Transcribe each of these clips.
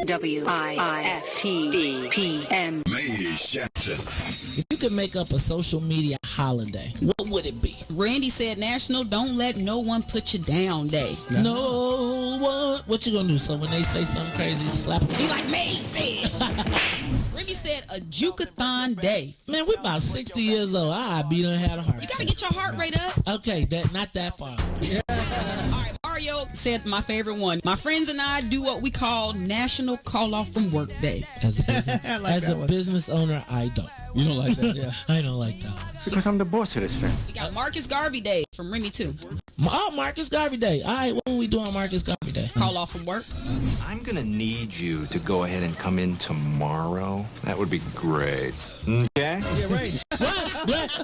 WIFTV-PM. If you could make up a social media holiday, what would it be? Randy said National Don't Let No One Put You Down Day. No one. What you gonna do? So when they say something crazy, you slap them? He like me said. Remy said a Jukathon Day. Man, we about 60 years old. I be done had a heart You attack. gotta get your heart rate up. Okay, not that far. All right, Mario said my favorite one. My friends and I do what we call National Call Off from Work Day. As a business owner, I don't. You don't like that, yeah. I don't like that one. Because I'm the boss of this family. We got Marcus Garvey Day from Remy too. Oh, Marcus Garvey Day. All right, what are we doing on Marcus Garvey Day? Call off from work. I'm going to need you to go ahead and come in tomorrow. That would be great. Okay? Yeah, right.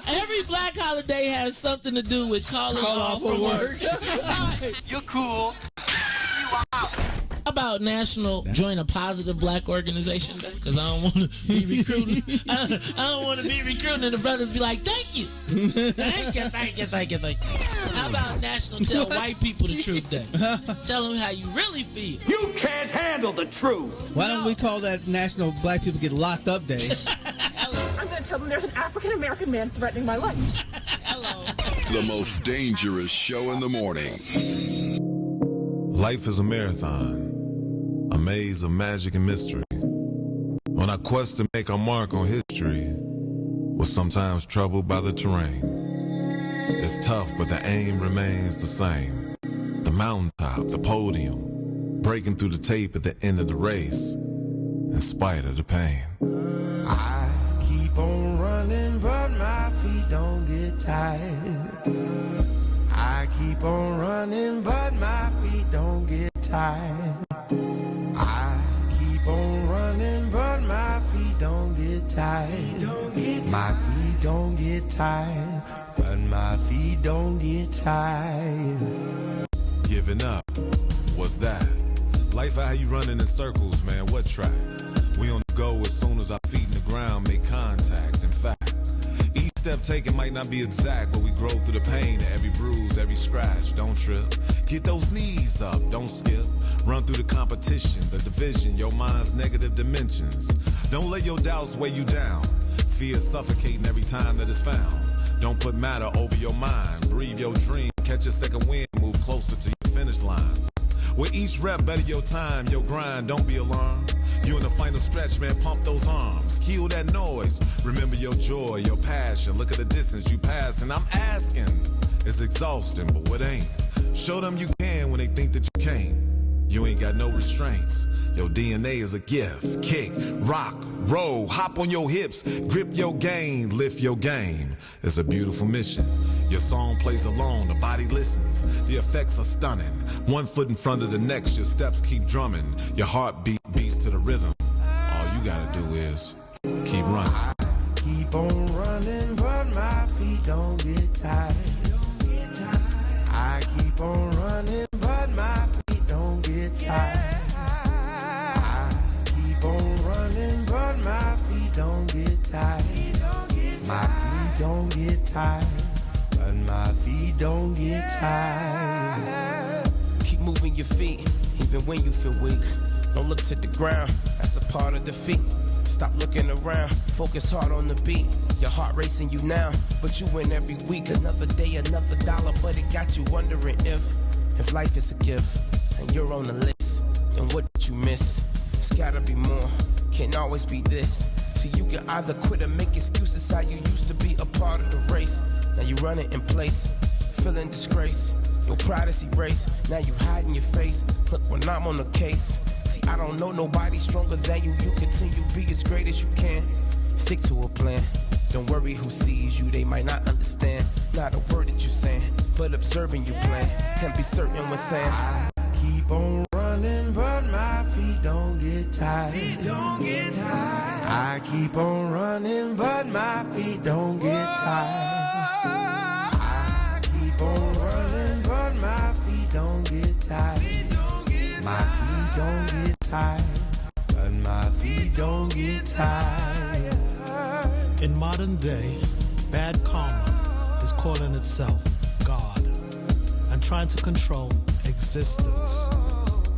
Every black holiday has something to do with calling off from work. You're cool. How about National Join a Positive Black Organization Day? Because I don't want to be recruited. I don't want to be recruited and the brothers be like, thank you. Thank you. How about National Tell White People the Truth Day? Tell them how you really feel. You can't handle the truth. Why don't we call that National Black People Get Locked Up Day? I'm going to tell them there's an African-American man threatening my life. Hello. The most dangerous show in the morning. Life is a marathon, a maze of magic and mystery. On our quest to make our mark on history, we're sometimes troubled by the terrain. It's tough, but the aim remains the same. The mountaintop, the podium, breaking through the tape at the end of the race, in spite of the pain. I keep on running, but my feet don't get tired. I keep on running, but my feet don't get tired. I keep on running, but my feet don't get tired. My feet don't get tired, but my feet don't get tired. Giving up, what's that? Life out how you running in circles, man, what track? We on the go as soon as our feet in the ground make contact. In fact, each step taken might not be exact, but we grow through the pain of every bruise, every scratch. Don't trip. Get those knees up, don't skip. Run through the competition, the division, your mind's negative dimensions. Don't let your doubts weigh you down. Fear suffocating every time that it's found. Don't put matter over your mind. Breathe your dream, catch a second wind, move closer to your finish lines. With each rep, better your time, your grind, don't be alarmed. You in the final stretch, man, pump those arms. Kill that noise, remember your joy, your passion. Look at the distance you pass, and I'm asking. It's exhausting, but what ain't? Show them you can when they think that you can't. You ain't got no restraints. Your DNA is a gift. Kick, rock, roll, hop on your hips, grip your game, lift your game. It's a beautiful mission. Your song plays alone, the body listens. The effects are stunning. One foot in front of the next, your steps keep drumming. Your heartbeat beats to the rhythm. All you gotta do is keep running. I keep on running, but my feet don't get tired. I keep on running, but my feet don't get tired. I keep on running, but my feet don't get tired. My feet don't get tired, but my feet don't get tired. Keep moving your feet, even when you feel weak. Don't look to the ground, that's a part of defeat. Stop looking around, focus hard on the beat. Your heart racing you now, but you win every week. Another day, another dollar, but it got you wondering if life is a gift and you're on the list, then what did you miss? It's gotta be more, can't always be this. See, you can either quit or make excuses how you used to be a part of the race. Now you running in place, feeling disgrace. Your pride is erased, now you hiding your face. Look, when I'm on the case, see, I don't know nobody stronger than you. You continue, be as great as you can. Stick to a plan. Don't worry who sees you, they might not understand. Not a word that you're saying, but observing your plan. Can't be certain when saying I keep on running, but my feet don't get tired. I keep on running, but my feet don't get tired. I keep on running, but my feet don't get tired. My feet don't get tired, but my feet don't get tired. In modern day, bad karma is calling itself God and trying to control existence,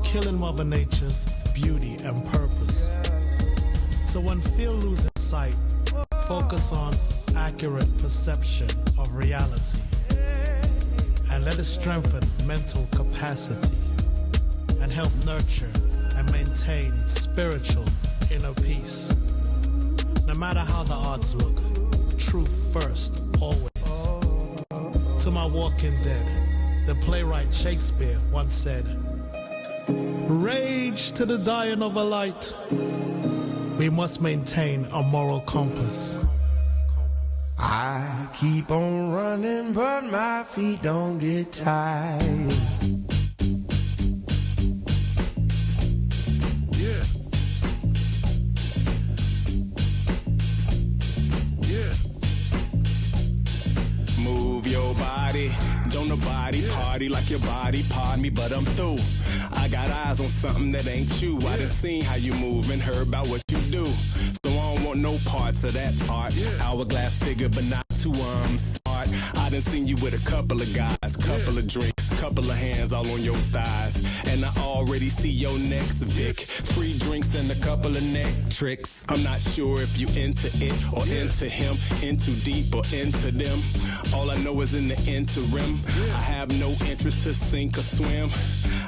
killing Mother Nature's beauty and purpose. So when fear loses sight, focus on accurate perception of reality and let it strengthen mental capacity and help nurture and maintain spiritual inner peace. No matter how the odds look, truth first, always. To my walking dead, the playwright Shakespeare once said, rage to the dying of a light. We must maintain a moral compass. I keep on running, but my feet don't get tired. Move your body, don't nobody party like your body, pardon me, but I'm through. I got eyes on something that ain't you. I done seen how you move and heard about what you do. So I don't want no parts of that art. Hourglass figure, but not too smart. I done seen you with a couple of guys, couple of drinks, couple of hands all on your thighs. And I already see your next Vic. Free drinks and a couple of neck tricks. I'm not sure if you into it or into him, into deep or into them. All I know is in the interim, I have no interest to sink or swim.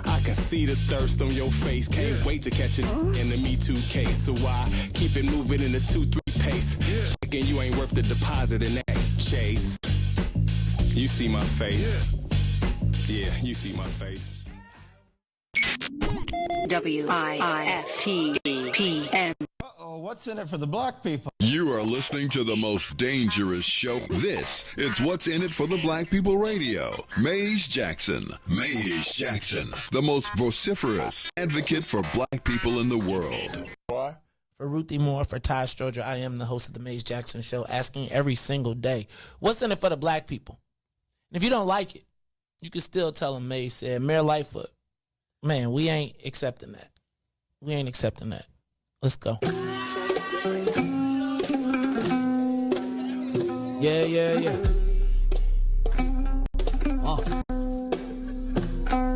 I can see the thirst on your face. Can't wait to catch it in the Me Too case. So I keep it moving in a 2-3 pace. Chicken, you ain't worth the deposit in that chase. You see my face. Yeah, you see my face. WIIFTPM. Uh-oh, what's in it for the black people? You are listening to the most dangerous show. This is What's in It for the Black People Radio. Maze Jackson. Maze Jackson, the most vociferous advocate for black people in the world. For Ruthie Moore, for Ty Stroger, I am the host of the Maze Jackson Show, asking every single day, what's in it for the black people? And if you don't like it, you can still tell them Maze said, Mayor Lightfoot, man, we ain't accepting that. We ain't accepting that. Let's go. Yeah.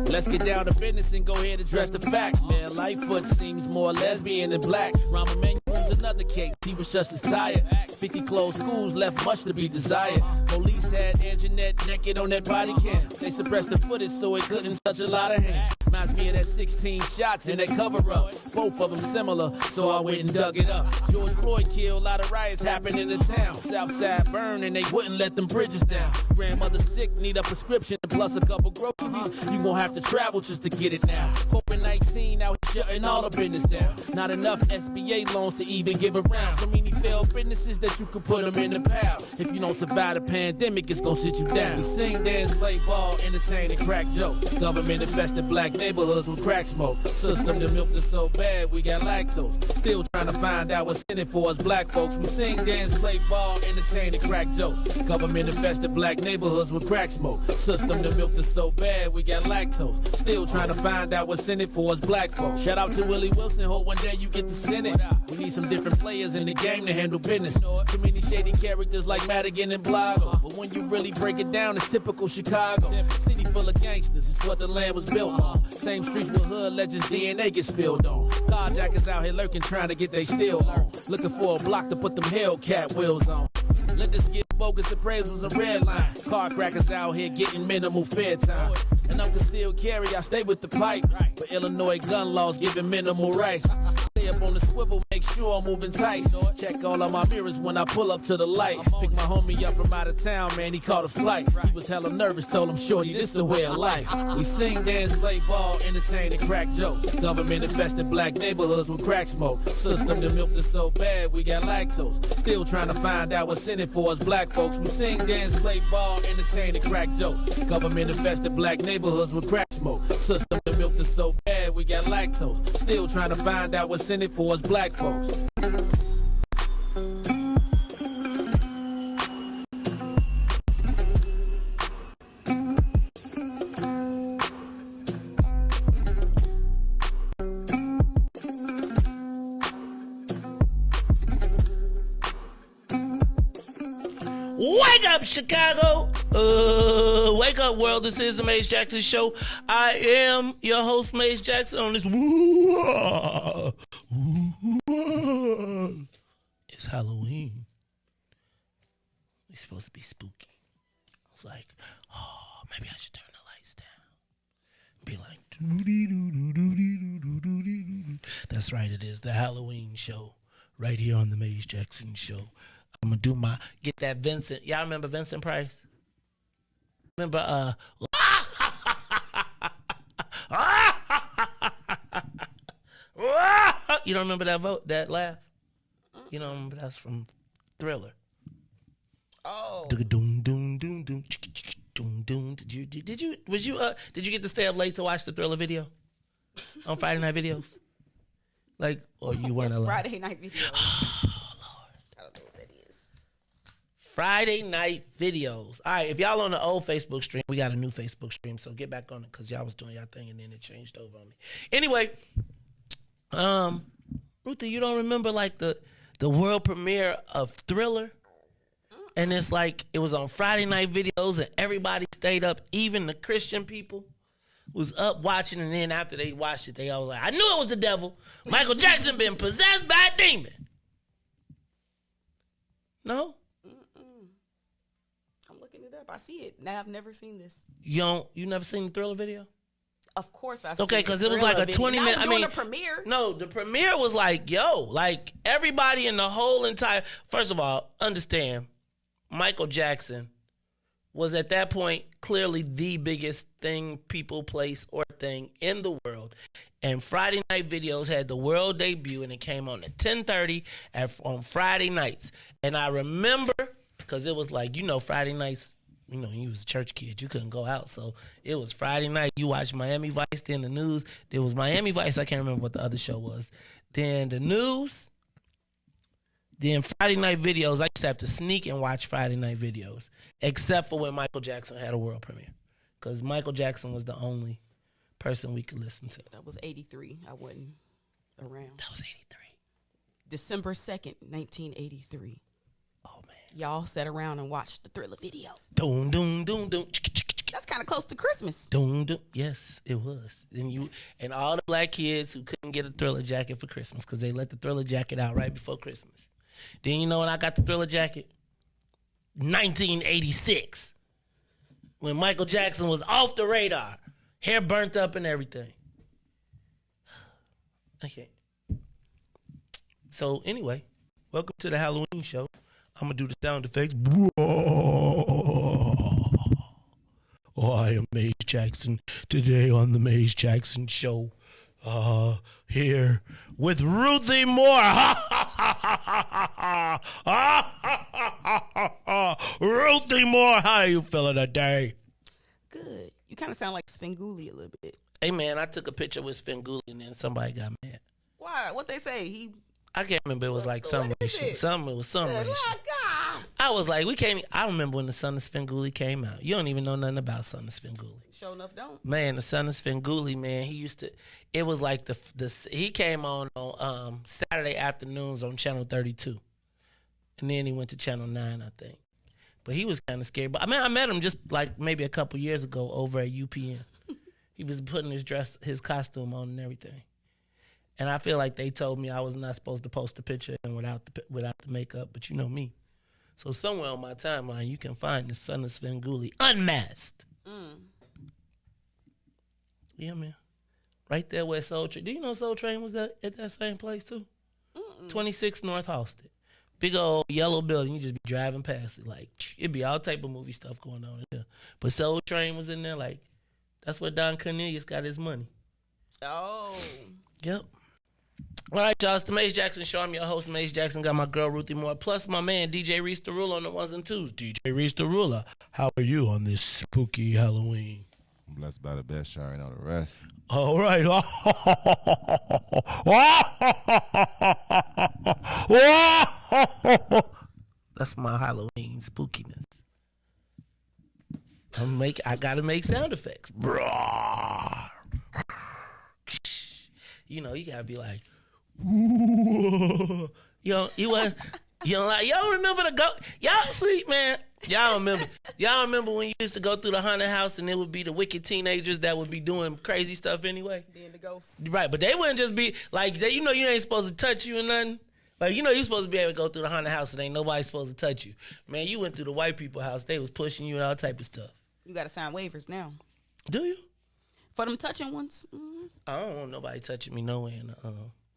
Let's get down to business and go ahead and address the facts. Man, Lightfoot seems more lesbian than black. Rahm Emanuel's another case. He was just as tired. 50 closed schools left much to be desired. Police had Anjanette naked on that body cam. They suppressed the footage so it couldn't touch a lot of hands. Reminds me of that 16 shots in that cover-up. Both of them similar, so I went and dug it up. George Floyd killed, a lot of riots happened in the town. Southside burned and they wouldn't let them bridges down. Grandmother sick, need a prescription plus a couple groceries. You gon' have to travel just to get it now. COVID-19 out here shutting all the business down. Not enough SBA loans to even give around. So many failed businesses that you could put them in the pile. If you don't survive the pandemic, it's gonna sit you down. We sing, dance, play ball, entertain, and crack jokes. Government infested black neighborhoods with crack smoke. System that milked us so bad we got lactose. Still trying to find out what's in it for us black folks. We sing, dance, play ball, entertain, and crack jokes. Government infested black neighborhoods with crack smoke. System that milked us so bad we got lactose. Still trying to find out what's in it for us black folks. Shout out to Willie Wilson, hope one day you get to send it. We need some different players in the game to handle business. Too many shady characters like Madigan and Blago. But when you really break it down, it's typical Chicago. City full of gangsters, it's what the land was built on. Same streets with hood legends, DNA get spilled on. Carjackers out here lurking, trying to get they steal on. Looking for a block to put them Hellcat wheels on. Let us get bogus appraisals and red line. Car crackers out here getting minimal fair time. And I'm concealed carry, I stay with the pipe. But Illinois gun laws giving minimal rights. Stay up on the swivel, make sure I'm moving tight. Check all of my mirrors when I pull up to the light. Pick my homie up from out of town, man, he caught a flight. He was hella nervous, told him, shorty, this a way of life. We sing, dance, play ball, entertain, and crack jokes. Government infested black neighborhoods with crack smoke. System that milked us so bad we got lactose. Still trying to find out what's in it for us black folks. We sing, dance, play ball, entertain, and crack jokes. Government infested black neighborhoods with crack smoke. System that milked us so bad we got lactose. Still trying to find out what's in it for us black folks. Wake up, Chicago! Wake Wake up, world. This is the Maze Jackson Show. I am your host, Maze Jackson, on this. It's Halloween. It's supposed to be spooky. I was like, oh, maybe I should turn the lights down. Be like, that's right, it is the Halloween show right here on the Maze Jackson Show. I'm gonna do get that Vincent. Y'all remember Vincent Price? Remember you don't remember that laugh? You don't remember that's from Thriller. Oh. Did you get to stay up late to watch the Thriller video on Friday night videos? Like, or you weren't allowed? Friday night videos. Oh Lord, I don't know what that is. Friday night videos. All right, if y'all on the old Facebook stream, we got a new Facebook stream, so get back on it because y'all was doing y'all thing and then it changed over on me. Anyway, Ruthie, you don't remember like the world premiere of Thriller? And it's like, it was on Friday night videos and everybody stayed up, even the Christian people was up watching, and then after they watched it, they all was like, I knew it was the devil. Michael Jackson been possessed by a demon. No? I'm looking it up. I see it. Now I've never seen this. You never seen the Thriller video? Of course I've seen okay, because it was like a 20-minute. I mean, the premiere. No, the premiere was like, like everybody in the whole entire. First of all, understand, Michael Jackson was at that point clearly the biggest thing, people, place, or thing in the world. And Friday night videos had the world debut, and it came on at 10:30 on Friday nights. And I remember, because it was like, Friday nights, you was a church kid. You couldn't go out. So it was Friday night. You watched Miami Vice, then the news. There was Miami Vice. I can't remember what the other show was. Then the news. Then Friday night videos. I used to have to sneak and watch Friday night videos, except for when Michael Jackson had a world premiere. Because Michael Jackson was the only person we could listen to. That was 83. I wasn't around. That was 83. December 2nd, 1983. Oh, man. Y'all sat around and watched the Thriller video. Doom, doom, doom, doom. That's kind of close to Christmas. Doom, doom. Yes, it was. And all the black kids who couldn't get a Thriller jacket for Christmas because they let the Thriller jacket out right before Christmas. Then you know when I got the Thriller jacket? 1986. When Michael Jackson was off the radar. Hair burnt up and everything. Okay. So anyway, welcome to the Halloween show. I'm going to do the sound effects. Oh, I am Maze Jackson. Today on the Maze Jackson show. Here with Ruthie Moore. Ruthie Moore, how you feeling today? Good. You kind of sound like Svengoolie a little bit. Hey, man, I took a picture with Svengoolie and then somebody got mad. Why? What they say? I can't remember. It was like some racial. It was some racial. I was like, I remember when the Son of Svengoolie came out. You don't even know nothing about Son of Svengoolie. Sure enough, don't. Man, the Son of Svengoolie, man, it was like he came on Saturday afternoons on Channel 32. And then he went to Channel 9, I think. But he was kind of scary. But I met him just like maybe a couple years ago over at UPN. He was putting his costume on and everything. And I feel like they told me I was not supposed to post a picture without the makeup, but you know me. So somewhere on my timeline, you can find the Son of Svengoolie unmasked. Yeah, man. Right there where Soul Train. Do you know Soul Train was at that same place too? 26 North Halsted. Big old yellow building. You just be driving past it. Like, it'd be all type of movie stuff going on in there. But Soul Train was in there. Like, that's where Don Cornelius got his money. Oh. Yep. All right, y'all. It's the Maze Jackson Show. I'm your host, Maze Jackson. Got my girl, Ruthie Moore, plus my man, DJ Riis the Ruler on the ones and twos. DJ Riis the Ruler, how are you on this spooky Halloween? I'm blessed by the best, showering all the rest. All right. That's my Halloween spookiness. I gotta make sound effects. You know, you gotta be like, ooh. You You know, like, y'all remember y'all sleep, man. Y'all remember when you used to go through the haunted house and it would be the wicked teenagers that would be doing crazy stuff anyway? Being the ghosts. Right, but they wouldn't just be like, you ain't supposed to touch you or nothing. Like, you're supposed to be able to go through the haunted house and ain't nobody supposed to touch you. Man, you went through the white people house. They was pushing you and all type of stuff. You got to sign waivers now. Do you? For them touching ones? Mm-hmm. I don't want nobody touching me nowhere.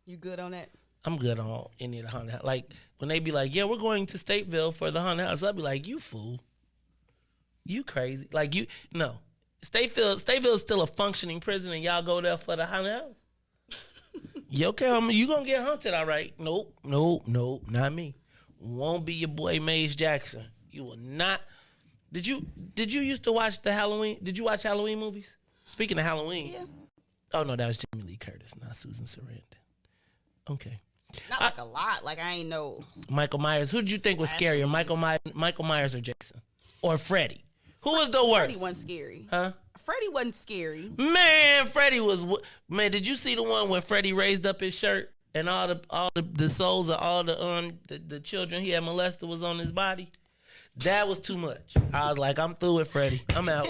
You good on that? I'm good on any of the haunted house. Like, when they be like, yeah, we're going to Stateville for the haunted house, I'll be like, you fool. You crazy. Like, no. Stateville is still a functioning prison and y'all go there for the haunted house? You okay? You gonna get haunted, all right? Nope, not me. Won't be your boy Maze Jackson. You will not. Did you used to watch the Halloween? Did you watch Halloween movies? Speaking of Halloween. Yeah. Oh, no, that was Jamie Lee Curtis, not Susan Sarandon. Okay. Not like a lot. Like, I ain't know. Michael Myers. Who did you think was scarier, Michael Myers or Jason? Or Freddy? Who was the worst? Freddy wasn't scary. Huh? Freddy wasn't scary. Man, Freddy was... Man, did you see the one when Freddy raised up his shirt and all the souls of all the children he had molested was on his body? That was too much. I was like, I'm through with Freddy. I'm out.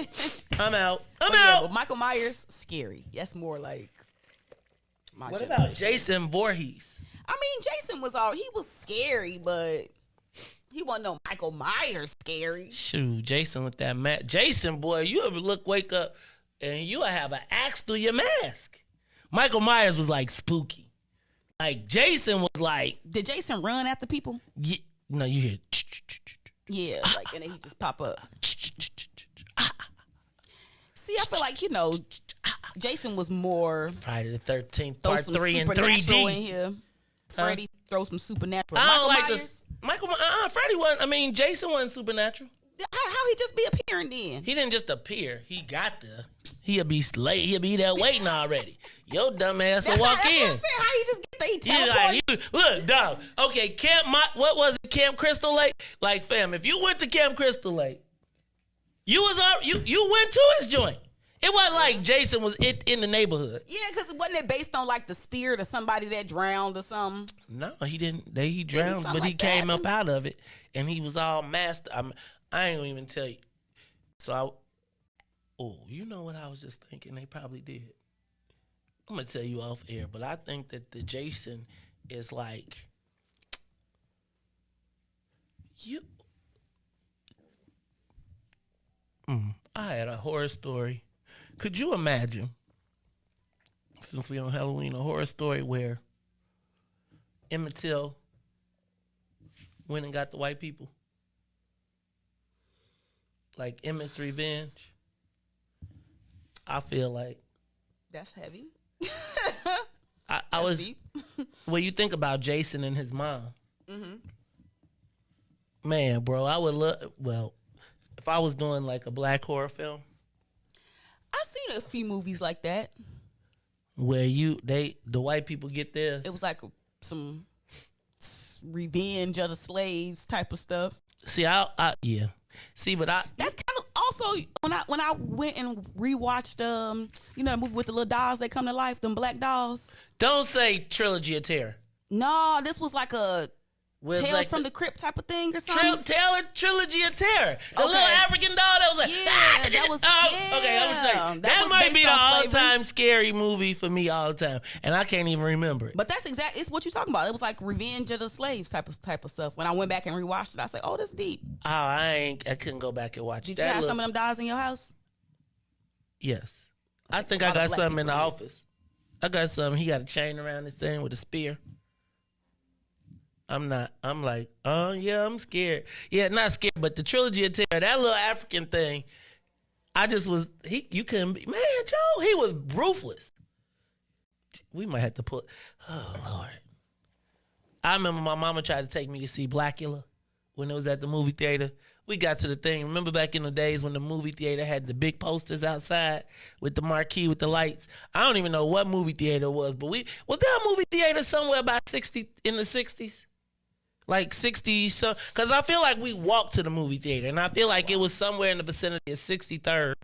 I'm out. But Michael Myers, scary. That's more like my What generation. about Jason Voorhees? I mean, Jason he was scary, but he wasn't no Michael Myers scary. Shoot, Jason with that mask. Jason, boy, you ever wake up and you'll have an axe through your mask. Michael Myers was like spooky. Like Jason was like... Did Jason run after people? Yeah, no, you hear... Yeah, like, and then he just pop up. See, I feel like, Jason was more... Friday the 13th, part 3 in 3D. In here. Freddy throw some supernatural. I don't like Myers, this. Freddy wasn't... Jason wasn't supernatural. How he just be appearing then? He didn't just appear. He got there. He'll be late. He'll be there waiting already. Your dumb ass will walk in. What I'm saying. How he just get there? He teleport. Look, dog. Okay, what was it? Camp Crystal Lake? Like, fam, if you went to Camp Crystal Lake, you went to his joint. It wasn't like Jason was in the neighborhood. Yeah, because wasn't it based on like the spirit of somebody that drowned or something? No, he didn't. He drowned, but he came up out of it, and he was all masked. I ain't gonna even tell you. So you know what I was just thinking? They probably did. I'm gonna tell you off air, but I think that the Jason is like you. I had a horror story. Could you imagine, since we on Halloween, a horror story where Emmett Till went and got the white people? Like Emmett's Revenge. I feel like that's heavy. I was deep. Well, you think about Jason and his mom. Mm-hmm. Man, bro, I would love. Well, if I was doing like a black horror film, I've seen a few movies like that where the white people get theirs. It was like some revenge of the slaves type of stuff. See, yeah. See, but that's kind of also when I went and rewatched the movie with the little dolls that come to life, them black dolls. Don't say Trilogy of Terror. No, this was like a Tales from the Crypt type of thing or something. Trilogy of Terror. The little African doll that was like, that was okay, I'm gonna say that might be the all-time scary movie for me all the time, and I can't even remember it. But that's exactly it's what you're talking about. It was like Revenge of the Slaves type of stuff. When I went back and rewatched it, I said, "Oh, that's deep." Oh, I couldn't go back and watch it. Did you have some of them dolls in your house? Yes, I think I got something in the office. I got something. He got a chain around his thing with a spear. I'm like, oh yeah, I'm scared. Yeah, not scared, but the Trilogy of Terror, that little African thing, you couldn't be, man, Joe, he was ruthless. We might have to oh Lord. I remember my mama tried to take me to see Blackula when it was at the movie theater. We got to the thing. Remember back in the days when the movie theater had the big posters outside with the marquee with the lights? I don't even know what movie theater it was, but was there a movie theater somewhere about 60 in the 60s? Like 60, so because I feel like we walked to the movie theater, and I feel like it was somewhere in the vicinity of 63rd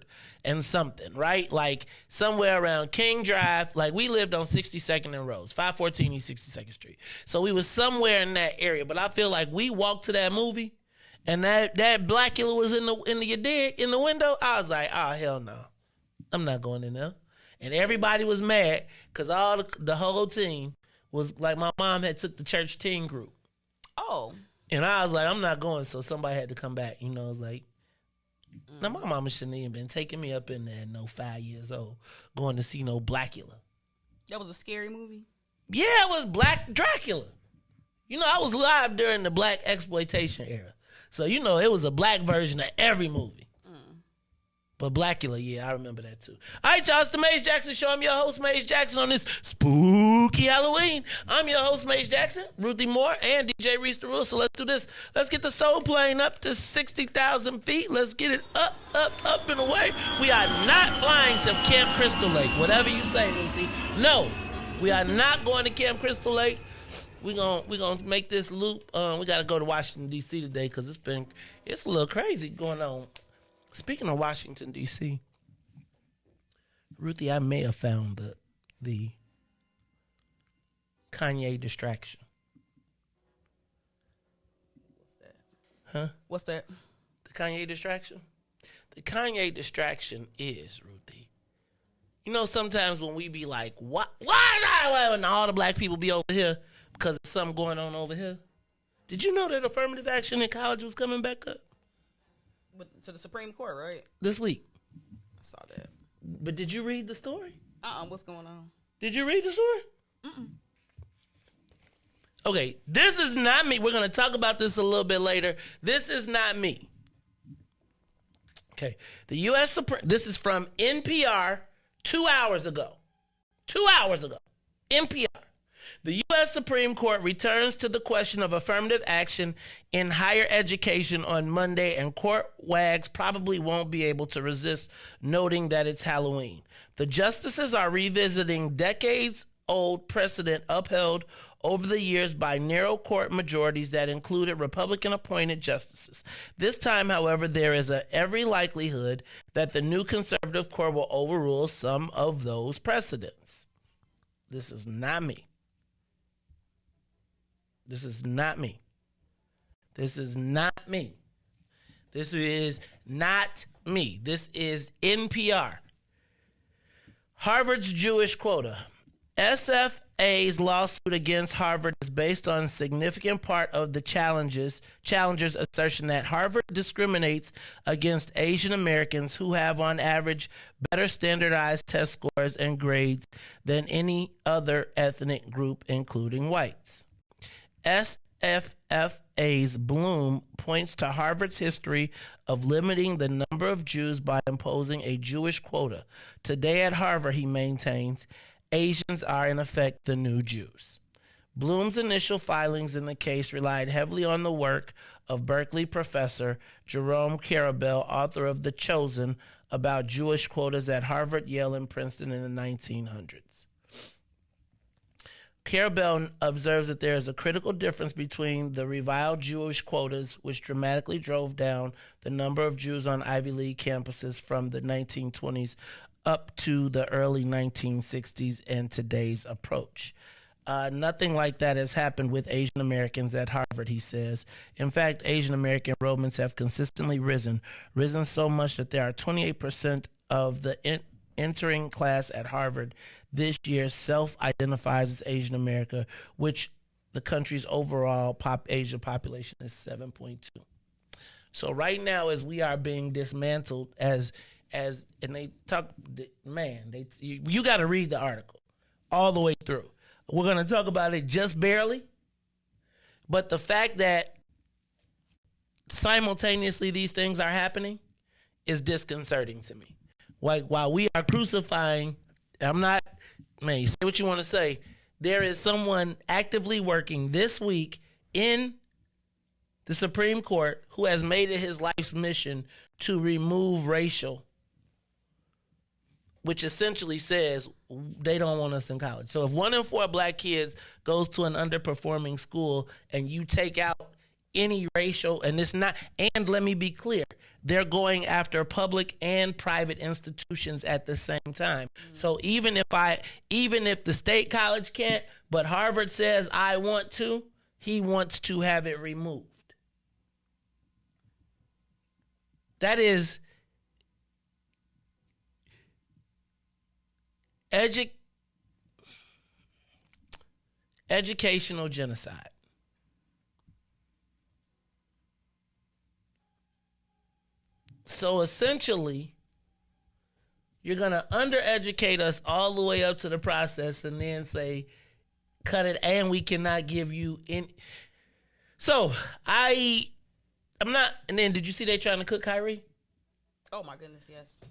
and something, right? Like somewhere around King Drive. Like we lived on 62nd and Rose, 514 East 62nd Street. So we was somewhere in that area, but I feel like we walked to that movie, and that Blackula was in the window. I was like, oh hell no, I'm not going in there. And everybody was mad because all the whole team was like, my mom had took the church teen group. Oh. And I was like, I'm not going, so somebody had to come back. You know, it was like, now my mama shouldn't even been taking me up in there at no 5 years old, going to see no Blackula. That was a scary movie? Yeah, it was Black Dracula. You know, I was live during the black exploitation era. So, you know, it was a black version of every movie. But Blackula, yeah, I remember that too. All right, y'all, it's the Maze Jackson Show. I'm your host, Maze Jackson, on this spooky Halloween. I'm your host, Maze Jackson, Ruthie Moore, and DJ Riis the Rule. So let's do this. Let's get the soul plane up to 60,000 feet. Let's get it up, up, up and away. We are not flying to Camp Crystal Lake, whatever you say, Ruthie. No, we are not going to Camp Crystal Lake. We're gonna make this loop. We got to go to Washington, D.C. today because it's a little crazy going on. Speaking of Washington, D.C., Ruthie, I may have found the Kanye distraction. What's that? Huh? What's that? The Kanye distraction? The Kanye distraction is, Ruthie, you know, sometimes when we be like, why when all the black people be over here because there's something going on over here? Did you know that affirmative action in college was coming back up? To the Supreme Court, right? This week. I saw that. But did you read the story? What's going on? Did you read the story? Mm-mm. Okay, this is not me. We're going to talk about this a little bit later. This is not me. Okay, the U.S. Supreme, this is from NPR 2 hours ago. 2 hours ago. NPR. The U.S. Supreme Court returns to the question of affirmative action in higher education on Monday, and court wags probably won't be able to resist noting that it's Halloween. The justices are revisiting decades-old precedent upheld over the years by narrow court majorities that included Republican-appointed justices. This time, however, there is every likelihood that the new conservative court will overrule some of those precedents. This is not me. This is not me. This is not me. This is not me. This is NPR. Harvard's Jewish quota. SFA's lawsuit against Harvard is based on a significant part of the challenger's assertion that Harvard discriminates against Asian Americans who have on average better standardized test scores and grades than any other ethnic group, including whites. SFFA's Bloom points to Harvard's history of limiting the number of Jews by imposing a Jewish quota. Today at Harvard, he maintains, Asians are in effect the new Jews. Bloom's initial filings in the case relied heavily on the work of Berkeley professor Jerome Karabel, author of The Chosen, about Jewish quotas at Harvard, Yale, and Princeton in the 1900s. Karabel observes that there is a critical difference between the reviled Jewish quotas, which dramatically drove down the number of Jews on Ivy League campuses from the 1920s up to the early 1960s, and today's approach. Nothing like that has happened with Asian Americans at Harvard, he says. In fact, Asian American enrollments have consistently risen so much that there are 28% of the entering class at Harvard this year self-identifies as Asian America, which the country's overall Asian population is 7.2. So right now, as we are being dismantled, and they talk, man, you got to read the article all the way through. We're going to talk about it just barely, but the fact that simultaneously these things are happening is disconcerting to me. Like, while we are crucifying, say what you want to say, there is someone actively working this week in the Supreme Court who has made it his life's mission to remove racial which essentially says they don't want us in college. So if 1 in 4 black kids goes to an underperforming school and you take out any racial, and it's not, and let me be clear, they're going after public and private institutions at the same time. So even if the state college can't, but Harvard says I want to, he wants to have it removed. That is educational genocide. So essentially, you're going to undereducate us all the way up to the process and then say, cut it, and we cannot give you any. So I'm not, and then did you see they trying to cook Kyrie? Oh my goodness, yes.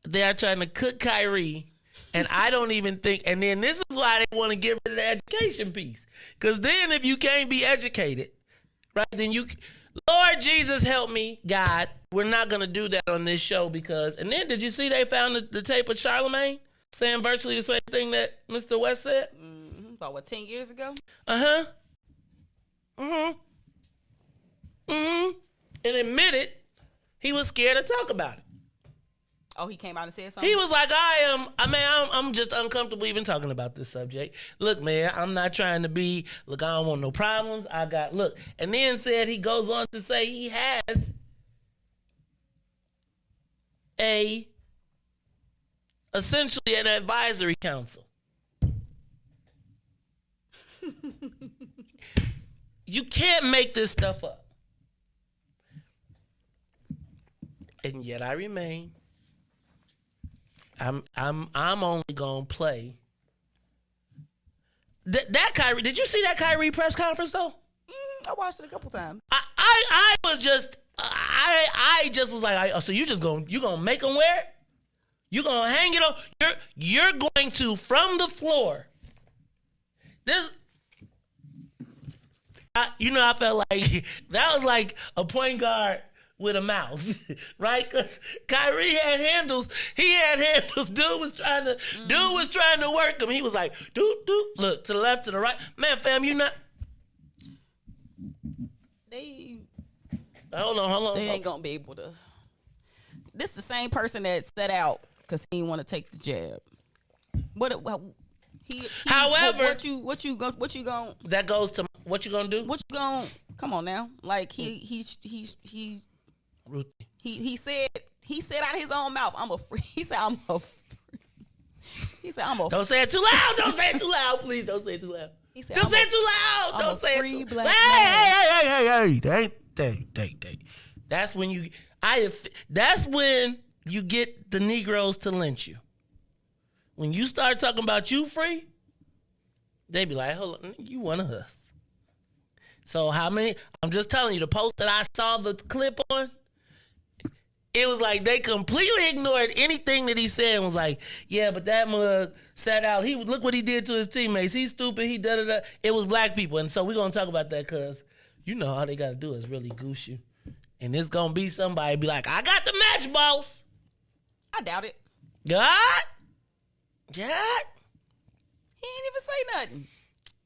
They are trying to cook Kyrie, and I don't even think, and then this is why they want to get rid of the education piece. Because then if you can't be educated, right, then you, Lord Jesus help me, God, we're not going to do that on this show because, and then did you see they found the tape of Charlemagne saying virtually the same thing that Mr. West said? Mm-hmm. About what, 10 years ago? Uh-huh. And admitted he was scared to talk about it. Oh, he came out and said something? He was like, I'm just uncomfortable even talking about this subject. Look, man, I'm not trying to be, I don't want no problems. And then said he goes on to say he has essentially an advisory council. You can't make this stuff up. And yet I remain. I'm only gonna play that Kyrie. Did you see that Kyrie press conference though? I watched it a couple times. I just was like, so you gonna make him wear it? You gonna hang it on? You're going to from the floor. I felt like that was like a point guard with a mouse, right? Because Kyrie had handles. He had handles. Dude was trying to work him. He was like, dude, look to the left, to the right. Man, fam, you not. Hold on. They ain't gonna be able to. This is the same person that set out because he didn't want to take the jab. However, what you going? That goes to what you gonna do. What you going? Come on now, like he Ruthie. He said out of his own mouth, I'm a free. He said I'm a Don't say it too loud. Don't say it too loud, please. Don't say it too loud. He said, don't say it too loud. Don't say it too loud. Hey. That's when you get the Negroes to lynch you. When you start talking about you free, they be like, hold on, you one of us. So how many? I'm just telling you, the post that I saw the clip on, it was like they completely ignored anything that he said and was like, yeah, but that mug sat out. Look what he did to his teammates. He's stupid. He da-da-da. It was black people. And so we're going to talk about that because you know all they got to do is really goose you. And it's going to be somebody be like, I got the match, boss. I doubt it. God? He ain't even say nothing.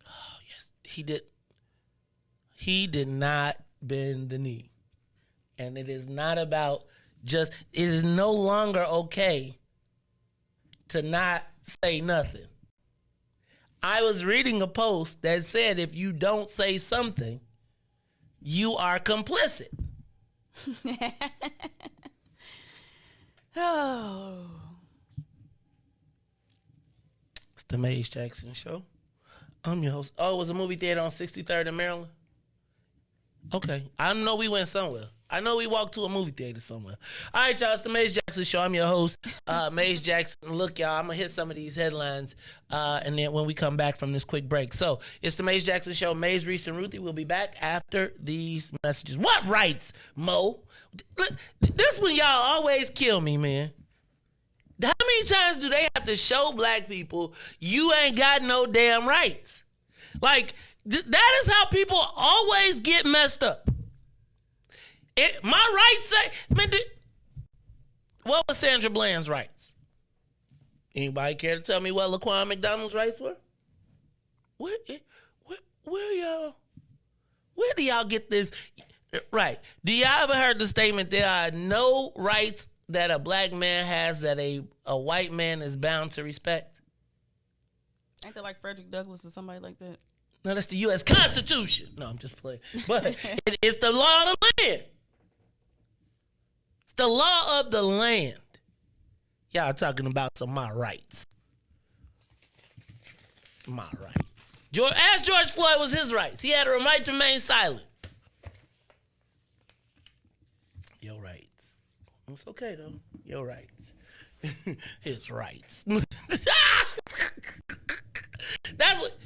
Oh, yes. He did. He did not bend the knee. And it is not about it is no longer okay to not say nothing. I was reading a post that said if you don't say something, you are complicit. Oh. It's the Maze Jackson Show. I'm your host. Oh, it was a movie theater on 63rd in Maryland? Okay. I know we went somewhere. I know we walked to a movie theater somewhere. All right, y'all. It's the Maze Jackson Show. I'm your host, Maze Jackson. Look, y'all, I'm going to hit some of these headlines and then when we come back from this quick break. So, it's the Maze Jackson Show. Maze, Riis, and Ruthie will be back after these messages. What rights, Mo? Look, this one, y'all always kill me, man. How many times do they have to show black people you ain't got no damn rights? Like, that is how people always get messed up. My rights say, man, What was Sandra Bland's rights? Anybody care to tell me what Laquan McDonald's rights were? Where do y'all get this? Right. Do y'all ever heard the statement, there are no rights that a black man has that a white man is bound to respect? Ain't that like Frederick Douglass or somebody like that? No, that's the U.S. Constitution. No, I'm just playing. But it's the law of the land. It's the law of the land. Y'all talking about some my rights. My rights. As George Floyd was his rights. He had a right to remain silent. Your rights. It's okay, though. Your rights. His rights. That's what...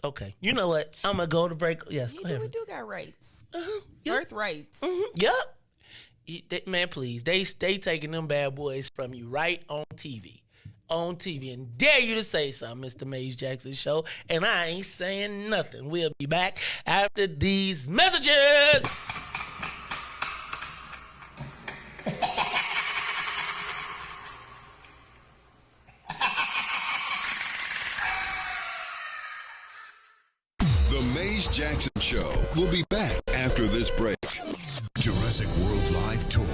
Okay, you know what? I'm going to go to break. Yes, go ahead. We do got rights. Yep. Birth rights. Yep. Man, please. They taking them bad boys from you right on TV. On TV. And dare you to say something, Mr. Maze Jackson Show. And I ain't saying nothing. We'll be back after these messages. The Maze Jackson Show will be back after this break. Jurassic World Live Tour.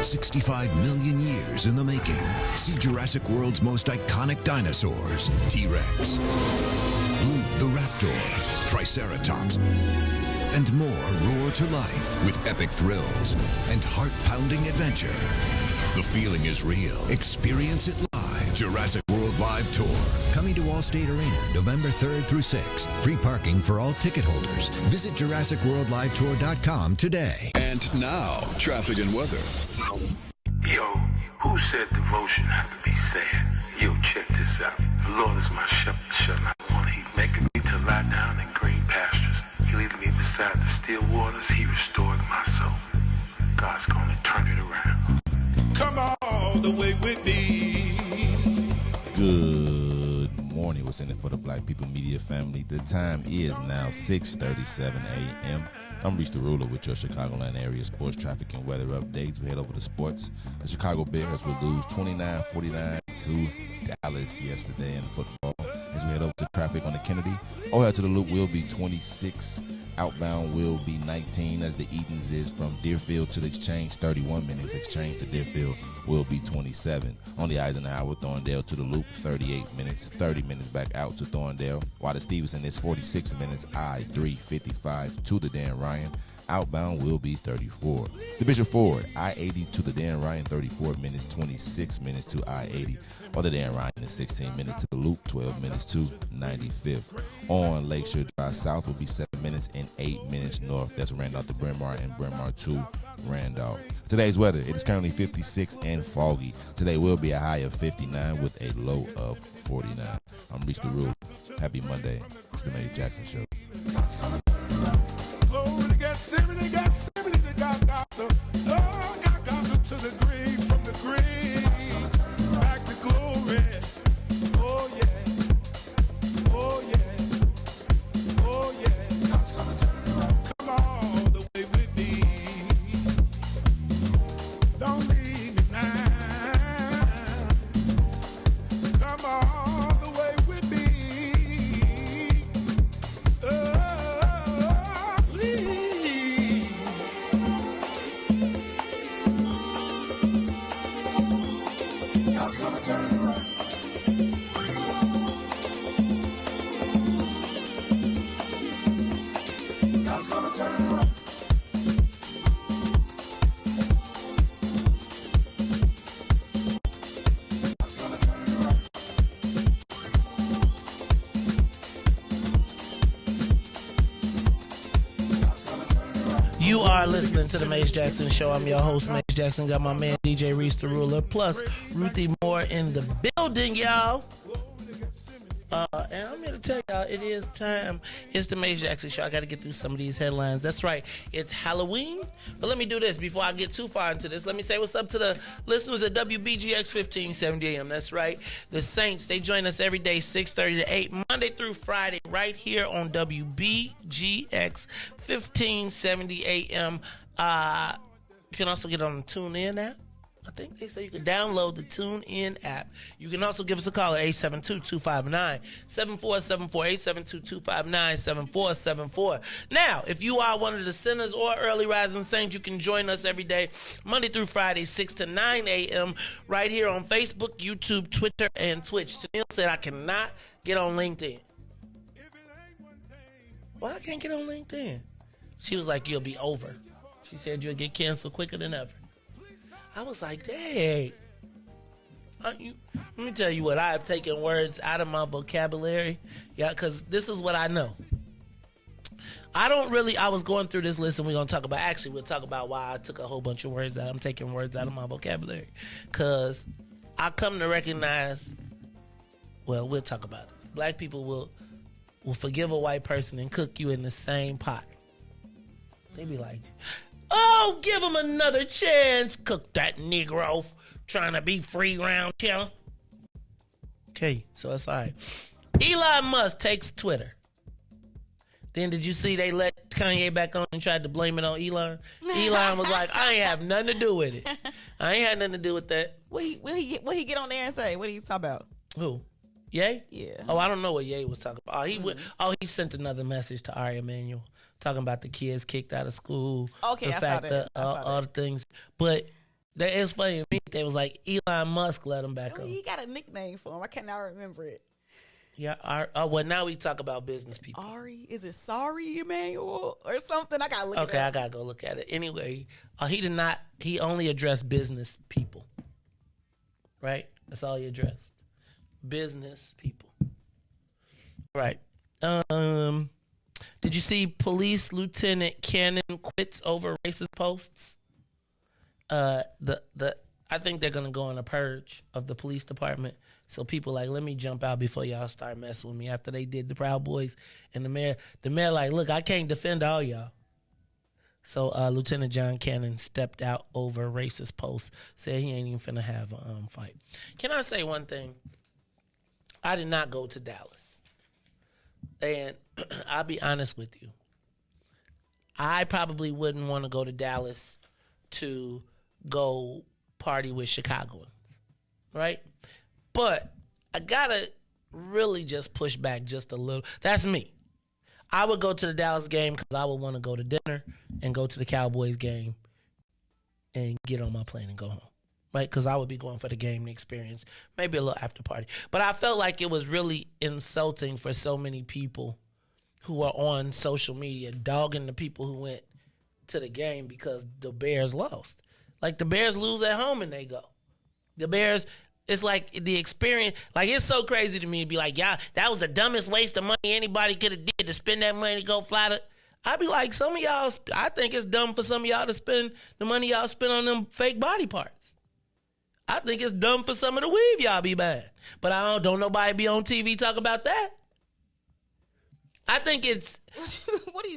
65 million years in the making. See Jurassic World's most iconic dinosaurs. T-Rex, Blue the Raptor, Triceratops, and more roar to life with epic thrills and heart-pounding adventure. The feeling is real. Experience it live. Jurassic World Live Tour. Coming to Allstate Arena November 3rd through 6th. Free parking for all ticket holders. Visit JurassicWorldLiveTour.com today. And now, traffic and weather. Yo, who said devotion had to be sad? Yo, check this out. The Lord is my shepherd, shall not want. He's making me to lie down in green pastures. He leading me beside the still waters. He restored my soul. God's gonna turn it around. Come all the way with me. Good morning. What's in it for the Black People Media family? The time is now 6:37 a.m. I'm Reese the Ruler with your Chicagoland area sports, traffic, and weather updates. We head over to sports. The Chicago Bears will lose 29-49 to Dallas yesterday in football. As we head over to traffic on the Kennedy, overhead to the Loop will be 26. Outbound will be 19 as the Edens is from Deerfield to the Exchange, 31 minutes. Exchange to Deerfield will be 27. On the Eisenhower, Thorndale to the Loop, 38 minutes. 30 minutes back out to Thorndale. While the Stevenson is 46 minutes. I-355 to the Dan Ryan. Outbound will be 34. The Bishop Ford, I-80 to the Dan Ryan, 34 minutes, 26 minutes to I-80. While the Dan Ryan is 16 minutes to the Loop, 12 minutes to 95th. On Lakeshore Drive South will be 7 minutes and 8 minutes north. That's Randolph to Bryn Mawr and Bryn Mawr to Randolph. Today's weather, it is currently 56 and foggy. Today will be a high of 59 with a low of 49. I'm Reese the Rule. Happy Monday. It's the Maze Jackson Show. They got to the grave, from the grave, back to glory. Oh yeah, oh yeah, oh yeah. Come all the way with me. Don't leave me now. Come all the way with me. Oh, please. You are listening to the Maze Jackson Show. I'm your host, Maze Jackson. Got my man DJ Reese the Ruler, plus Ruthie Moore in the building, y'all. And I'm here to tell y'all, it is time. It's the Maze Jackson Show. I got to get through some of these headlines. That's right. It's Halloween. But let me do this before I get too far into this. Let me say what's up to the listeners at WBGX 1570 AM. That's right. The Saints, they join us every day, 6:30 to 8, Monday through Friday, right here on WBGX 1570 AM. You can also get on the TuneIn app. I think they say you can download the TuneIn app. You can also give us a call at 872-259-7474, 872-259-7474. Now, if you are one of the sinners or early rising saints, you can join us every day, Monday through Friday, 6 to 9 a.m., right here on Facebook, YouTube, Twitter, and Twitch. Tennille said I cannot get on LinkedIn. Why I can't get on LinkedIn? She was like, you'll be over. She said you'll get canceled quicker than ever. I was like, dang. Let me tell you what, I have taken words out of my vocabulary. Yeah, because this is what I know. I was going through this list and we'll talk about why I took a whole bunch of words out. I'm taking words out of my vocabulary. Because I come to recognize, well, we'll talk about it. Black people will forgive a white person and cook you in the same pot. They be like, oh, give him another chance. Cook that Negro trying to be free round here. Okay, so it's all right. Elon Musk takes Twitter. Then did you see they let Kanye back on and tried to blame it on Elon? Elon was like, I ain't have nothing to do with it. I ain't had nothing to do with that. What he get on there and say? What did he talk about? Who? Ye? Yeah. Oh, I don't know what Ye was talking about. He sent another message to Ari Emanuel talking about the kids kicked out of school. Okay, I saw that. All the things. But it's funny to me. They was like, Elon Musk let him back on. He got a nickname for him. I cannot remember it. Yeah. Well, now we talk about business people. Ari? Is it Sorry Emmanuel or something? I got to look at it. Okay, I got to go look at it. Anyway, he only addressed business people. Right? That's all he addressed. Business people. Right. Did you see Police Lieutenant Cannon quits over racist posts? I think they're gonna go on a purge of the police department. So people like, let me jump out before y'all start messing with me. After they did the Proud Boys and the mayor like, look, I can't defend all y'all. So Lieutenant John Cannon stepped out over racist posts. Said he ain't even finna have a fight. Can I say one thing? I did not go to Dallas. And I'll be honest with you. I probably wouldn't want to go to Dallas to go party with Chicagoans, right? But I gotta really just push back just a little. That's me. I would go to the Dallas game because I would want to go to dinner and go to the Cowboys game and get on my plane and go home, right? Because I would be going for the game, the experience, maybe a little after party. But I felt like it was really insulting for so many people who are on social media dogging the people who went to the game because the Bears lost. Like, the Bears lose at home and they go. The Bears, it's like the experience, like, it's so crazy to me to be like, yeah, that was the dumbest waste of money anybody could have did to spend that money to go fly to. I'd be like, some of y'all, I think it's dumb for some of y'all to spend the money y'all spend on them fake body parts. I think it's dumb for some of the weave y'all be buying. But I don't nobody be on TV talk about that. I think it's...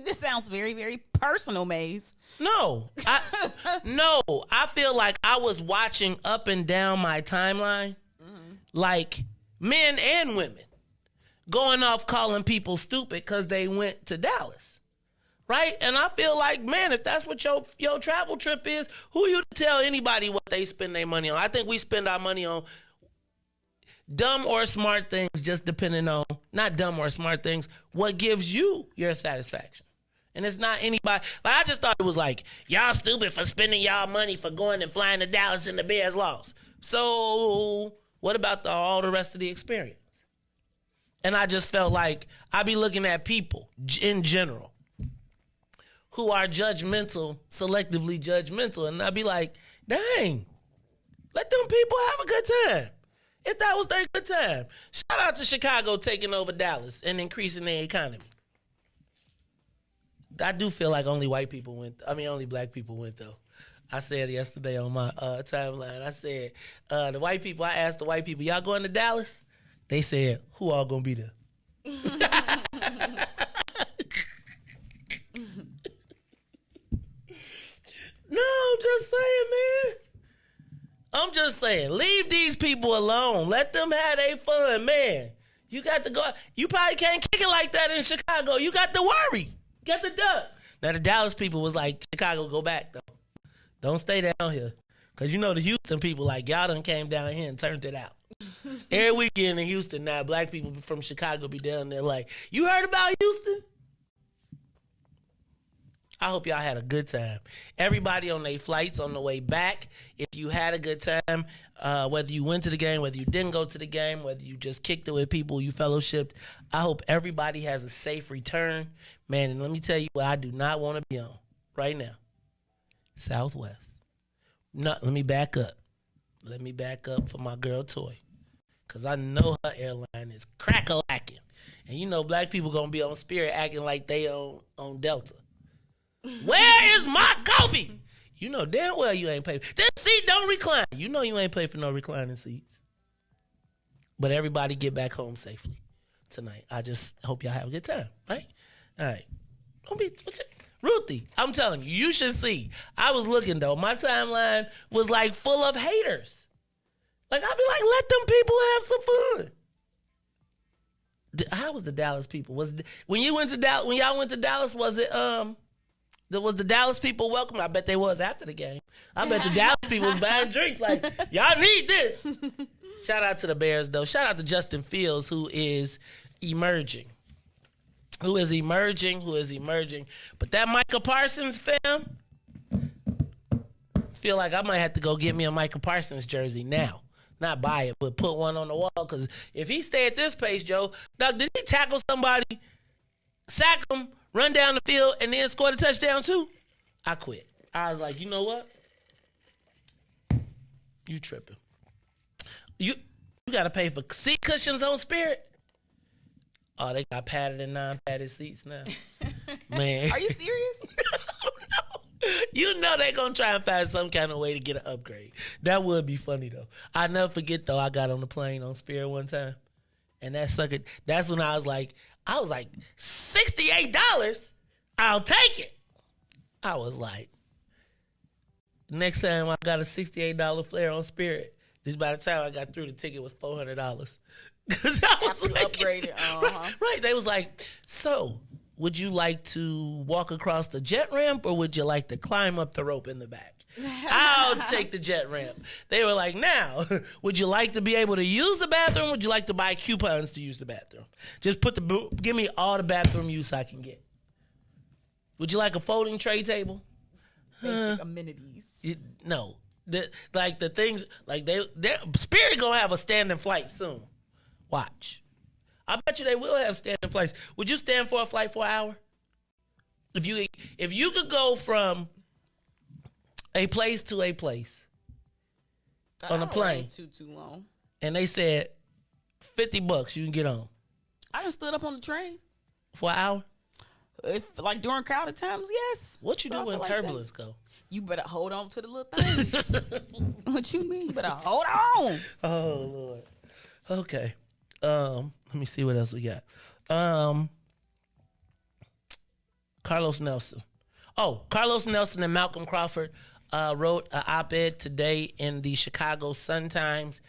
This sounds very, very personal, Maze. No. I feel like I was watching up and down my timeline, like men and women going off calling people stupid because they went to Dallas, right? And I feel like, man, if that's what your travel trip is, who you to tell anybody what they spend their money on? I think we spend our money on dumb or smart things, just depending on, not dumb or smart things, what gives you your satisfaction. And it's not anybody, like, I just thought it was like, y'all stupid for spending y'all money for going and flying to Dallas and the Bears lost. So what about all the rest of the experience? And I just felt like I be looking at people in general who are judgmental, selectively judgmental, and I be like, dang, let them people have a good time. If that was their good time. Shout out to Chicago taking over Dallas and increasing their economy. I do feel like only black people went, though. I said yesterday on my timeline, I said, I asked the white people, y'all going to Dallas? They said, who all gonna be there? No, I'm just saying, man. I'm just saying, leave these people alone. Let them have their fun, man. You got to go. You probably can't kick it like that in Chicago. You got to worry. You got to duck. Now, the Dallas people was like, Chicago, go back, though. Don't stay down here. Because you know the Houston people, like, y'all done came down here and turned it out. Every weekend in Houston now, black people from Chicago be down there like, you heard about Houston? I hope y'all had a good time. Everybody on their flights on the way back, if you had a good time, whether you went to the game, whether you didn't go to the game, whether you just kicked it with people you fellowshipped, I hope everybody has a safe return. Man, and let me tell you what I do not want to be on right now. Southwest. No, let me back up. Let me back up for my girl Toy. Because I know her airline is crack-a-lacking. And you know black people going to be on Spirit acting like they on Delta. Where is my coffee? You know damn well you ain't paid. This seat don't recline. You know you ain't paid for no reclining seats. But everybody get back home safely tonight. I just hope y'all have a good time, right? All right. Don't be Ruthie, I'm telling you, you should see. I was looking though. My timeline was like full of haters. Like I'd be like, let them people have some fun. How was the Dallas people? When y'all went to Dallas, was it was the Dallas people welcome? I bet they was after the game. I bet the Dallas people was buying drinks like, y'all need this. Shout out to the Bears, though. Shout out to Justin Fields, who is emerging. But that Micah Parsons fam, feel like I might have to go get me a Micah Parsons jersey now. Not buy it, but put one on the wall. Because if he stay at this pace, Joe, Doug, did he tackle somebody, sack him, run down the field, and then score the touchdown too? I quit. I was like, you know what? You tripping. You got to pay for seat cushions on Spirit? Oh, they got padded and non-padded seats now. Man. Are you serious? You know they going to try and find some kind of way to get an upgrade. That would be funny, though. I never forget, though, I got on the plane on Spirit one time. And that sucker, that's when I was like, $68? I'll take it. I was like, next time I got a $68 flare on Spirit, this by the time I got through, the ticket was $400. Because I was like, upgraded. Right. They was like, so would you like to walk across the jet ramp or would you like to climb up the rope in the back? I'll take the jet ramp. They were like, now, would you like to be able to use the bathroom or would you like to buy coupons to use the bathroom? Just give me all the bathroom use I can get. Would you like a folding tray table? Basic amenities. No. The things, like Spirit gonna have a standing flight soon. Watch. I bet you they will have standing flights. Would you stand for a flight for an hour? If you could go from a place to a place on a plane, too long, and they said $50 you can get on. I done stood up on the train for an hour. If like during crowded times, yes. What you do when turbulence go? You better hold on to the little things. What you mean? You better hold on. Oh Lord. Okay. Let me see what else we got. Carlos Nelson. Oh, Carlos Nelson and Malcolm Crawford wrote an op-ed today in the Chicago Sun-Times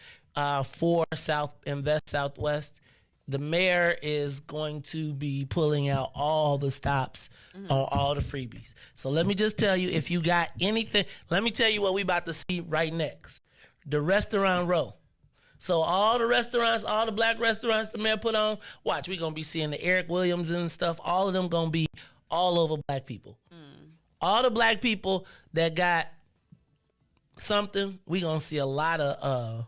for South Invest Southwest. The mayor is going to be pulling out all the stops on all the freebies. So let me just tell you, if you got anything, let me tell you what we about to see right next. The restaurant row. So all the restaurants, all the black restaurants the mayor put on, watch, we're going to be seeing the Eric Williams and stuff. All of them going to be all over black people. All the black people that got something, we going to see a lot of,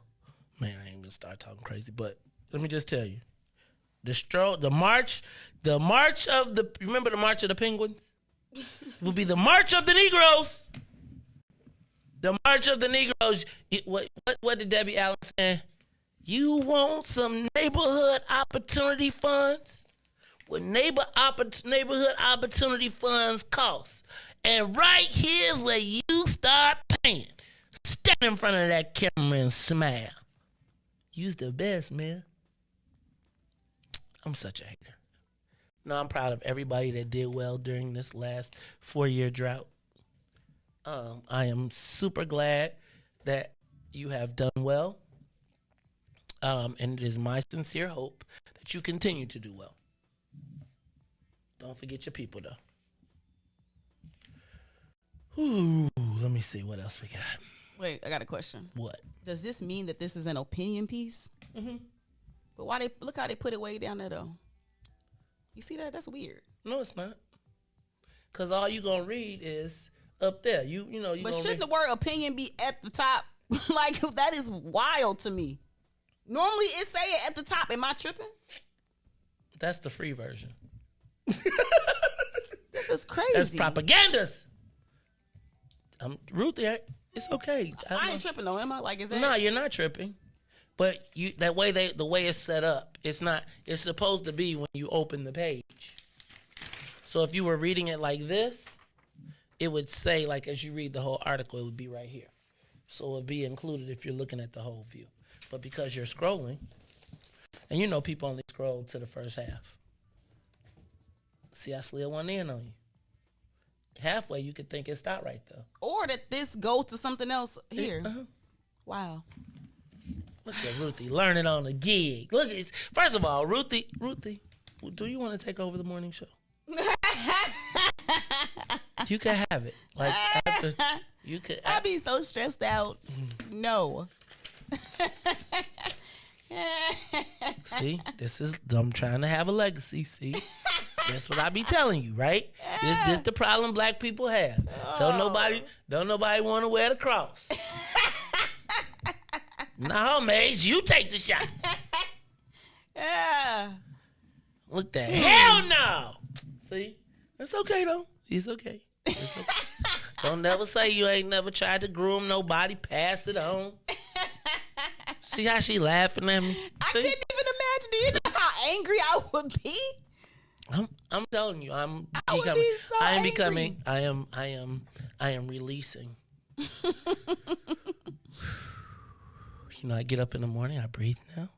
man, I ain't going to start talking crazy, but let me just tell you. The march of the, remember the March of the Penguins? It will be the March of the Negroes. The March of the Negroes. What did Debbie Allen say? You want some neighborhood opportunity funds? Well, neighborhood opportunity funds cost. And right here's where you start paying. Stand in front of that camera and smile. You's the best, man. I'm such a hater. No, I'm proud of everybody that did well during this last 4-year drought. I am super glad that you have done well. And it is my sincere hope that you continue to do well. Don't forget your people, though. Ooh, let me see what else we got. Wait, I got a question. What? Does this mean that this is an opinion piece? Mm-hmm. But why look how they put it way down there though? You see that? That's weird. No, it's not. Cause all you gonna read is up there. You know. But shouldn't the word opinion be at the top? Like that is wild to me. Normally it say it at the top. Am I tripping? That's the free version. This is crazy. That's propagandas. Ruthie, it's okay. I ain't tripping though, am I? Like, is that? No, you're not tripping. But the way it's set up, it's not. It's supposed to be when you open the page. So if you were reading it like this, it would say, like, as you read the whole article, it would be right here. So it would be included if you're looking at the whole view. But because you're scrolling, and you know people only scroll to the first half. See, I slid one in on you. Halfway, you could think it stopped right there. Or that this goes to something else here. Uh-huh. Wow. Look at Ruthie learning on the gig. Look at, first of all, Ruthie, do you want to take over the morning show? You could have it. Like after, you could. I'd be so stressed out. No. See, I'm trying to have a legacy. See, that's what I be telling you, right? This the problem black people have. Don't nobody want to wear the cross. No, Maze, you take the shot. What the hell no? See, that's okay though. It's okay. It's okay. Don't never say you ain't never tried to groom nobody. Pass it on. See how she laughing at me? I couldn't even imagine. Do you know how angry I would be? I'm telling you, I am releasing. You know, I get up in the morning, I breathe now.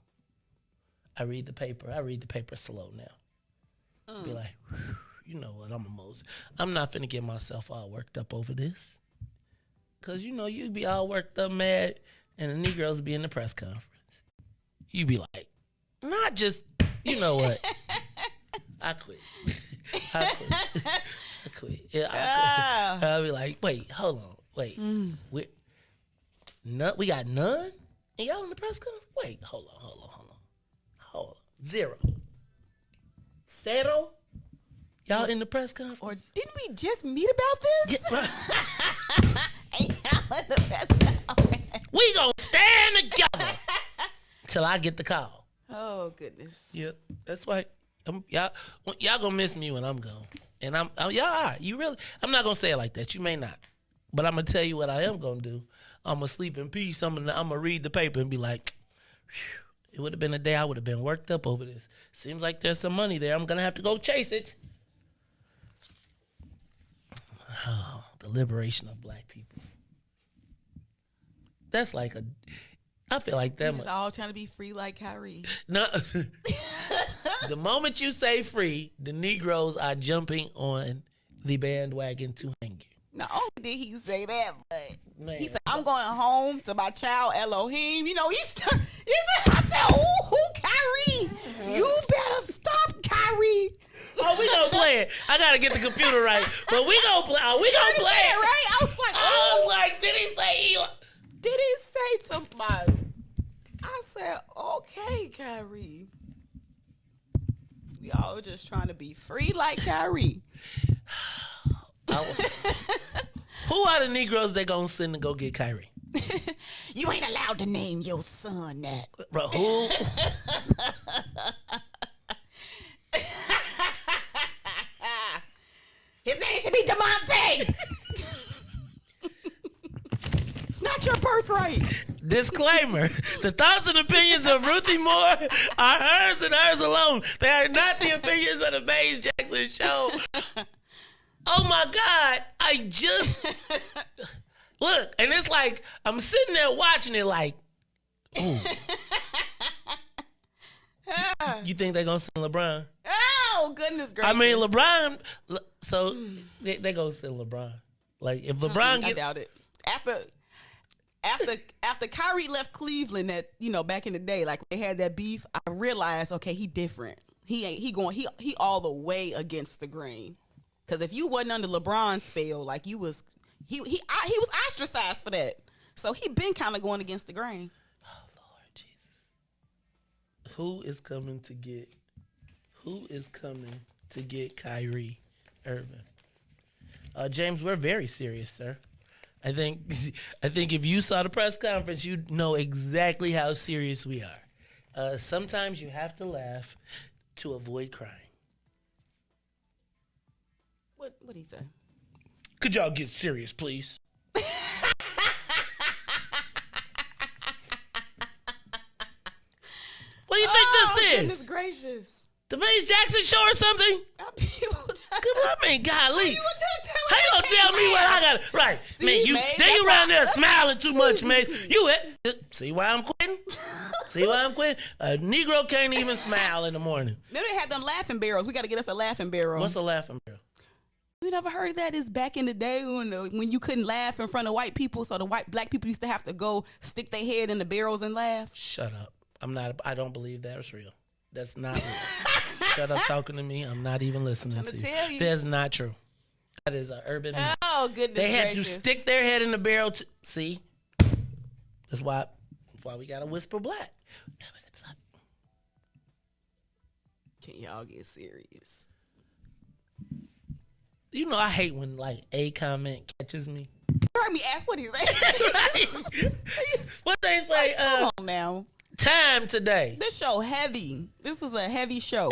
I read the paper. I read the paper slow now. Be like, you know what, I'm a Moses. I'm not finna get myself all worked up over this. Because, you know, you'd be all worked up, mad, and the Negroes be in the press conference. You'd be like, not just, you know what? I quit. Yeah, I'll be like, wait, hold on. Wait. We got none? And y'all in the press conference? Wait, hold on. 0. Zero? Y'all in the press conference? Or didn't we just meet about this? And y'all in the press conference. We gonna stand together till I get the call. Oh, goodness. Yep, that's why y'all gonna miss me when I'm gone. And y'all are. You really, I'm not gonna say it like that. You may not. But I'm gonna tell you what I am gonna do. I'm gonna sleep in peace. I'm gonna read the paper and be like, it would have been a day I would have been worked up over this. Seems like there's some money there. I'm gonna have to go chase it. Oh, the liberation of black people. That's like I feel like that. We're just all trying to be free like Kyrie. No. The moment you say free, the Negroes are jumping on the bandwagon to hang you. Not only did he say that, but he said, I'm going home to my child Elohim. You know, I said, ooh, Kyrie, you better stop, Kyrie. Oh, we gonna play it. I gotta get the computer right, but we gonna play. We gonna play it, right? I was like, did he say Eli? Did he say to my? I said, okay, Kyrie. We all just trying to be free like Kyrie. Who are the Negroes they gonna send to go get Kyrie? You ain't allowed to name your son that. Bro, who? His name should be DeMonte. It's not your birthright. Disclaimer: the thoughts and opinions of Ruthie Moore are hers and hers alone. They are not the opinions of the Maze Jackson Show. Oh my God, I just look, and it's like I'm sitting there watching it like, ooh. You think they're gonna send LeBron? Oh, goodness gracious. I mean, LeBron, so they gonna send LeBron. Like, if LeBron I doubt it. After Kyrie left Cleveland, that, you know, back in the day, like they had that beef, I realized, okay, he different. He all the way against the grain. Because if you wasn't under LeBron's spell, like he was ostracized for that. So he been kind of going against the grain. Oh, Lord Jesus. Who is coming to get Kyrie Irving? James, we're very serious, sir. I think if you saw the press conference, you'd know exactly how serious we are. Sometimes you have to laugh to avoid crying. What'd he say? Could y'all get serious, please? What do you think this is? Goodness gracious. The Maze Jackson show or something? I mean, golly. How you gonna tell me what I got? Right. See, man, you around there smiling too much, man. See why I'm quitting? See why I'm quitting? A Negro can't even smile in the morning. Then they had them laughing barrels. We got to get us a laughing barrel. What's a laughing barrel? You never heard of that? It's back in the day when you couldn't laugh in front of white people, so the black people used to have to go stick their head in the barrels and laugh. Shut up. I don't believe that's real. That's not real. Shut up talking to me. I'm not even listening to you. That's not true. That is an urban myth. Oh, goodness They had gracious. to stick their head in the barrel. See? That's why we got to whisper black. Can y'all get serious? You know I hate when like a comment catches me. You heard me ask what he said. What they say? Come on now. Time today. This show heavy. This is a heavy show.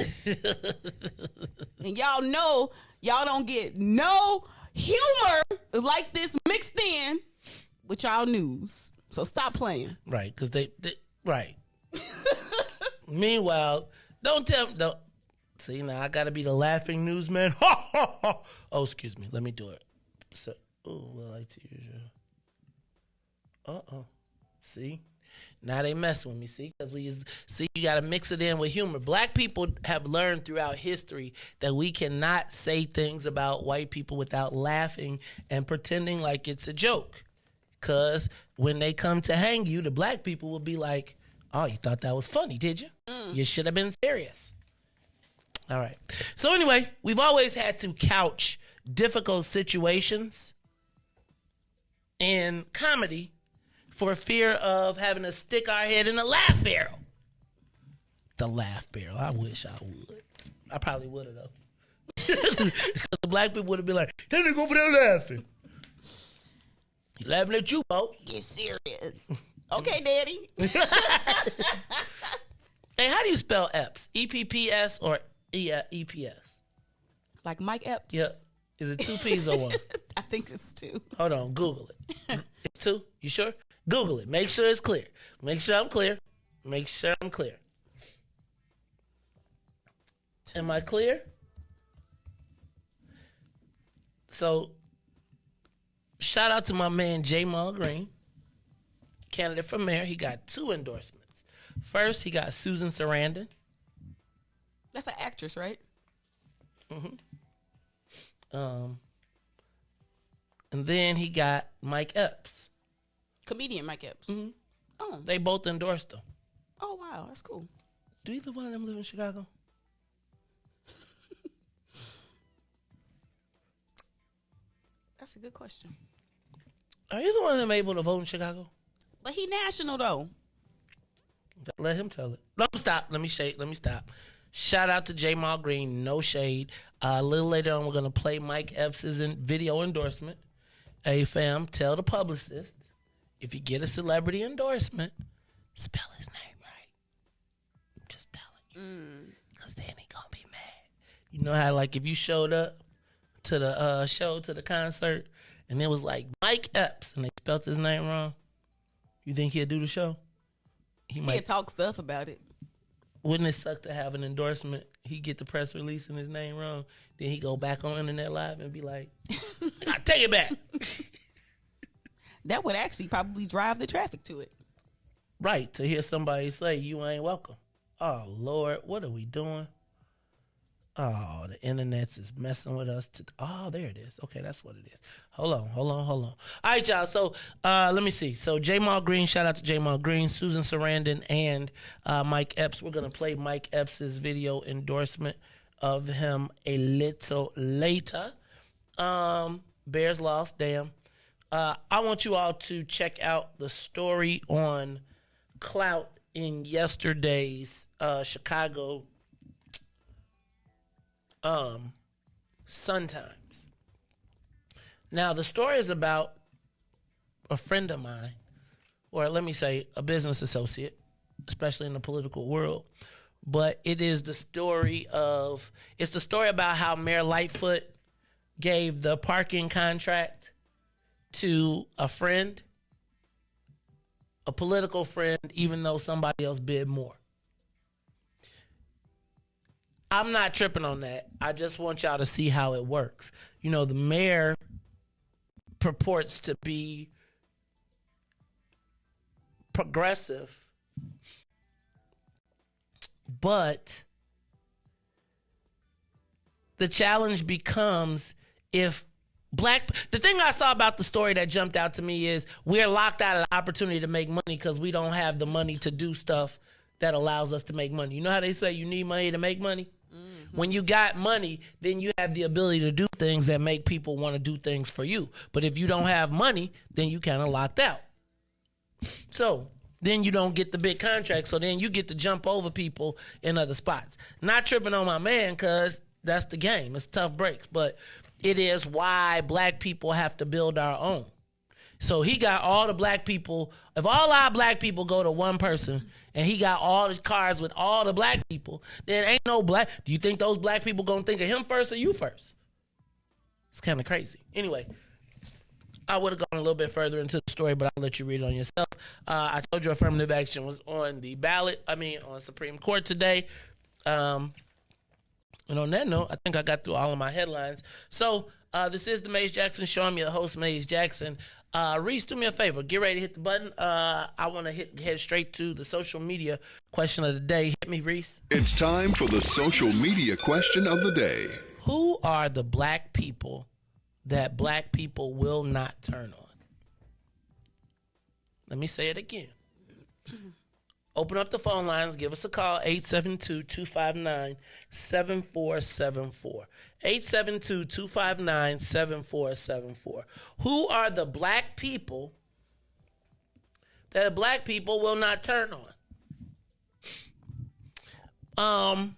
And y'all know y'all don't get no humor like this mixed in with y'all news. So stop playing. Right, because they right. Meanwhile, don't. See, now I got to be the laughing newsman. Oh, excuse me. Let me do it. So, well, I like to use you. See? Now they messing with me, see? Because you got to mix it in with humor. Black people have learned throughout history that we cannot say things about white people without laughing and pretending like it's a joke. Because when they come to hang you, the black people will be like, oh, you thought that was funny, did you? You should have been serious. All right. So anyway, we've always had to couch difficult situations in comedy for fear of having to stick our head in a laugh barrel. The laugh barrel. I wish I would. I probably would have, though. Because the black people would have been like, that nigga over there laughing. He laughing at you, Bo. Get serious. Okay, Daddy. Hey, how do you spell Epps? E-P-P-S or E-P-S? Like Mike Epps? Yep. Is it 2 P's or 1? I think it's 2. Hold on. Google it. It's 2? You sure? Google it. Make sure it's clear. Make sure I'm clear. Make sure I'm clear. Am I clear? So, shout out to my man Jamal Green, candidate for mayor. He got 2 endorsements. First, he got Susan Sarandon. That's an actress, right? Mm-hmm. And then he got Mike Epps. Comedian Mike Epps. Mm-hmm. Oh. They both endorsed him. Oh, wow. That's cool. Do either one of them live in Chicago? That's a good question. Are either one of them able to vote in Chicago? But he national, though. Let him tell it. Let me stop. Let me stop. Shout out to Jamal Green. No shade. A little later on, we're going to play Mike Epps' video endorsement. Hey, fam, tell the publicist, if you get a celebrity endorsement, spell his name right. I'm just telling you. Because then he going to be mad. You know how, like, if you showed up to the show, to the concert, and it was like Mike Epps, and they spelled his name wrong, you think he'll do the show? He'd talk stuff about it. Wouldn't it suck to have an endorsement? He get the press release and his name wrong. Then he go back on Internet Live and be like, I gotta take it back. That would actually probably drive the traffic to it. Right, to hear somebody say, you ain't welcome. Oh, Lord, what are we doing? Oh, the internet's is messing with us. Oh, there it is. Okay, that's what it is. Hold on. All right, y'all. So let me see. So Jamal Green, shout out to Jamal Green, Susan Sarandon, and Mike Epps. We're going to play Mike Epps' video endorsement of him a little later. Bears lost, damn. I want you all to check out the story on Clout in yesterday's Chicago Sun-Times. Now, the story is about a friend of mine, or let me say a business associate, especially in the political world. But it is the story about how Mayor Lightfoot gave the parking contract to a friend, a political friend, even though somebody else bid more. I'm not tripping on that. I just want y'all to see how it works. You know, the mayor purports to be progressive, but the challenge becomes if the thing I saw about the story that jumped out to me is we're locked out of the opportunity to make money because we don't have the money to do stuff that allows us to make money. You know how they say you need money to make money? Mm-hmm. When you got money, then you have the ability to do things that make people want to do things for you. But if you don't have money, then you kind of locked out. So then you don't get the big contract. So then you get to jump over people in other spots. Not tripping on my man because that's the game. It's tough breaks. But it is why black people have to build our own. So he got all the black people. If all our black people go to one person and he got all the cards with all the black people, then ain't no black. Do you think those black people going to think of him first or you first? It's kind of crazy. Anyway, I would have gone a little bit further into the story, but I'll let you read it on yourself. I told you affirmative action was on the ballot. On Supreme Court today. And on that note, I think I got through all of my headlines. So this is the Maze Jackson Show. I'm your host, Maze Jackson. Riis, do me a favor. Get ready to hit the button. I want to head straight to the social media question of the day. Hit me, Riis. It's time for the social media question of the day. Who are the black people that black people will not turn on? Let me say it again. Open up the phone lines. Give us a call, 872-259-7474. 872-259-7474. Who are the black people that black people will not turn on?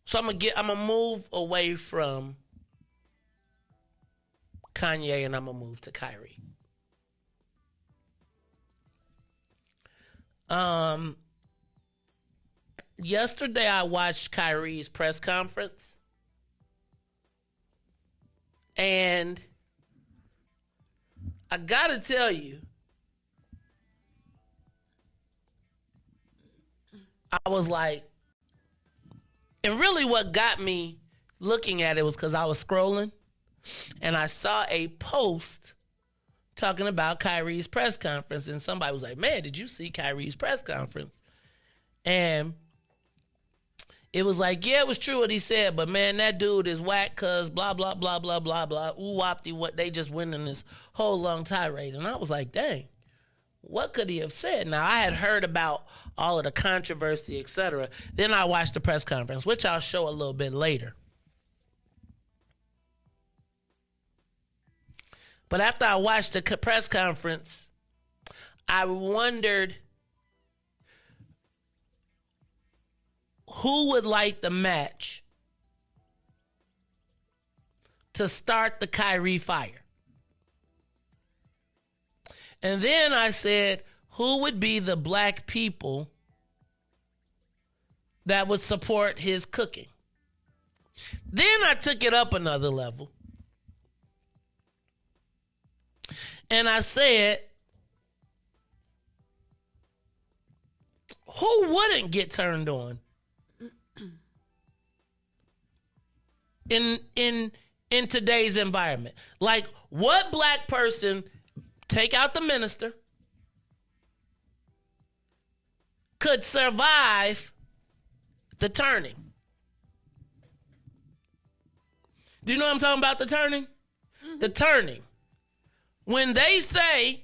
So I'm gonna move away from Kanye and I'm gonna move to Kyrie. Yesterday I watched Kyrie's press conference, and I gotta tell you, I was like, and really what got me looking at it was because I was scrolling and I saw a post talking about Kyrie's press conference, and somebody was like, man, did you see Kyrie's press conference? And it was like, yeah, it was true what he said, but man, that dude is whack because blah, blah, blah, blah, blah, blah, ooh-wopty, what they just went in this whole long tirade. And I was like, dang, what could he have said? Now, I had heard about all of the controversy, etc. Then I watched the press conference, which I'll show a little bit later. But after I watched the press conference, I wondered who would like the match to start the Kyrie fire. And then I said, who would be the black people that would support his cooking? Then I took it up another level. And I said, who wouldn't get turned on in today's environment? Like, what black person, take out the minister, could survive the turning? Do you know what I'm talking about, the turning? Mm-hmm. The turning. When they say,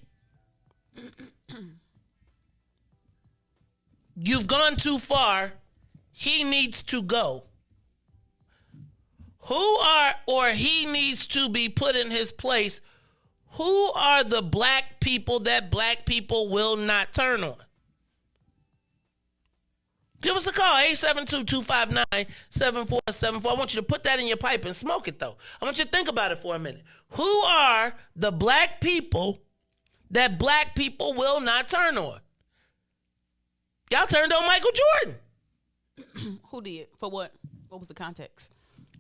you've gone too far, he needs to go. he needs to be put in his place. Who are the black people that black people will not turn on? Give us a call, 872-259-7474. I want you to put that in your pipe and smoke it, though. I want you to think about it for a minute. Who are the black people that black people will not turn on? Y'all turned on Michael Jordan. Who did? For what? What was the context?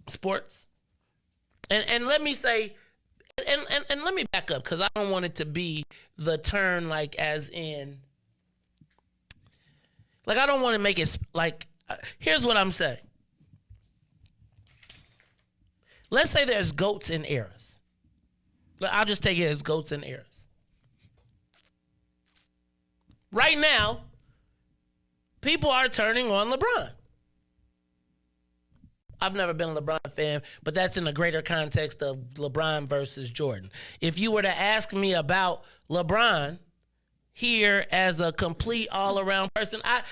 Sports. And let me say, and let me back up, because I don't want it to be the turn like as in, like I don't want to make it like, here's what I'm saying. Let's say there's goats and eras. I'll just take it as goats and eras. Right now, people are turning on LeBron. I've never been a LeBron fan, but that's in a greater context of LeBron versus Jordan. If you were to ask me about LeBron here as a complete all-around person, I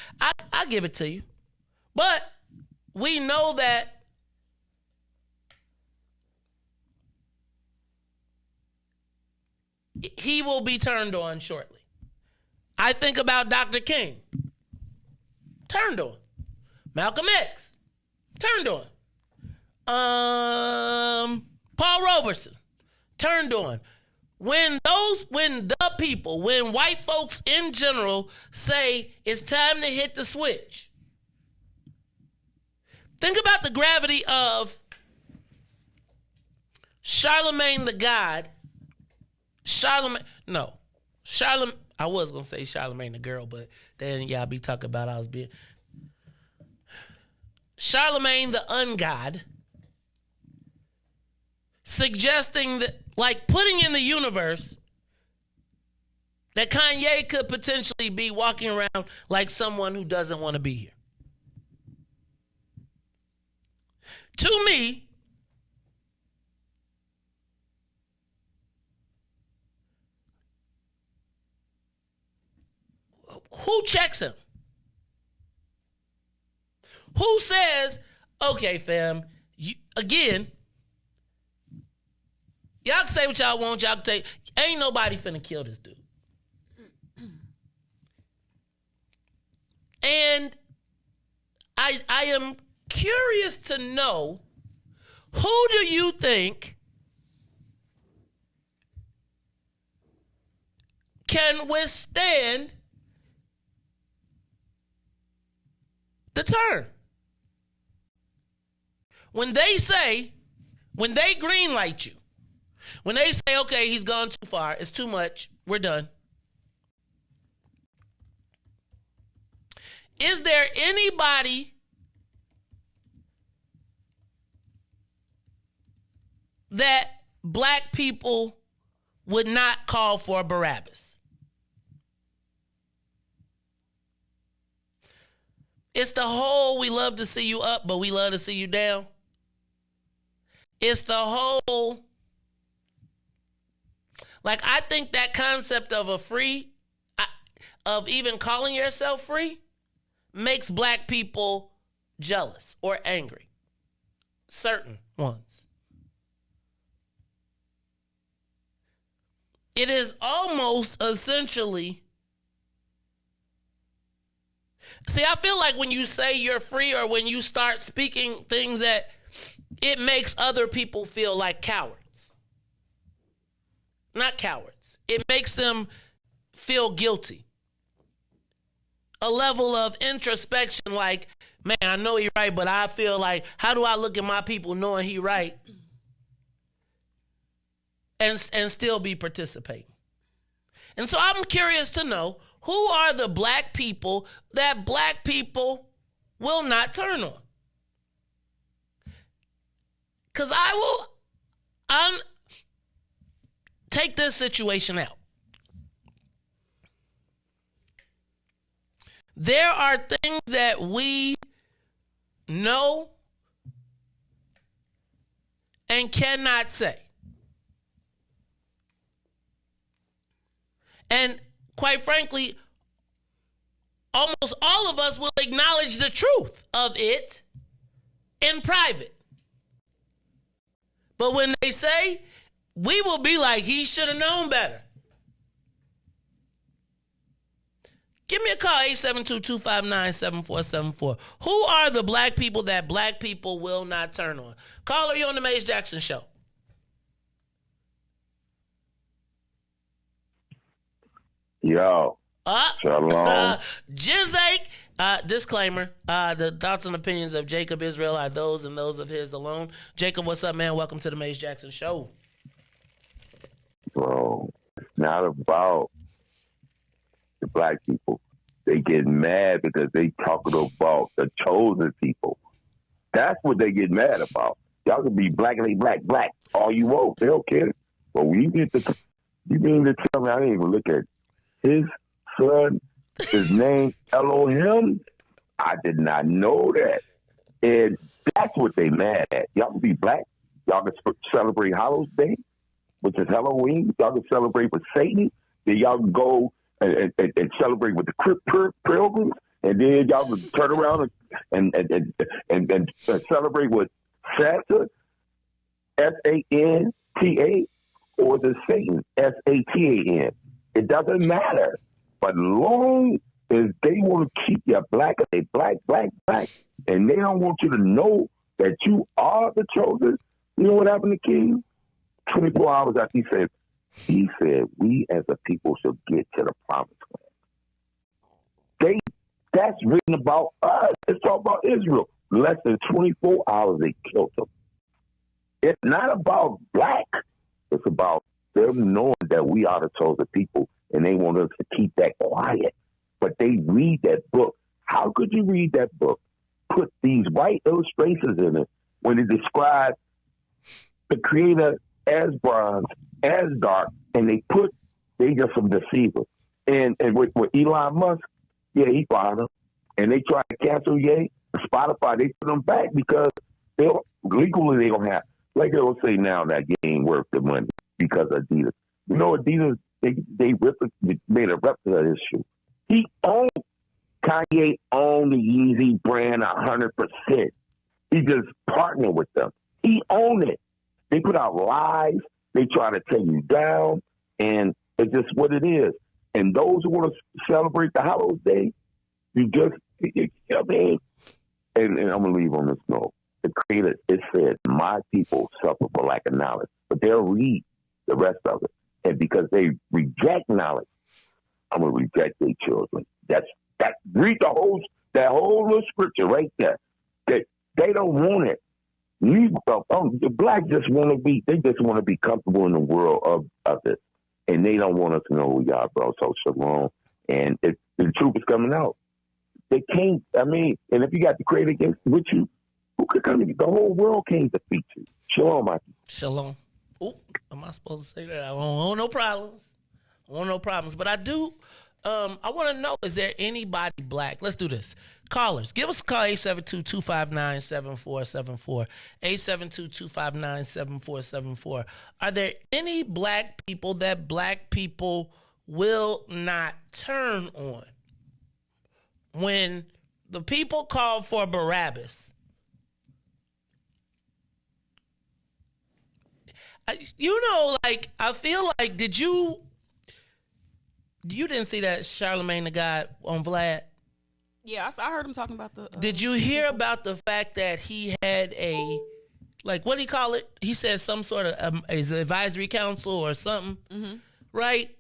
give it to you. But we know that he will be turned on shortly. I think about Dr. King. Turned on. Malcolm X. Turned on. Paul Robeson. Turned on. When white folks in general say it's time to hit the switch, think about the gravity of Charlemagne the God. I was going to say Charlemagne the girl, but then y'all be talking about I was being Charlemagne the ungod, suggesting that, like, putting in the universe that Kanye could potentially be walking around like someone who doesn't want to be here. To me, who checks him? Who says, okay, fam, again, y'all can say what y'all want, y'all can take, ain't nobody finna kill this dude. And I am curious to know, who do you think can withstand the turn? When they green light you, when they say, okay, he's gone too far, it's too much, we're done. Is there anybody that black people would not call for Barabbas? It's the whole, we love to see you up, but we love to see you down. It's the whole, like, I think that concept of of even calling yourself free makes black people jealous or angry. Certain ones. It is almost essentially, see, I feel like when you say you're free or when you start speaking things that it makes other people feel like cowards. Not cowards. It makes them feel guilty. A level of introspection like, man, I know he's right, but I feel like, how do I look at my people knowing he right and still be participating? And so I'm curious to know, who are the black people that black people will not turn on? Because I'll take this situation out. There are things that we know and cannot say. And quite frankly, almost all of us will acknowledge the truth of it in private. But when they say, we will be like, he should have known better. Give me a call, 872-259-7474. Who are the black people that black people will not turn on? Caller, you on the Maze Jackson Show. Yo. Shalom. Jizake. Disclaimer. The thoughts and opinions of Jacob Israel are those and those of his alone. Jacob, what's up, man? Welcome to the Maze Jackson Show. Bro, it's not about the black people. They get mad because they talking about the chosen people. That's what they get mad about. Y'all can be black and they black all you want. They don't care. But when you mean to tell me I didn't even look at his son, his name, Elohim, I did not know that. And that's what they mad at. Y'all can be black. Y'all can celebrate Hallows Day, which is Halloween. Y'all can celebrate with Satan. Then y'all can go and celebrate with the pilgrims. And then y'all can turn around and celebrate with Santa, Santa, or the Satan, Satan. It doesn't matter. But long as they want to keep you black, they black, and they don't want you to know that you are the chosen, you know what happened to King? 24 hours after he said, we as a people should get to the promised land. That's written about us. It's all about Israel. Less than 24 hours, they killed them. It's not about black. It's about them knowing that we are the chosen people, and they want us to keep that quiet. But they read that book. How could you read that book, put these white illustrations in it, when it describes the creator as bronze, as dark, and they just some deceivers. And with Elon Musk, yeah, he fired him. And they tried to cancel Spotify, they put them back because legally they don't have. Like they'll say now that game ain't worth the money because of Adidas. You know, Adidas, they made a replica of this shoe. Kanye owned the Yeezy brand 100%. He just partnered with them. He owned it. They put out lies. They try to take you down, and it's just what it is. And those who want to celebrate the Hallows Day, you know what I mean? And I'm going to leave on this note. The Creator, it said, my people suffer for lack of knowledge, but they'll read the rest of it. And because they reject knowledge, I'm going to reject their children. Read that whole little scripture right there. They don't want it. The black just want to be comfortable in the world of it. And they don't want us to know who we are, bro. So shalom. And the truth is coming out. They can't, and if you got the Creator with you, who could come? The whole world can't defeat you. Shalom, Mikey. Shalom. Ooh, am I supposed to say that? I don't want no problems. But I do. I want to know, is there anybody black? Let's do this. Callers, give us a call, 872-259-7474. 872-259-7474. Are there any black people that black people will not turn on? When the people called for Barabbas, I feel like, you didn't see that Charlemagne the God on Vlad? Yeah, I heard him talking about the... Did you hear about the fact that he had what do you call it? He said some sort of his advisory council or something, right?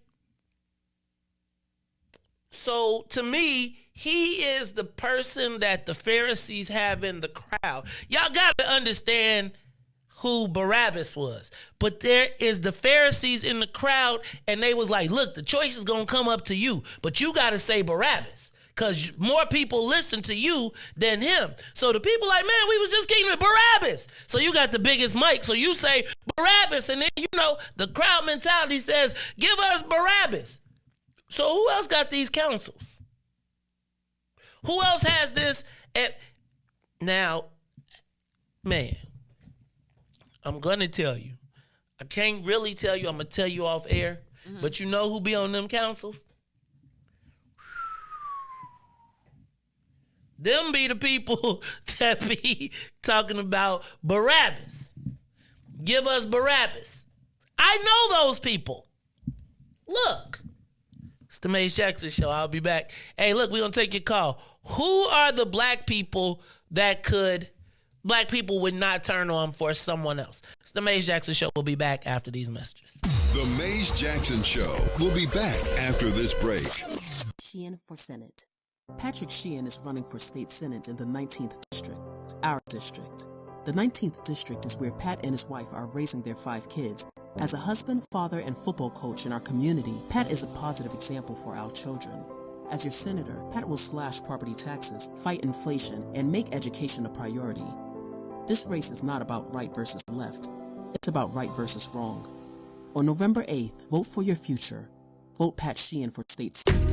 So to me, he is the person that the Pharisees have in the crowd. Y'all got to understand who Barabbas was. But there is the Pharisees in the crowd, and they was like, look, the choice is going to come up to you, but you got to say Barabbas because more people listen to you than him. So the people like, man, we was just getting Barabbas. So you got the biggest mic, so you say Barabbas, and then, the crowd mentality says, give us Barabbas. So who else got these councils? Who else has this? Now, man, I'm going to tell you. I can't really tell you. I'm going to tell you off air. But you know who be on them councils? Them be the people that be talking about Barabbas. Give us Barabbas. I know those people. Look. It's the Maze Jackson Show. I'll be back. Hey, look, we're going to take your call. Who are the black people that black people would not turn on for someone else? It's the Maze Jackson Show. We'll be back after these messages. The Maze Jackson Show. We'll be back after this break. Sheehan for Senate. Patrick Sheehan is running for state senate in the 19th district, our district. The 19th district is where Pat and his wife are raising their 5 kids. As a husband, father, and football coach in our community, Pat is a positive example for our children. As your senator, Pat will slash property taxes, fight inflation, and make education a priority. This race is not about right versus left. It's about right versus wrong. On November 8th, vote for your future. Vote Pat Sheehan for state senate.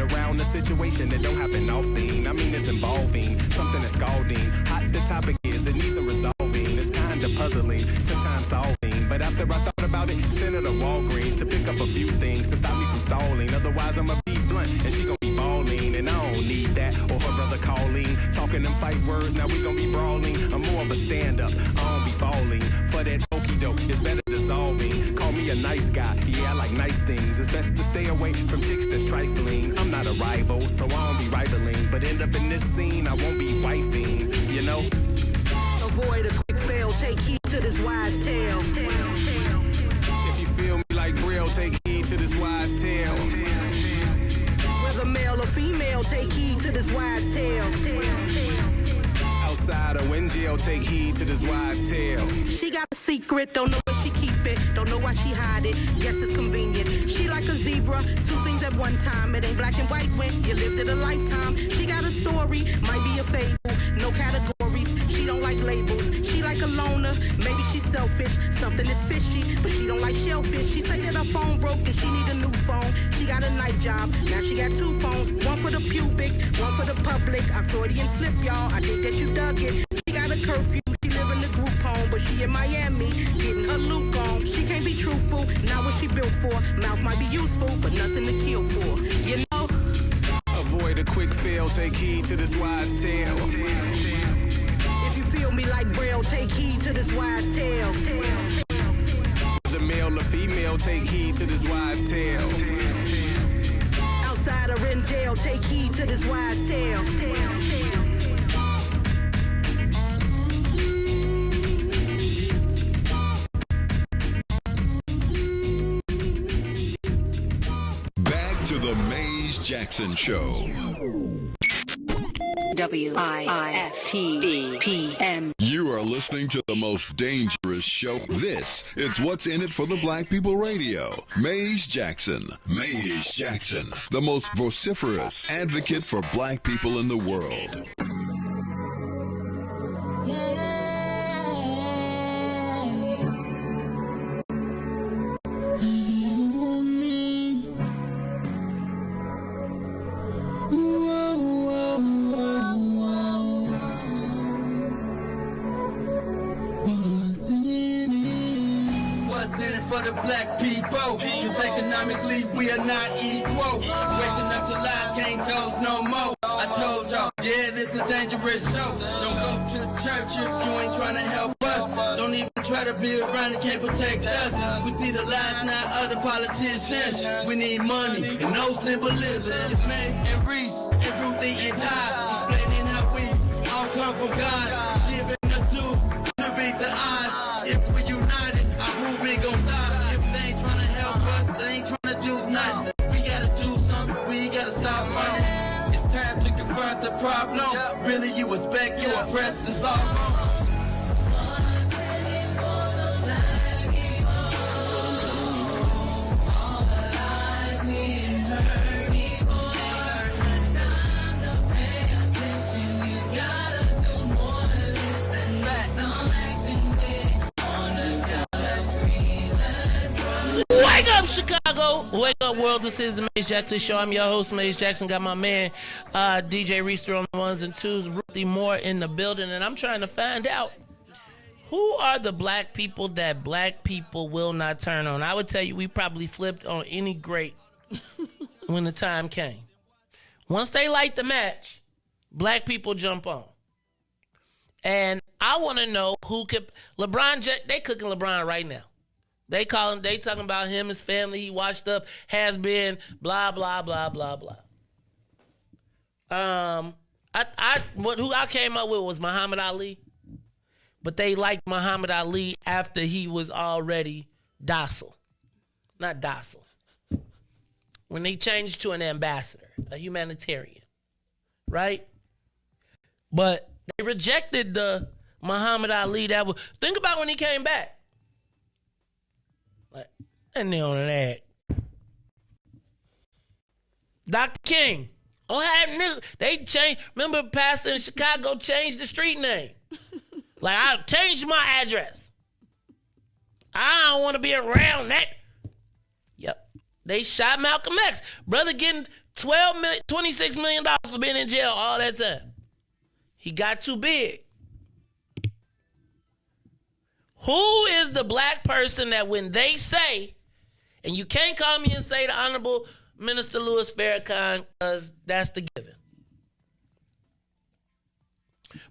Around a situation that don't happen often. I mean, it's involving something that's scalding. Hot the topic is, it needs some resolving. It's kind of puzzling, took time solving. But after I thought about it, Senator Walgreens to pick up a few things to stop me from stalling. Otherwise, I'ma be blunt and she gon' be balling. And I don't need that or her brother calling. Talking them fight words, now we gon' be brawling. I'm more of a stand-up, I don't be falling. For that okie doke, it's better dissolving. Call me a nice guy, yeah, I like nice things. It's best to stay away from chicks that's trifling. I'm not a rival, so I don't be rivaling. But end up in this scene, I won't be wifing, you know? Avoid a quick fail, take heed to this wise tale. If you feel me like Brill, take heed to this wise tale. Whether male or female, take heed to this wise tale. Outside or in jail, take heed to this wise tale. She got a secret, don't know where she keep it, don't know why she hide it, guess it's convenient. She like a zebra, 2 things at one time. It ain't black and white when you lived it a lifetime. She got a story, might be a fable, no categories. She don't like labels, she like a loner. Maybe she's selfish, something is fishy, but she don't like shellfish. She say that her phone broke and she need a new phone. She got a night job, now she got 2 phones, one for the pubic, one for the public. I Freudian slip, y'all, I think that you dug it. She got a curfew, she live in the group home, but she in Miami, getting her look on. She can't be truthful, not what she built for. Mouth might be useful, but nothing to kill for, you know? Avoid a quick fail, take heed to this wise tale. If you feel me like Braille, take heed to this wise tale. The male or female, take heed to this wise tale. Outside or in jail, take heed to this wise tale. Back to the Maze Jackson Show. WIFTBPM. You are listening to the most dangerous show. This is What's in It for the Black People Radio. Maze Jackson. Maze Jackson, the most vociferous advocate for black people in the world. For the black people, cause economically we are not equal. Waking up to lies, can't toast no more. I told y'all, yeah, this a dangerous show. Don't go to church if you ain't trying to help us. Don't even try to be around and can't protect us. We see the lies, not other politicians. We need money and no symbolism. It's Maze and Riis and Ruthie and Ty, explaining how we all come from God, giving us tools to beat the odds. If we united, our movement gon' stop. If they ain't tryna help us, they ain't tryna do nothing. We gotta do something, we gotta stop running. It's time to confront the problem. Really, you expect your oppressed to solve them. Wake up, Chicago! Chicago, wake up world. This is the Mace Jackson Show. I'm your host, Mace Jackson. Got my man, DJ Riis on the ones and twos. Ruthie Moore in the building. And I'm trying to find out who are the black people that black people will not turn on. I would tell you we probably flipped on any great when the time came. Once they light the match, black people jump on. And I want to know who could... LeBron, they cooking LeBron right now. They talking about him, his family, he washed up, has been, blah, blah, blah, blah, blah. Who I came up with was Muhammad Ali. But they liked Muhammad Ali after he was already docile. Not docile. When they changed to an ambassador, a humanitarian. Right? But they rejected the Muhammad Ali that was... Think about when he came back. Like, and they on an ad. Dr. King. They changed... Remember pastor in Chicago changed the street name. Like, I changed my address. I don't want to be around that. Yep. They shot Malcolm X. Brother getting $26 million for being in jail all that time. He got too big. Who is the black person that when they say, and you can't call me and say the Honorable Minister Louis Farrakhan, because that's the given.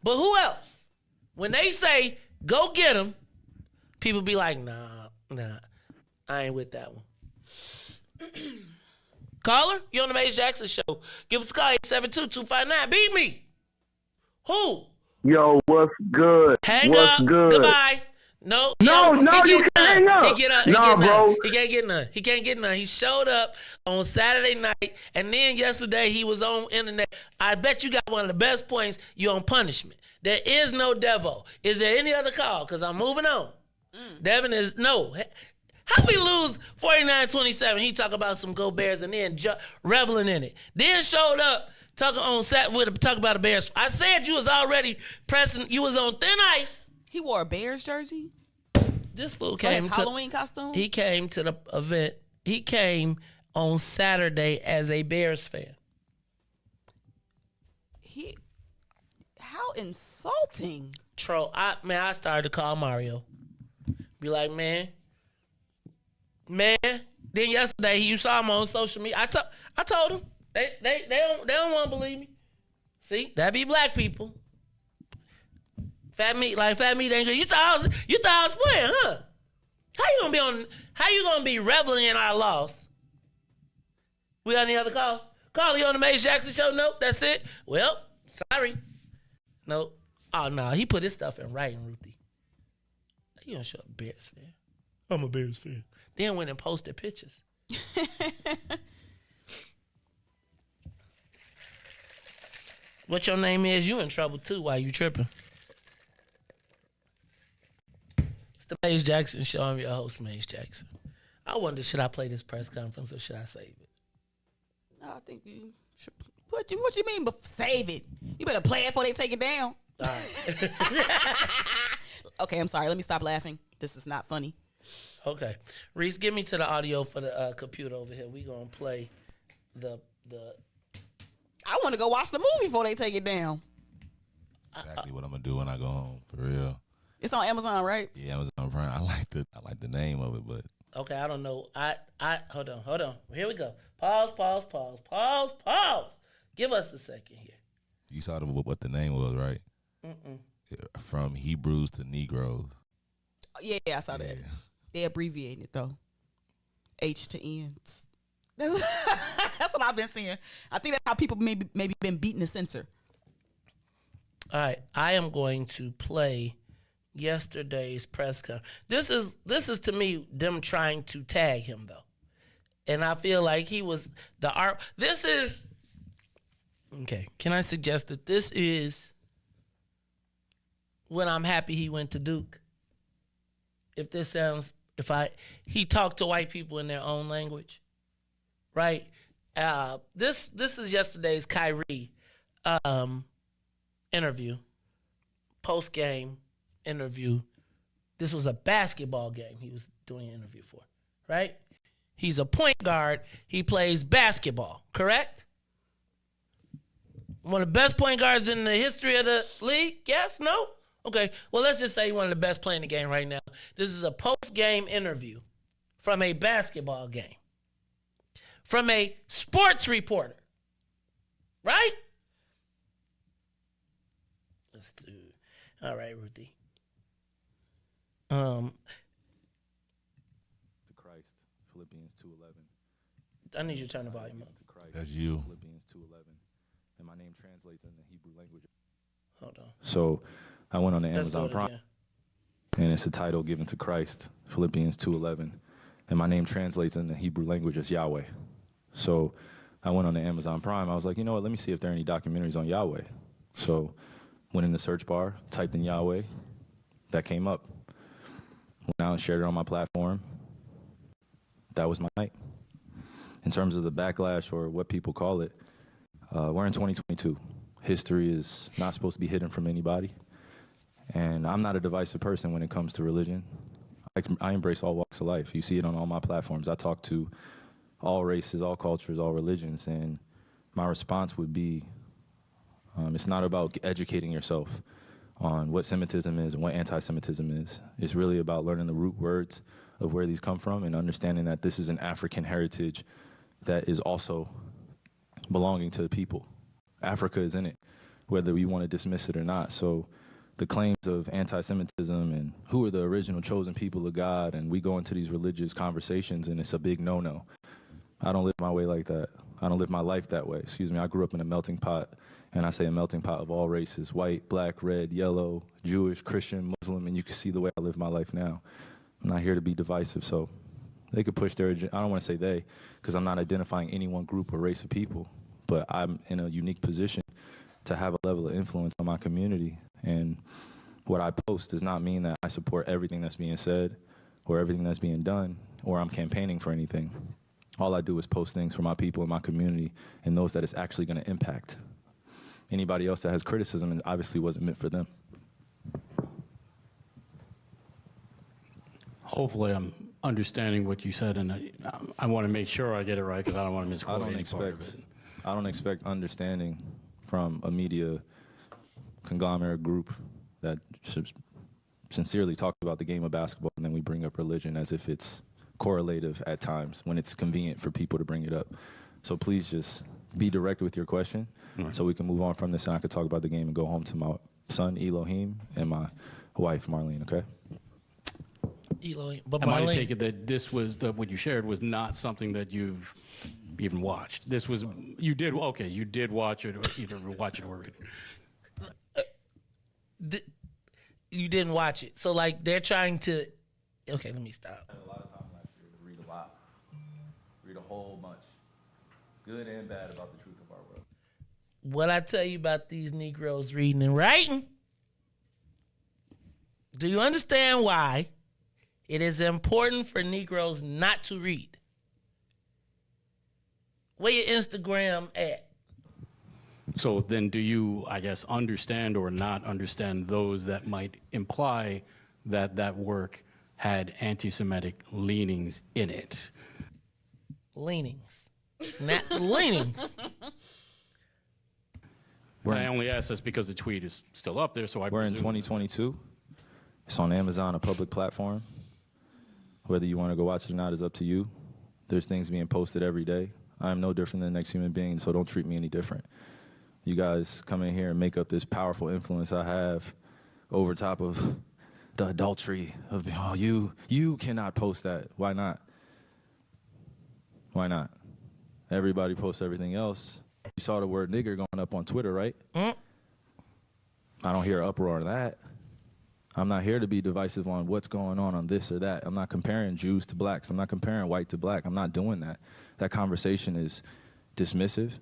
But who else? When they say, go get him, people be like, nah, I ain't with that one. Caller, you on the Mace Jackson Show. Give us a call, 872-259. Beat me. Who? Yo, what's good? Hang what's up. Good? Goodbye. No, you can't hang up. He can't get none. He can't get none. He showed up on Saturday night, and then yesterday he was on internet. I bet you got one of the best points. You on punishment. There is no Devo. Is there any other call? Because I'm moving on. Devin is no. How we lose 49-27? He talk about some Go Bears and then reveling in it. Then showed up talking about the Bears. I said you was already pressing. You was on thin ice. He wore a Bears jersey? This fool came his Halloween costume? He came to the event. He came on Saturday as a Bears fan. How insulting. Troll. I started to call Mario. Be like, man. Then yesterday you saw him on social media. I told him. They don't want to believe me. See, that be black people. Fat meat ain't good. You thought I was playing, huh? How you gonna be reveling in our loss? We got any other calls? Call you on the Mace Jackson Show? Nope, that's it. Well, sorry. Nope. Oh no, he put his stuff in writing, Ruthie. You don't show a Bears fan. I'm a Bears fan. Then went and posted pictures. What your name is, you in trouble too while you tripping. The Mace Jackson Show. I'm your host, Mace Jackson. I wonder, should I play this press conference or should I save it? No, I think you should. What you mean, save it? You better play it before they take it down. All right. Okay, I'm sorry. Let me stop laughing. This is not funny. Okay. Riis, give me to the audio for the computer over here. We gonna play the. I want to go watch the movie before they take it down. Exactly what I'm gonna do when I go home, for real. It's on Amazon, right? Yeah, Amazon Prime. I like the name of it, but okay, I don't know. I hold on. Here we go. Pause. Give us a second here. You saw what the name was, right? From Hebrews to Negroes. Yeah, I saw that. They abbreviated it though. H to N's. That's what I've been seeing. I think that's how people maybe been beating the censor. All right, I am going to play yesterday's press conference. This is to me them trying to tag him though, and I feel like he was the art. This is okay. Can I suggest that this is when I'm happy he went to Duke? He talked to white people in their own language, right? This is yesterday's Kyrie interview, post game interview. This was a basketball game he was doing an interview for, right? He's a point guard. He plays basketball, correct? One of the best point guards in the history of the league? Yes? No? Okay. Well, let's just say he's one of the best playing the game right now. This is a post-game interview from a basketball game. From a sports reporter. Right? Let's do. All right, Ruthie. To Christ, Philippians 2:11. I need you to turn the volume up. To Christ, That's you. Philippians 2:11. And my name translates in the Hebrew language. Hold on. So I went on the Let's Amazon do it Prime, again. and it's a title given to Christ, Philippians 2:11. And my name translates in the Hebrew language as Yahweh. So I went on the Amazon Prime. I was like, you know what, let me see if there are any documentaries on Yahweh. So went in the search bar, typed in Yahweh. That came up. Went out and shared it on my platform. That was my night. In terms of the backlash or what people call it, we're in 2022. History is not supposed to be hidden from anybody. And I'm not a divisive person when it comes to religion. I embrace all walks of life. You see it on all my platforms. I talk to all races, all cultures, all religions. And my response would be, it's not about educating yourself on what Semitism is and what anti-Semitism is. It's really about learning the root words of where these come from and understanding that this is an African heritage that is also belonging to the people. Africa is in it, whether we want to dismiss it or not. So the claims of anti-Semitism and who are the original chosen people of God, and we go into these religious conversations and it's a big no-no. I don't live my way like that. I don't live my life that way. Excuse me. I grew up in a melting pot, and I say a melting pot of all races, white, black, red, yellow, Jewish, Christian, Muslim, and you can see the way I live my life now. I'm not here to be divisive, so they could push their agenda. I don't want to say they, because I'm not identifying any one group or race of people, but I'm in a unique position to have a level of influence on my community. And what I post does not mean that I support everything that's being said or everything that's being done, or I'm campaigning for anything. All I do is post things for my people in my community and those that it's actually going to impact. Anybody else that has criticism, it obviously wasn't meant for them. Hopefully I'm understanding what you said, and I want to make sure I get it right because I don't want to misquote any part of it. I don't expect understanding from a media conglomerate group that sincerely talks about the game of basketball, and then we bring up religion as if it's correlative at times when it's convenient for people to bring it up. So please just be direct with your question so we can move on from this and I could talk about the game and go home to my son, Elohim, and my wife, Marlene, okay? Elohim. But Am I to Marlene, take it that this was, what you shared was not something that you've even watched? This was, you did watch it, or either watch it or read it. You didn't watch it. So, like, they're trying to... Okay, let me stop. A lot of time last year to read a lot. Read a whole bunch. Good and bad about the truth of our world. What I tell you about these Negroes reading and writing, do you understand why it is important for Negroes not to read? Where your Instagram at? So then do you, I guess, understand or not understand those that might imply that that work had anti-Semitic leanings in it? Leanings. Not leanings. I only ask this because the tweet is still up there, so We're in 2022. It's on Amazon, a public platform. Whether you want to go watch it or not is up to you. There's things being posted every day. I am no different than the next human being, so don't treat me any different. You guys come in here and make up this powerful influence I have over top of the adultery of, oh, you cannot post that. Why not? Why not? Everybody posts everything else. You saw the word nigger going up on Twitter, right? I don't hear uproar on that. I'm not here to be divisive on what's going on this or that. I'm not comparing Jews to blacks. I'm not comparing white to black. I'm not doing that. That conversation is dismissive,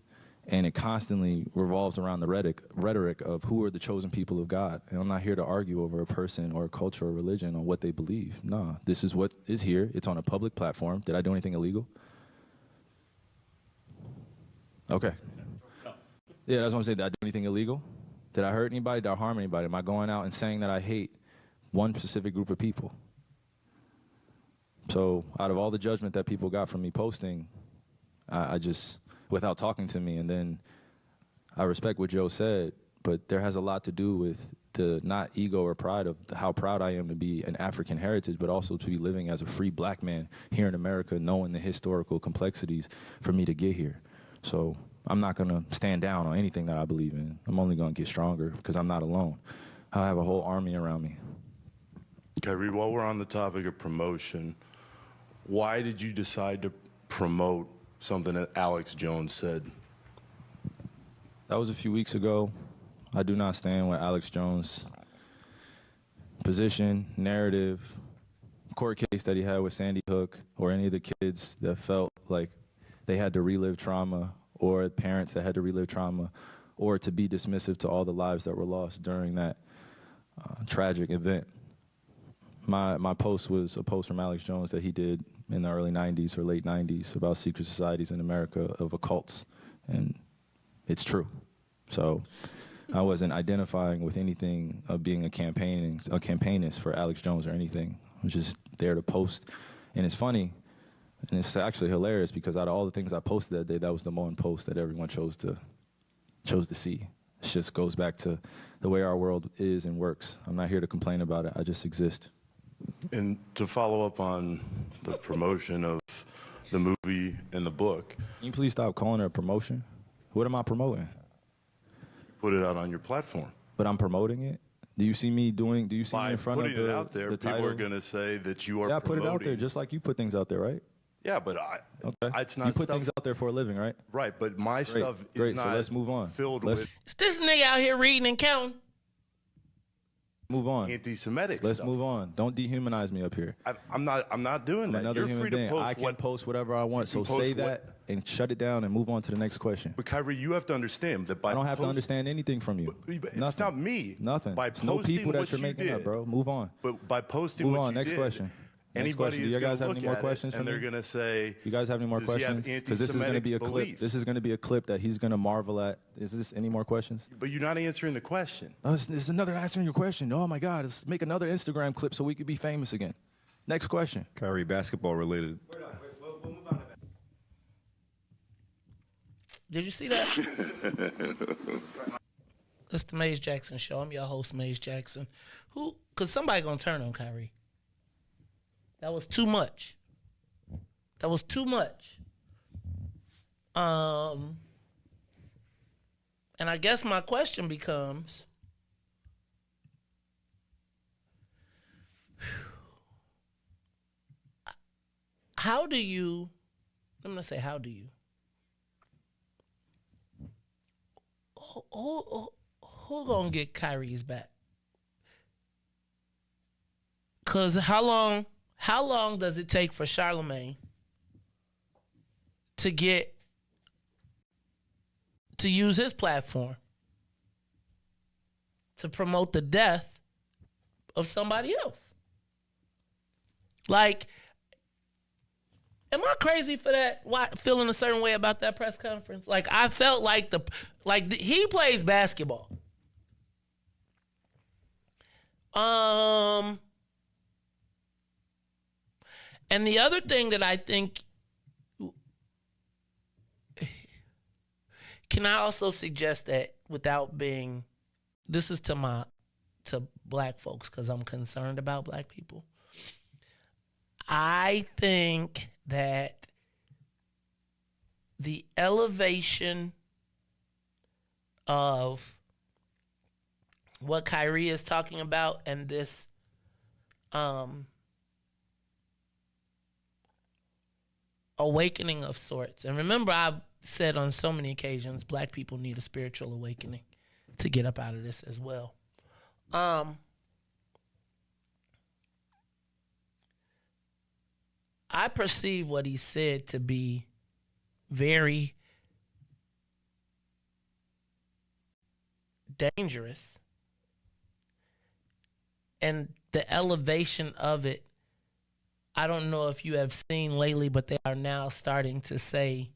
and it constantly revolves around the rhetoric of who are the chosen people of God. And I'm not here to argue over a person or a culture or religion on what they believe. No, this is what is here. It's on a public platform. Did I do anything illegal? Okay. Yeah, that's what I'm saying. Did I do anything illegal? Did I hurt anybody? Did I harm anybody? Am I going out and saying that I hate one specific group of people? So out of all the judgment that people got from me posting, I just, without talking to me, and then I respect what Joe said, but there has a lot to do with the not ego or pride of how proud I am to be an African heritage, but also to be living as a free black man here in America, knowing the historical complexities for me to get here. So I'm not going to stand down on anything that I believe in. I'm only going to get stronger because I'm not alone. I have a whole army around me. Kyrie, while we're on the topic of promotion, why did you decide to promote something that Alex Jones said? That was a few weeks ago. I do not stand with Alex Jones' position, narrative, court case that he had with Sandy Hook, or any of the kids that felt like they had to relive trauma, or parents that had to relive trauma, or to be dismissive to all the lives that were lost during that tragic event. My post was a post from Alex Jones that he did in the early 90s or late 90s about secret societies in America of occults, and it's true. So I wasn't identifying with anything of being a campaignist for Alex Jones or anything. I was just there to post. And it's funny, and it's actually hilarious, because out of all the things I posted that day, that was the one post that everyone chose to see. It just goes back to the way our world is and works. I'm not here to complain about it. I just exist. And to follow up on the promotion of the movie and the book. Can you please stop calling it a promotion? What am I promoting? Put it out on your platform. But I'm promoting it? Do you see me in front of putting the it out there, the people title? are going to say that you are Yeah, I put promoting. it out there just like you put things out there, right? Yeah, but it's not You put stuff, things out there for a living, right? Right, but my stuff is not so let's move on. filled with Is this nigga out here reading and counting? Move on. anti-Semitic Let's stuff. move on. Don't dehumanize me up here. I'm not doing I'm that. another You're human free being. to post I can post whatever I want. So say that and shut it down and move on to the next question. But Kyrie, you have to understand that by I don't have to understand anything from you. But Nothing. it's not me. Nothing. By It's no posting people that what you're you making up, did, bro. Move on. But by posting Move what on. you Next did, question. Next anybody question. is Do you guys gonna have any look more at it, questions for and me? they're going to say, You guys have any more does he have questions? Because this is going to be a anti-Semitic clip. beliefs? This is going to be a clip that he's going to marvel at. Is this any more questions? But you're not answering the question. Oh, it's another answering your question. Oh my God! Let's make another Instagram clip so we could be famous again. Next question. Kyrie, basketball related. We'll move on to that. Did you see that? It's the Maze Jackson Show. I'm your host, Maze Jackson. Because somebody going to turn on Kyrie. That was too much. That was too much. And I guess my question becomes, how do you, I'm going to say, how do you? Who gonna get Kyrie's back? Cause how long does it take for Charlemagne to use his platform to promote the death of somebody else? Like, am I crazy for that? Why feeling a certain way about that press conference? Like, I felt like he plays basketball. And the other thing that I think, can I also suggest that without being, this is to black folks because I'm concerned about black people. I think that the elevation of what Kyrie is talking about and this awakening of sorts. And remember, I've said on so many occasions, black people need a spiritual awakening to get up out of this as well. I perceive what he said to be very dangerous. And the elevation of it, I don't know if you have seen lately, but they are now starting to say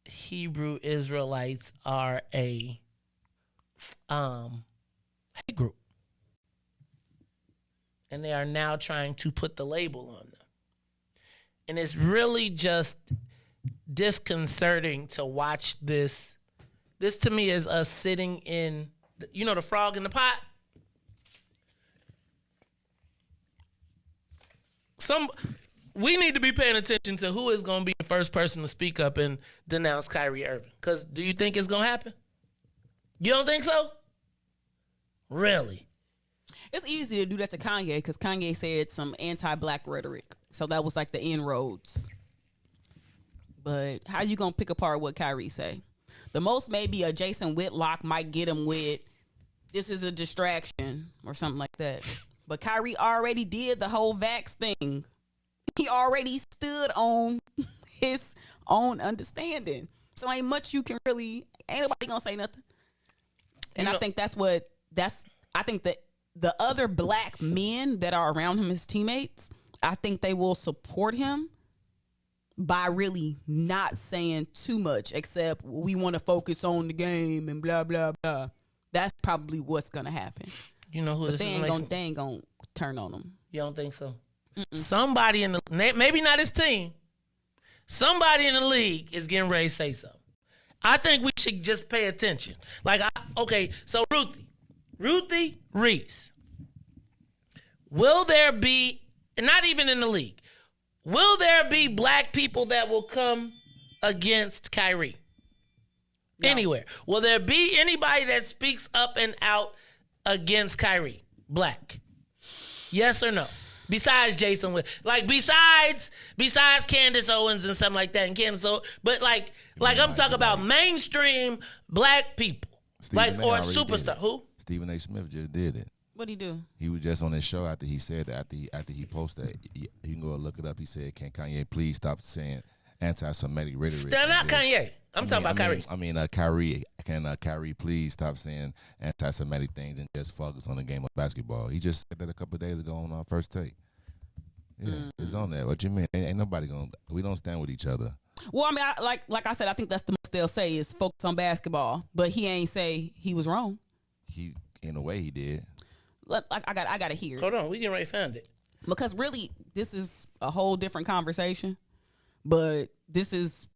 Hebrew Israelites are a hate group. and they are now trying to put the label on them. And it's really just disconcerting to watch this. This to me is us sitting in, you know, the frog in the pot. We need to be paying attention to who is going to be the first person to speak up and denounce Kyrie Irving. Because do you think it's going to happen? You don't think so? Really? It's easy to do that to Kanye because Kanye said some anti-black rhetoric. So that was like the inroads. But how you going to pick apart what Kyrie say? The most maybe a Jason Whitlock might get him with, this is a distraction or something like that. But Kyrie already did the whole vax thing. He already stood on his own understanding. So ain't much you can really, ain't nobody gonna say nothing. And I think I think that the other black men that are around him, his teammates, I think they will support him by really not saying too much, except we want to focus on the game and blah, blah, blah. That's probably what's gonna happen. You know who but this they is? They ain't gonna turn on him. You don't think so? Somebody in the, maybe not his team, somebody in the league is getting ready to say something. I think we should just pay attention. Like, okay, so Ruthie, Riis. Will there be, not even in the league, will there be black people that will come against Kyrie? No. Anywhere. Will there be anybody that speaks up and out against Kyrie? Black. Yes or no? Besides Jason, like besides Candace Owens and something like that, and Candace Owens, but like I'm talking about mainstream black people, Stephen like or superstar. Who? Stephen A. Smith just did it. What'd he do? He was just on his show after he said that. After he posted, you can go and look it up. He said, "Can Kanye please stop saying anti-Semitic rhetoric?" They're not Kanye. I'm talking about Kyrie. Kyrie. Can Kyrie please stop saying anti-Semitic things and just focus on the game of basketball? He just said that a couple of days ago on our First Take. Yeah, it's on there. What you mean? Ain't nobody gonna. We don't stand with each other. Well, I mean, like I said, I think that's the most they'll say is focus on basketball. But he ain't say he was wrong. He, in a way, he did. I got to hear. Hold on, we can already find it. Because really, this is a whole different conversation. But this is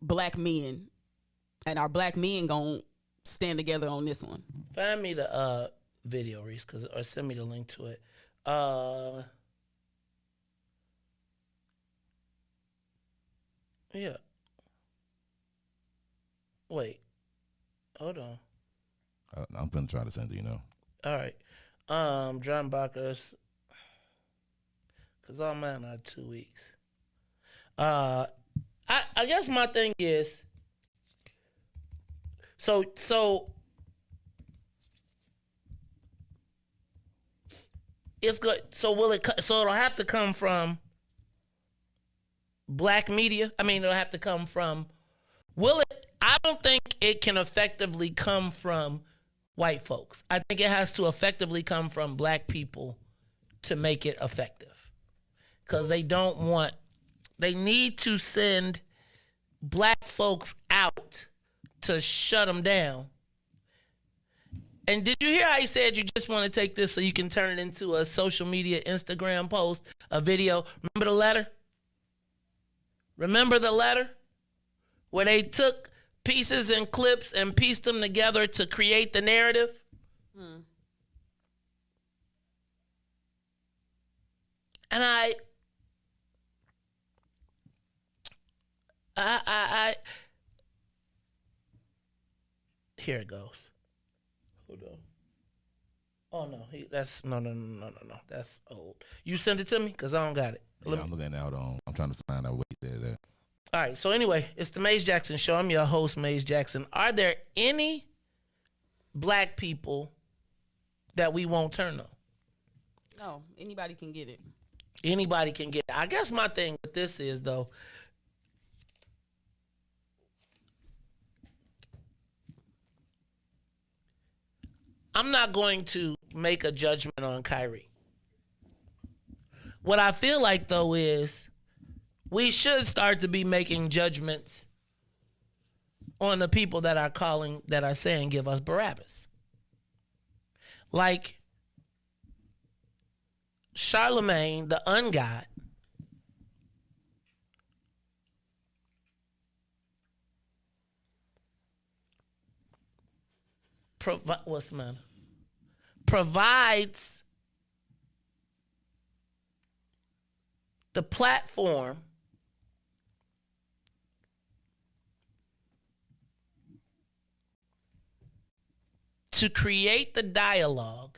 black men, and our black men gonna stand together on this one. Find me the video, Riis, or send me the link to it. Yeah. Wait. Hold on. I'm gonna try to send it, you know. All right. John Bacchus. Because all mine are 2 weeks. I guess my thing is, so it's good. So it'll have to come from black media. I mean, it'll have to come from, I don't think it can effectively come from white folks. I think it has to effectively come from black people to make it effective. Because they need to send black folks out to shut them down. And did you hear how he said you just want to take this so you can turn it into a social media Instagram post, a video? Remember the letter? Remember the letter? Where they took pieces and clips and pieced them together to create the narrative? And I here it goes. Hold on. Oh no, no. That's old. You sent it to me because I don't got it. Yeah, I'm looking at it. I'm trying to find out what he said there. All right. So anyway, it's the Maze Jackson Show. I'm your host, Maze Jackson. Are there any black people that we won't turn on? No, anybody can get it. Anybody can get it. I guess my thing with this is though, I'm not going to make a judgment on Kyrie. What I feel like, though, is we should start to be making judgments on the people that are saying, give us Barabbas. Like, Charlemagne, the ungod, provides the platform to create the dialogue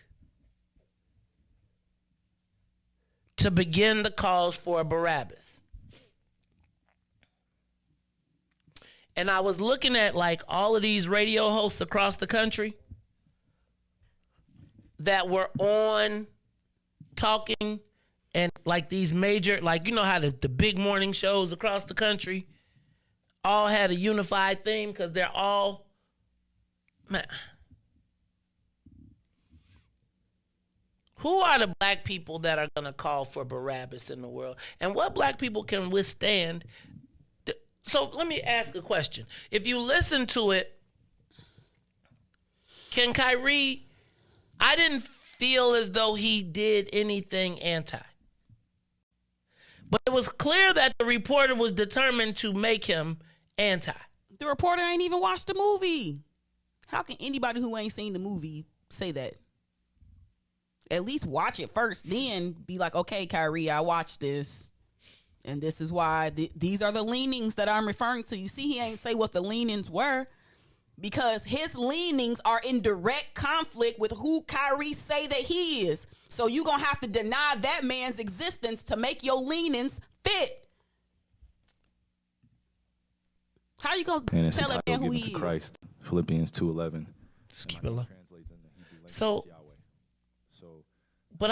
to begin the cause for Barabbas. And I was looking at like all of these radio hosts across the country that were on talking, and like these major, like, you know how the big morning shows across the country all had a unified theme because they're all, man. Who are the black people that are going to call for Barabbas in the world? And what black people can withstand? So let me ask a question. If you listen to it, can Kyrie, I didn't feel as though he did anything anti. But it was clear that the reporter was determined to make him anti. The reporter ain't even watched the movie. How can anybody who ain't seen the movie say that? At least watch it first, then be like, okay, Kyrie, I watched this, and this is why these are the leanings that I'm referring to. You see, he ain't say what the leanings were, because his leanings are in direct conflict with who Kyrie say that he is. So you're going to have to deny that man's existence to make your leanings fit. How you going to tell a man who he is? Christ, Philippians 2:11. Just keep it low. So, but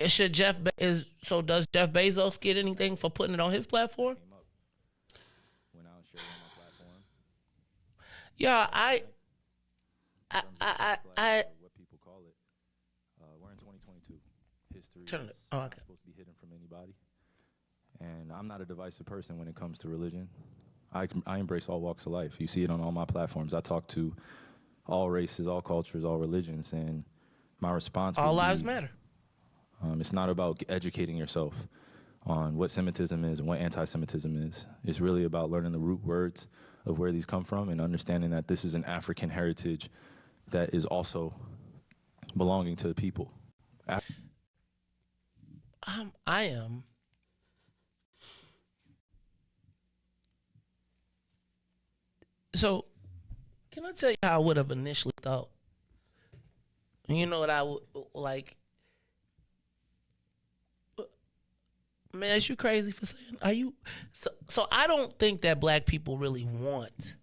should does Jeff Bezos get anything for putting it on his platform? Yeah, what people call it. We're in 2022. History is not supposed to be hidden from anybody. And I'm not a divisive person when it comes to religion. I embrace all walks of life. You see it on all my platforms. I talk to all races, all cultures, all religions, and my response all lives matter. It's not about educating yourself on what Semitism is and what anti-Semitism is. It's really about learning the root words of where these come from and understanding that this is an African heritage that is also belonging to the people. I am. So, can I tell you how I would have initially thought? You know what I would like? Man, is you crazy for saying? Are you? So I don't think that black people really want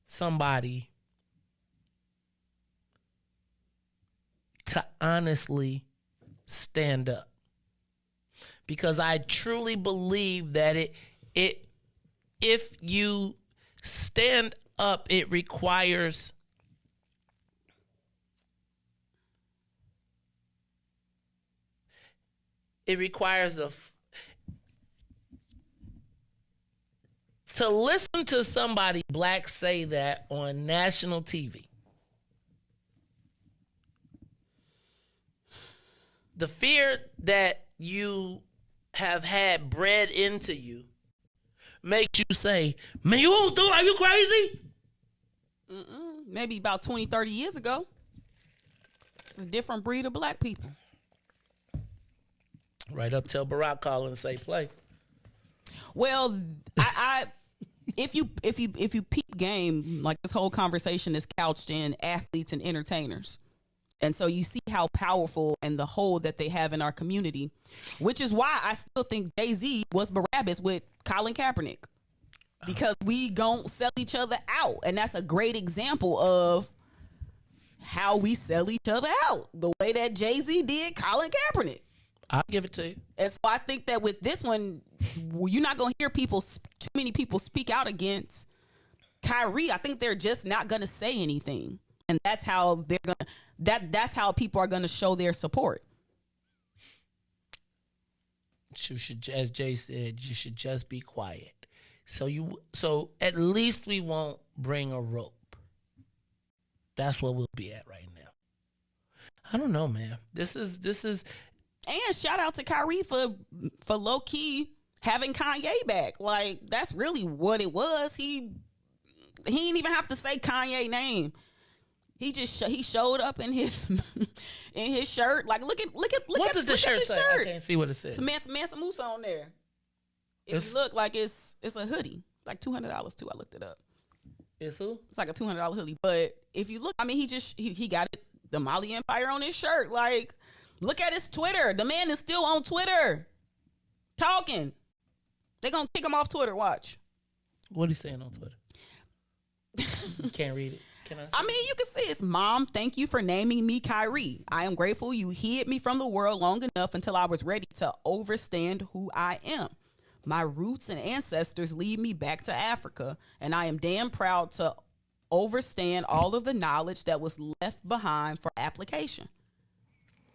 somebody to honestly stand up, because I truly believe that if you stand up, it requires to listen to somebody black say that on national TV. The fear that you have had bred into you makes you say, man, you won't do it? Are you crazy? Maybe about 20, 30 years ago. It's a different breed of black people. Right up till Barack call and say play. Well, I if you peep game, like this whole conversation is couched in athletes and entertainers. And so you see how powerful and the hold that they have in our community, which is why I still think Jay-Z was Barabbas with Colin Kaepernick, because we gon' sell each other out. And that's a great example of how we sell each other out, the way that Jay-Z did Colin Kaepernick. I'll give it to you. And so I think that with this one, you're not going to hear too many people speak out against Kyrie. I think they're just not going to say anything. And that's how they're going to, that's how people are going to show their support. You should, as Jay said, you should just be quiet. So at least we won't bring a rope. That's what we'll be at right now. I don't know, man. This is. And shout out to Kyrie for low key having Kanye back. Like, that's really what it was. He didn't even have to say Kanye name. He just he showed up in his shirt. Like, look at What does the look shirt at the say? shirt. I can't see what it says. It's Mansa Musa on there. If you look, like it's a hoodie, like $200 too. I looked it up. It's who? It's like a $200 hoodie. But if you look, I mean, he got it, the Mali Empire on his shirt. Like, look at his Twitter. The man is still on Twitter talking. They're gonna kick him off Twitter. Watch. What he saying on Twitter? You can't read it. Can I see I mean, you can see it's, Mom, thank you for naming me Kyrie. I am grateful you hid me from the world long enough until I was ready to overstand who I am. My roots and ancestors lead me back to Africa, and I am damn proud to overstand all of the knowledge that was left behind for application.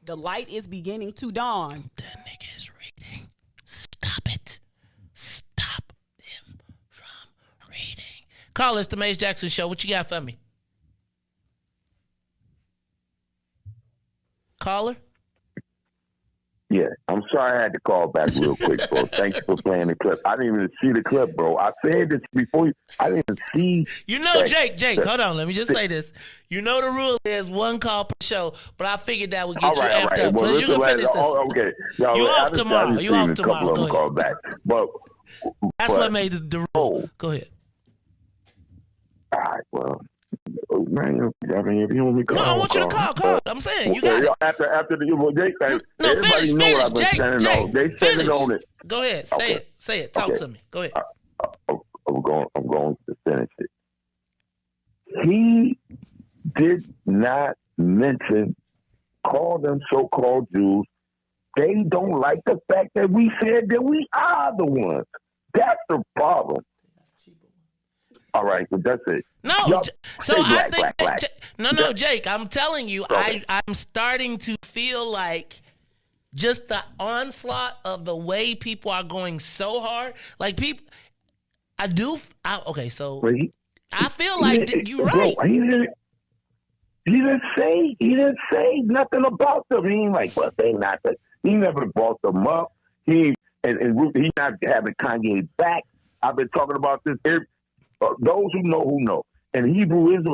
The light is beginning to dawn. That nigga is reading. Stop it. Stop him from reading. Call us, the Maze Jackson Show. What you got for me? Caller? Yeah, I'm sorry I had to call back real quick, bro. Thanks for playing the clip. I didn't even see the clip, bro. I said this before. I didn't even see. You know, Jake, hold on. Let me just say this. You know the rule is one call per show, but I figured that would get you amped up. Well, you can finish this. Okay. You off tomorrow. You off tomorrow. Go ahead. Call back. That's what made the rule. Go ahead. All right, well. Man, I mean, if you want me to call, I want you to call. I'm saying you got it. After the everybody know what I've been saying. They said it on it. Go ahead, say it. Talk to me. Go ahead. I'm going to finish it. He did not call them so-called Jews. They don't like the fact that we said that we are the ones. That's the problem. All right, but that's it. No, so I think Jake, I'm telling you, I'm starting to feel like just the onslaught of the way people are going so hard. Like people, I feel like you're right. Bro, he didn't say nothing about them. He ain't like, well, they not. He never brought them up. He not having Kanye back. I've been talking about this. Those who know. And Hebrew is a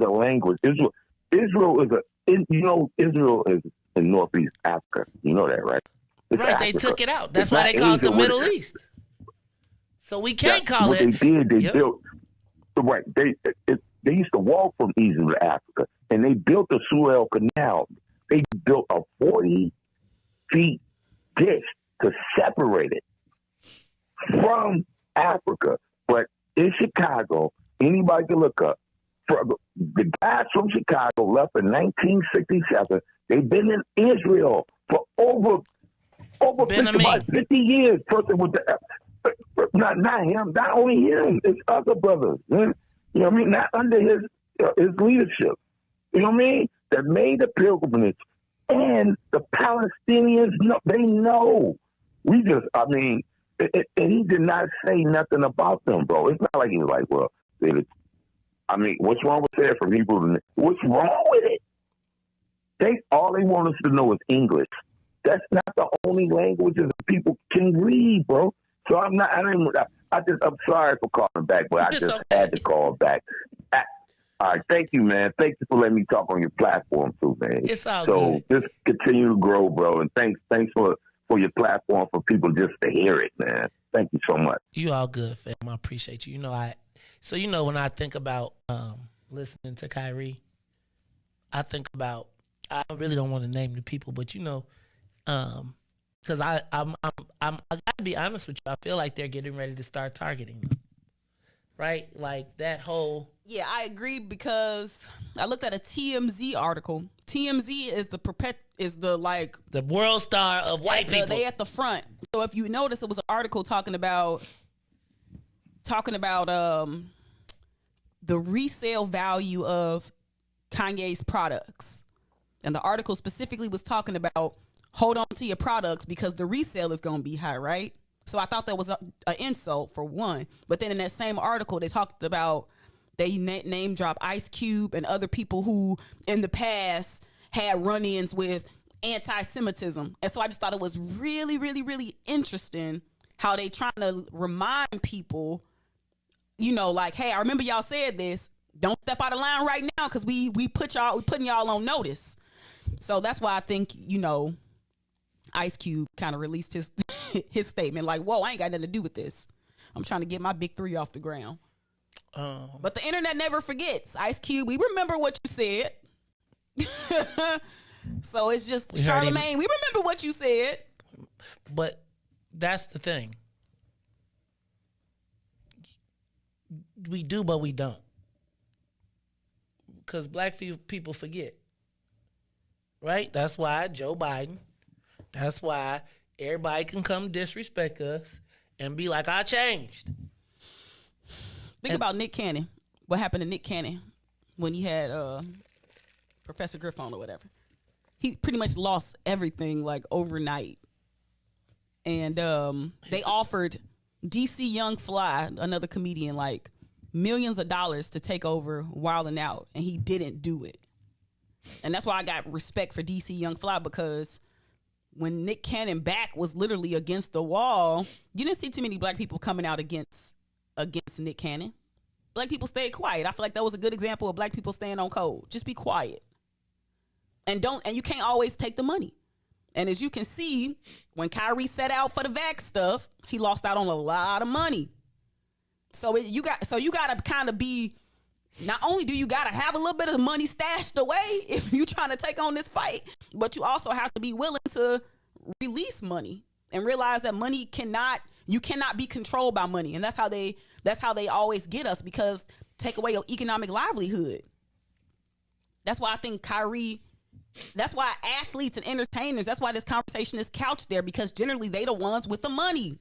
language. Israel is in Northeast Africa. You know that, right? It's right, Africa. they took it out. That's why they call it the Middle East. So we can't call it. They built. Right, they used to walk from Egypt to Africa, and they built the Suez Canal. They built a 40-feet dish to separate it from Africa. But in Chicago, anybody can look up. The guys from Chicago left in 1967. They've been in Israel for over 50 years. Person with not him, not only him, it's other brothers. You know what I mean? Not under his leadership. You know what I mean? That made the pilgrimage, and the Palestinians they know. And he did not say nothing about them, bro. It's not like he was like, well, what's wrong with that from Hebrew? What's wrong with it? All they want us to know is English. That's not the only languages that people can read, bro. So I'm sorry for calling back, but I just had to call back. All right, thank you, man. Thank you for letting me talk on your platform too, man. It's all good. So just continue to grow, bro, and thanks for your platform for people just to hear it, man. Thank you so much. You all good, fam. I appreciate you. When I think about listening to Kyrie, I really don't want to name the people, but because I gotta be honest with you, I feel like they're getting ready to start targeting them. Right? Like that whole... Yeah, I agree, because I looked at a TMZ article. TMZ is the world star of white people. They at the front. So if you notice, it was an article talking about the resale value of Kanye's products. And the article specifically was talking about hold on to your products because the resale is going to be high, right? So I thought that was an insult for one. But then in that same article, they talked about, they name drop Ice Cube and other people who in the past had run-ins with anti-Semitism. And so I just thought it was really, really, really interesting how they trying to remind people, you know, like, hey, I remember y'all said this. Don't step out of line right now because we putting y'all on notice. So that's why I think, you know, Ice Cube kind of released his his statement like, whoa, I ain't got nothing to do with this. I'm trying to get my big 3 off the ground. But the internet never forgets. Ice Cube, we remember what you said. So it's just, Charlamagne, we remember what you said. But that's the thing. We do, but we don't. Because black people forget. Right? That's why Joe Biden, that's why everybody can come disrespect us and be like, I changed. Think about Nick Cannon. What happened to Nick Cannon when he had Professor Griffon or whatever? He pretty much lost everything like overnight. And they offered DC Young Fly, another comedian, like millions of dollars to take over Wild 'N Out, and he didn't do it. And that's why I got respect for DC Young Fly, because when Nick Cannon back was literally against the wall, you didn't see too many black people coming out against Nick Cannon. Black people stayed quiet. I feel like that was a good example of black people staying on code. Just be quiet. And you can't always take the money. And as you can see, when Kyrie set out for the vax stuff, he lost out on a lot of money. So you got to kind of be, not only do you got to have a little bit of money stashed away if you're trying to take on this fight, but you also have to be willing to release money and realize that you cannot be controlled by money. And that's how they always get us, because take away your economic livelihood. That's why I think that's why athletes and entertainers, that's why this conversation is couched there, because generally they the ones with the money.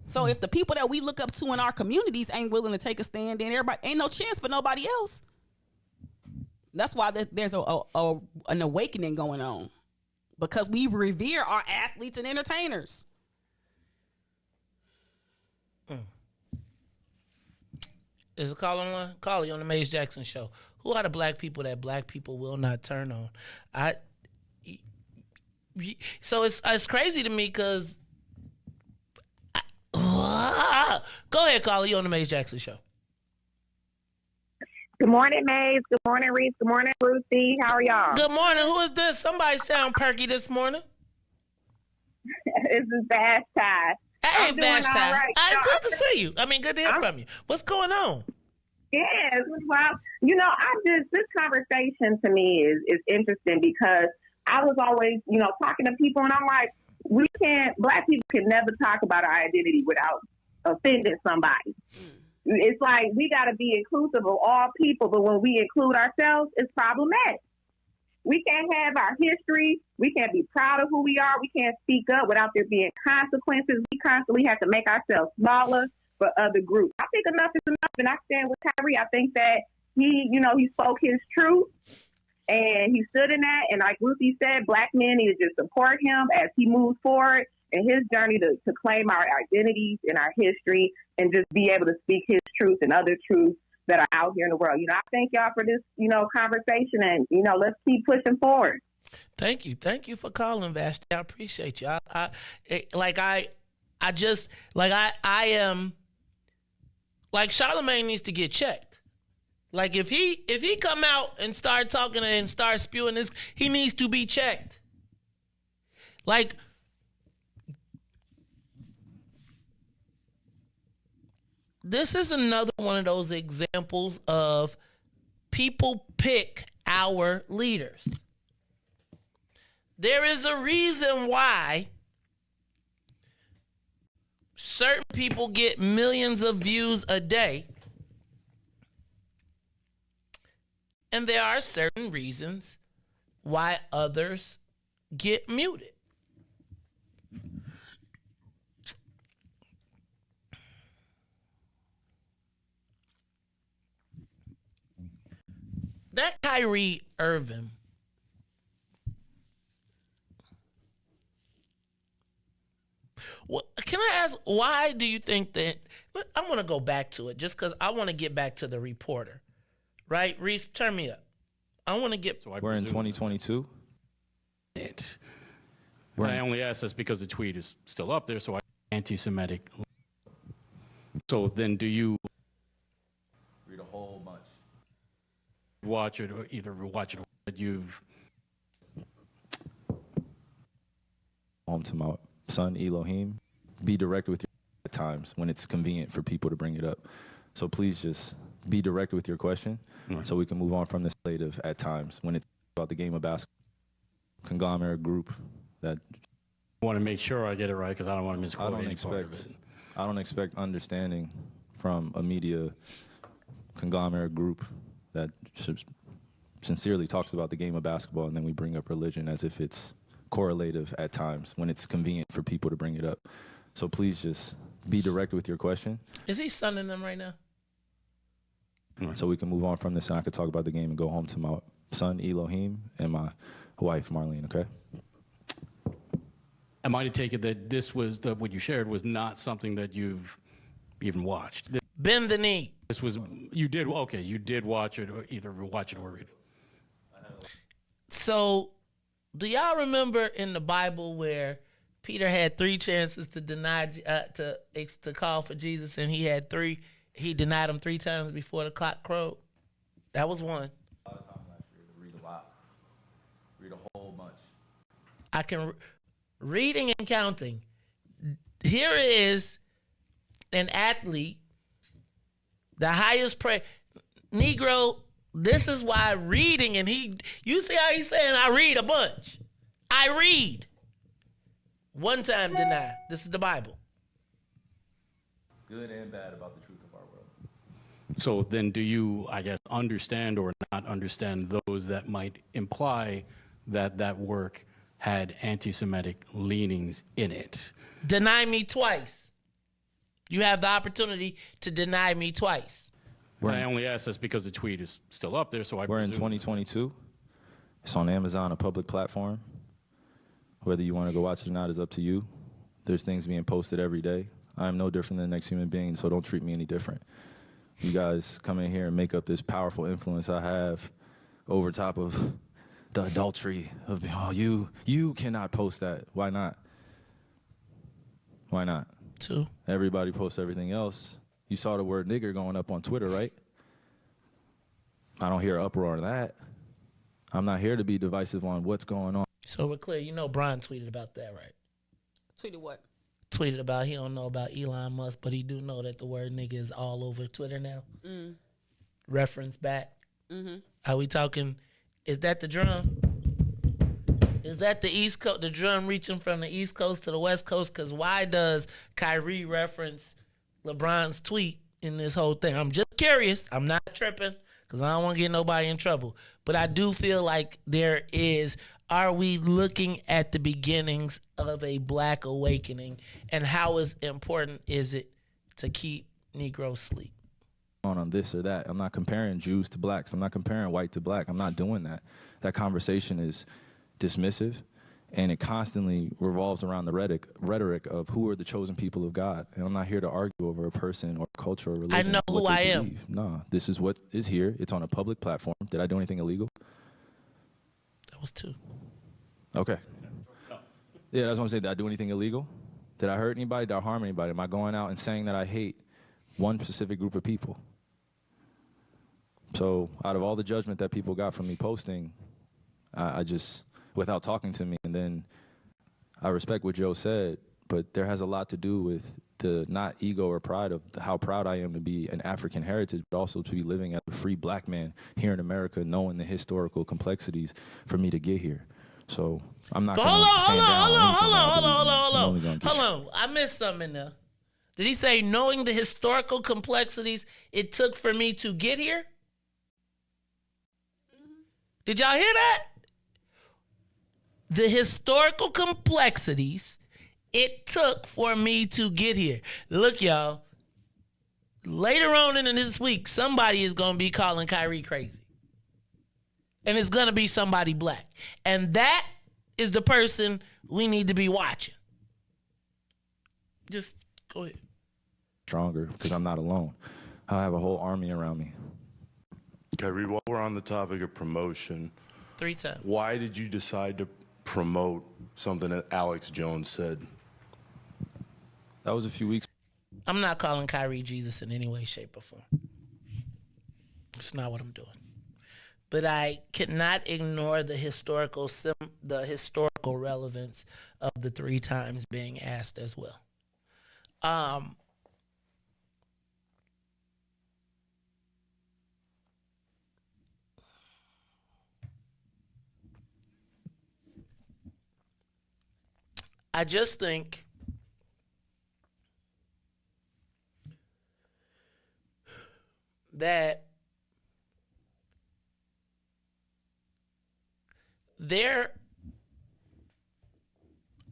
So if the people that we look up to in our communities ain't willing to take a stand, then everybody ain't no chance for nobody else. That's why there's an awakening going on, because we revere our athletes and entertainers. Is a call on line? Call you on the Maze Jackson Show. Who are the black people that black people will not turn on? So it's crazy to me because. Go ahead, caller. You on the Maze Jackson Show. Good morning, Maze. Good morning, Riis. Good morning, Ruthie. How are y'all? Good morning. Who is this? Somebody sound perky this morning. This is Bash Tie. Hey, Bash Tie. Right. Good to see you. I mean, good to hear from you. What's going on? Yes. Well, this conversation to me is interesting, because I was always, talking to people, and I'm like, black people can never talk about our identity without offending somebody. It's like we got to be inclusive of all people, but when we include ourselves, it's problematic. We can't have our history. We can't be proud of who we are. We can't speak up without there being consequences. We constantly have to make ourselves smaller for other groups. I think enough is enough, and I stand with Kyrie. I think that he spoke his truth, and he stood in that. And like Ruthie said, black men need to just support him as he moves forward in his journey to claim our identities and our history, and just be able to speak his truth and other truths that are out here in the world. I thank y'all for this, conversation, and, let's keep pushing forward. Thank you. Thank you for calling, Vashti. I appreciate you. I am, like, Charlamagne needs to get checked. Like, if he come out and start talking and start spewing this, he needs to be checked. Like, this is another one of those examples of people pick our leaders. There is a reason why certain people get millions of views a day, and there are certain reasons why others get muted. That Kyrie Irving, can I ask, why do you think that? I'm going to go back to it just because I want to get back to the reporter. Right? Riis, turn me up. I want to get. So We're in 2022. I only ask this because the tweet is still up there, so anti-Semitic. So then do you read a whole bunch? Watch it or either watch it or that you've home to my son Elohim. Be direct with your at times when it's convenient for people to bring it up. So please just be direct with your question so we can move on from this slate of at times when it's about the game of basketball. Conglomerate group that I want to make sure I get it right because I don't want to misquote any part of it. I don't expect understanding from a media conglomerate group that sincerely talks about the game of basketball, and then we bring up religion as if it's correlative at times when it's convenient for people to bring it up. So please just be direct with your question. Is he sunning them right now? So we can move on from this and I could talk about the game and go home to my son Elohim and my wife Marlene, okay? Am I to take it that this was what you shared was not something that you've even watched? Bend the knee. This was you did watch it or either watch it or read it. So, do y'all remember in the Bible where Peter had 3 chances to deny to call for Jesus, and he had 3? He denied him 3 times before the clock crowed. That was one. A lot of time last year to read a lot, read a whole bunch. I can reading and counting. Here is an athlete, the highest praise. Negro, this is why reading, and you see how he's saying, I read a bunch. I read. One time deny. This is the Bible. Good and bad about the truth of our world. So then do you, I guess, understand or not understand those that might imply that that work had anti-Semitic leanings in it? Deny me twice. You have the opportunity to deny me twice. I only ask this because the tweet is still up there, so I We're in 2022. It's on Amazon, a public platform. Whether you want to go watch it or not is up to you. There's things being posted every day. I am no different than the next human being, so don't treat me any different. You guys come in here and make up this powerful influence I have over top of the adultery of, you cannot post that. Why not? Why not? Two. Everybody posts everything else. You saw the word nigger going up on Twitter, right? I don't hear an uproar on that. I'm not here to be divisive on what's going on. So we're clear. You know Brian tweeted about that, right? Tweeted what? Tweeted about he don't know about Elon Musk, but he do know that the word nigga is all over Twitter now. Mm. Reference back. Mm-hmm. Are we talking, is that the drum? Is that the East Coast, the drum reaching from the East Coast to the West Coast? Because why does Kyrie reference LeBron's tweet in this whole thing? I'm just curious. I'm not tripping because I don't want to get nobody in trouble. But I do feel like are we looking at the beginnings of a black awakening, and how important is it to keep Negroes asleep? On this or that. I'm not comparing Jews to blacks. I'm not comparing white to black. I'm not doing that. That conversation is dismissive, and it constantly revolves around the rhetoric of who are the chosen people of God. And I'm not here to argue over a person or culture or religion. I know who I am. No, this is what is here. It's on a public platform. Did I do anything illegal? That was 2. Okay. Yeah, that's what I'm saying. Did I do anything illegal? Did I hurt anybody? Did I harm anybody? Am I going out and saying that I hate one specific group of people? So out of all the judgment that people got from me posting, I just, without talking to me, and then I respect what Joe said, but there has a lot to do with the not ego or pride of how proud I am to be an African heritage, but also to be living as a free black man here in America, knowing the historical complexities for me to get here. So I'm not going to stand down. Hold on. I missed something in there. Did he say knowing the historical complexities it took for me to get here? Did y'all hear that? The historical complexities it took for me to get here. Look, y'all. Later on in this week, somebody is going to be calling Kyrie crazy. And it's going to be somebody black. And that is the person we need to be watching. Just go ahead. Stronger, because I'm not alone. I have a whole army around me. Kyrie, while we're on the topic of promotion, 3 times. Why did you decide to promote something that Alex Jones said? That was a few weeks. I'm not calling Kyrie Jesus in any way, shape, or form. It's not what I'm doing. But I cannot ignore the historical relevance of the 3 times being asked as well. I just think that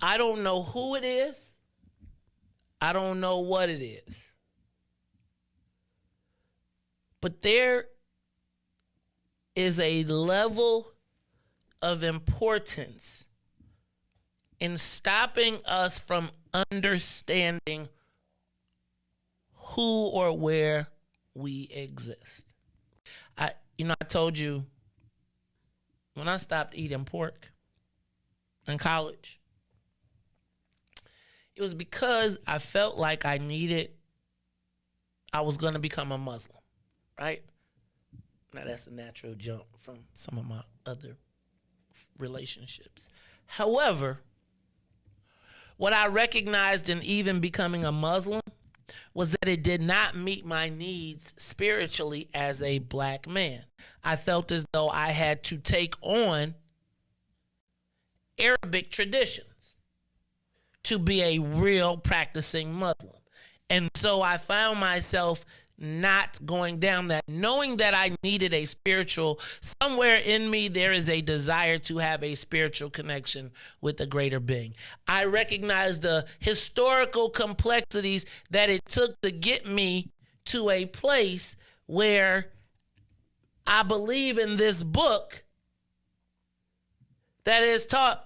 I don't know who it is. I don't know what it is. But there is a level of importance in stopping us from understanding who or where we exist. I told you when I stopped eating pork in college, it was because I felt like I was going to become a Muslim, right? Now that's a natural jump from some of my other relationships. However, what I recognized in even becoming a Muslim was that it did not meet my needs spiritually as a black man. I felt as though I had to take on Arabic traditions to be a real practicing Muslim. And so I found myself not going down that, knowing that I needed a spiritual, somewhere in me there is a desire to have a spiritual connection with the greater being. I recognize the historical complexities that it took to get me to a place where I believe in this book that is taught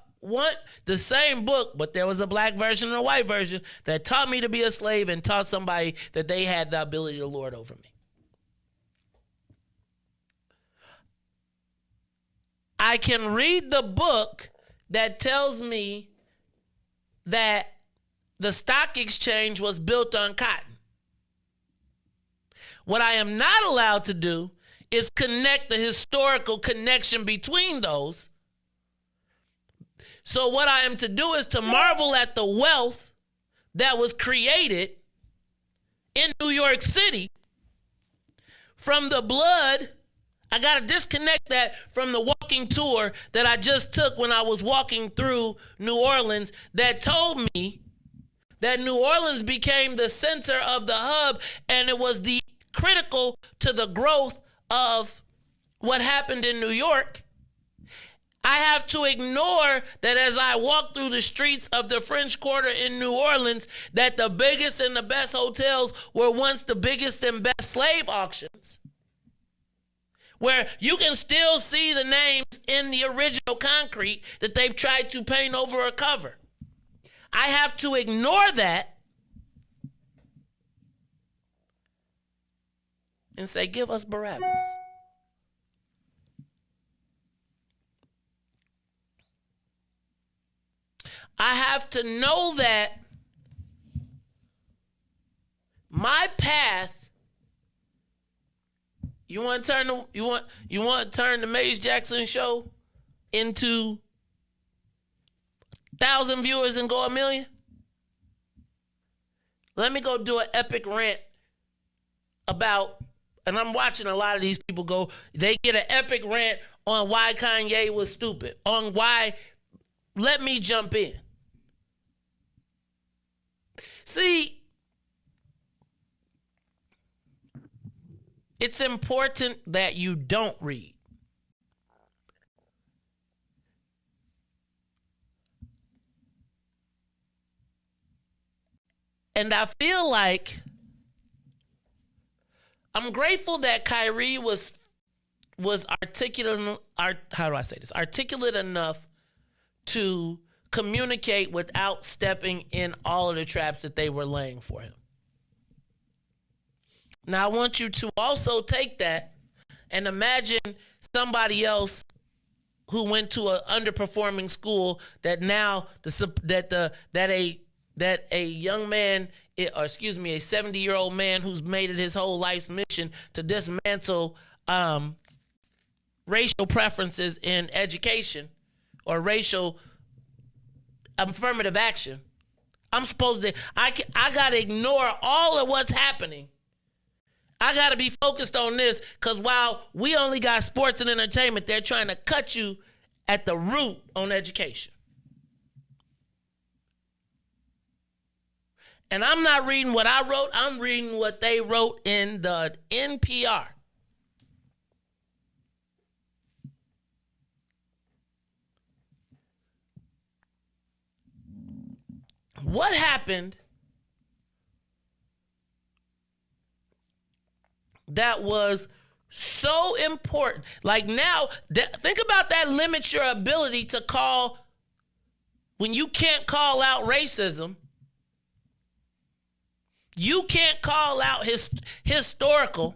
the same book, but there was a black version and a white version that taught me to be a slave and taught somebody that they had the ability to lord over me. I can read the book that tells me that the stock exchange was built on cotton. What I am not allowed to do is connect the historical connection between those. So what I am to do is to marvel at the wealth that was created in New York City from the blood. I got to disconnect that from the walking tour that I just took when I was walking through New Orleans that told me that New Orleans became the center of the hub, and it was the critical to the growth of what happened in New York. I have to ignore that as I walk through the streets of the French Quarter in New Orleans, that the biggest and the best hotels were once the biggest and best slave auctions, where you can still see the names in the original concrete that they've tried to paint over a cover. I have to ignore that and say, give us Barabbas. I have to know that my path. You want to turn the Maze Jackson show into 1,000 viewers and go 1 million? Let me go do an epic rant about, and I'm watching a lot of these people go, they get an epic rant on why Kanye was stupid, on why. Let me jump in. See, it's important that you don't read. And I feel like I'm grateful that Kyrie was articulate. How do I say this? Articulate enough to communicate without stepping in all of the traps that they were laying for him. Now, I want you to also take that And imagine somebody else who went to an underperforming school that now a young man, or excuse me, a 70-year-old man who's made it his whole life's mission to dismantle racial preferences in education or racial affirmative action. I'm supposed to, I got to ignore all of what's happening. I got to be focused on this because while we only got sports and entertainment, they're trying to cut you at the root on education. And I'm not reading what I wrote. I'm reading what they wrote in the NPR. What happened that was so important? Like now, think about that limits your ability to call, when you can't call out racism, you can't call out historical.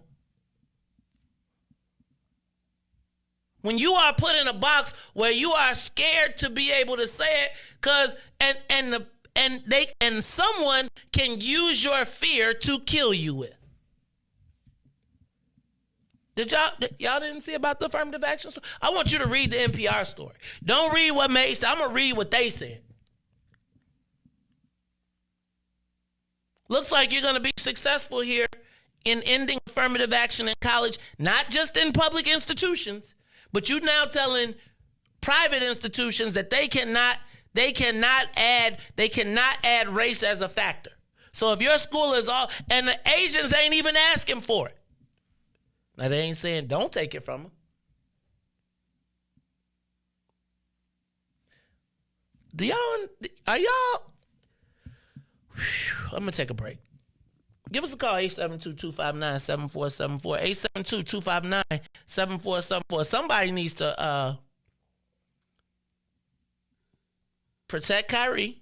When you are put in a box where you are scared to be able to say it, because and someone can use your fear to kill you with. Y'all didn't see about the affirmative action story? I want you to read the NPR story. Don't read what May said. I'm going to read what they said. Looks like you're going to be successful here in ending affirmative action in college, not just in public institutions, but you're now telling private institutions that they cannot add race as a factor. So if your school is all, and the Asians ain't even asking for it. Now they ain't saying don't take it from them. I'm going to take a break. Give us a call, 872-259-7474, 872-259-7474. Somebody needs to protect Kyrie.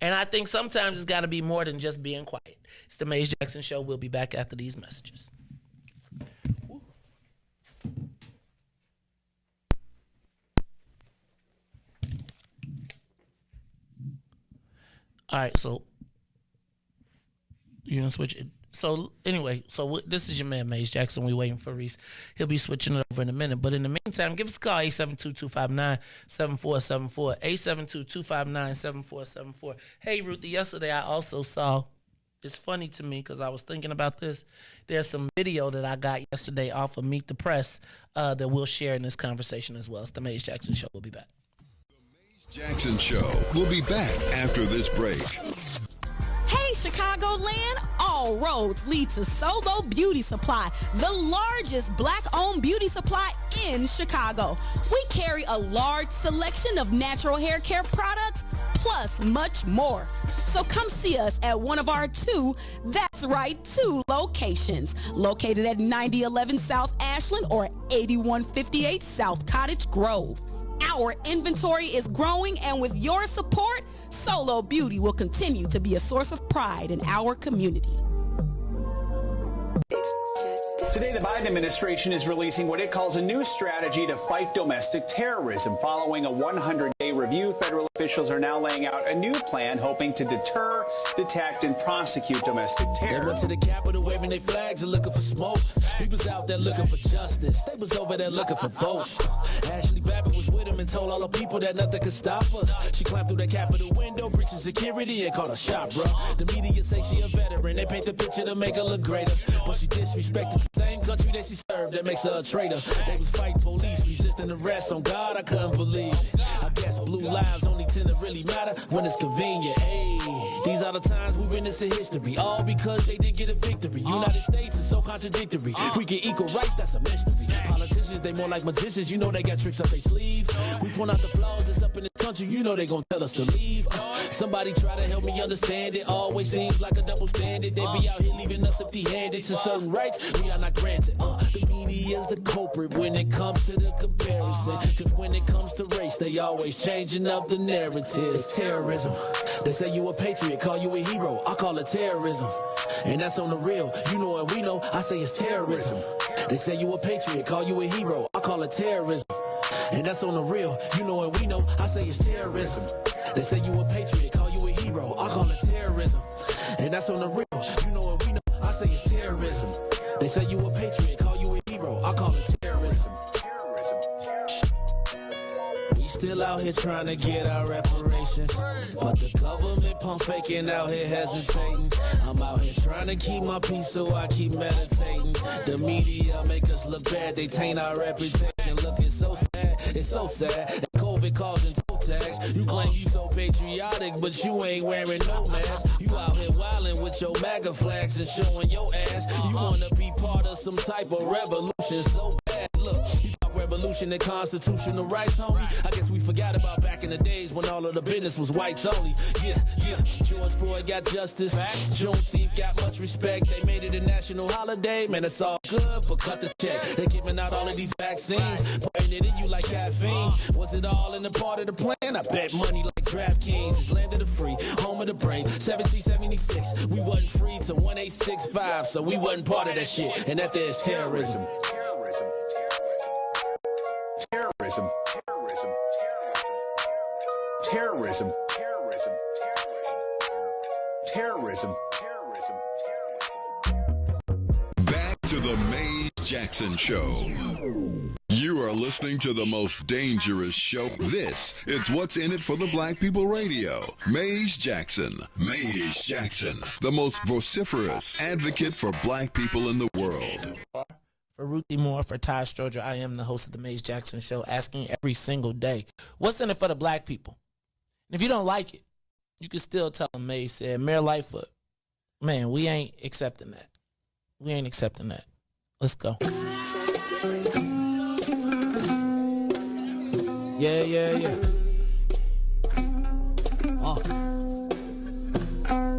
And I think sometimes it's got to be more than just being quiet. It's the Maze Jackson Show. We'll be back after these messages. All right, so you're going to switch it. So anyway, this is your man, Maze Jackson. We're waiting for Riis. He'll be switching it over in a minute. But in the meantime, give us a call, 872-259-7474, 872-259-7474. Hey, Ruthie, yesterday I also saw, it's funny to me because I was thinking about this. There's some video that I got yesterday off of Meet the Press that we'll share in this conversation as well. It's the Maze Jackson Show. We'll be back. Jackson Show. We'll be back after this break. Hey, Chicagoland, all roads lead to Solo Beauty Supply, the largest black-owned beauty supply in Chicago. We carry a large selection of natural hair care products, plus much more. So come see us at one of our two locations, located at 9011 South Ashland or 8158 South Cottage Grove. Our inventory is growing, and with your support, Solo Beauty will continue to be a source of pride in our community. Today, the Biden administration is releasing what it calls a new strategy to fight domestic terrorism. Following a 100-day review, federal officials are now laying out a new plan hoping to deter, detect, and prosecute domestic terror. They went to the Capitol waving their flags and looking for smoke. He was out there looking for justice. They was over there looking for votes. Ashley Babbitt was with him and told all the people that nothing could stop us. She climbed through that Capitol window, breached security, and called a shot, bro. The media say she a veteran. They paint the picture to make her look greater. But she disrespected the same country that she served. That makes her a traitor. They was fighting police, resisting arrest. On God, I couldn't believe it. I guess blue lives only tend to really matter when it's convenient. Hey, these are the times we witness in history. All because they didn't get a victory. United States is so contradictory. We get equal rights, that's a mystery. Politicians, they more like magicians. You know they got tricks up their sleeve. We point out the flaws that's up in the country, you know they gon' tell us to leave. Somebody try to help me understand it. Always seems like a double standard. They be out here leaving us empty-handed to certain rights we are not granted. The media is the culprit when it comes to the comparison. Cause when it comes to race, they always changing up the narrative. It's terrorism. They say you a patriot, call you a hero. I call it terrorism. And that's on the real. You know what we know. I say it's terrorism. They say you a patriot, call you a hero. I call it terrorism. And that's on the real. You know what we know. I say it's terrorism. They say you a patriot, call you a hero. I call it terrorism. And that's on the real. You know what we know. I say it's terrorism. They say you a patriot, call you a hero. I call it terrorism. We still out here trying to get our reparations, but the government pump faking out here hesitating. I'm out here trying to keep my peace, so I keep meditating. The media make us look bad, they taint our reputation. Look, it's so sad, it's so sad that COVID causing toe tags. You claim you so patriotic, but you ain't wearing no mask. You out here wildin' with your MAGA flags and showing your ass. You wanna be part of some type of revolution so bad. Look, you talk revolution and constitutional rights, homie. I guess we forgot about back in the days when all of the business was whites only. Yeah. George Floyd got justice. Juneteenth got much respect. They made it a national holiday. Man, it's all good, but cut the check. They're giving out all of these vaccines, putting it in you like caffeine. Was it all in the part of the plan? I bet money like DraftKings. It's land of the free, home of the brave. 1776, we wasn't free till 1865, so we wasn't part of that shit. And that there's terrorism. Terrorism. Terrorism. Terrorism. Back to the Mays Jackson Show. You are listening to the most dangerous show. This is What's in It for the Black People Radio. Mays Jackson. Mays Jackson, the most vociferous advocate for black people in the world. For Ruthie Moore, for Ty Stroger, I am the host of the Mays Jackson Show, asking every single day, what's in it for the black people? And if you don't like it, you can still tell them Mays said, Mayor Lightfoot, man, we ain't accepting that. We ain't accepting that. Let's go. Yeah.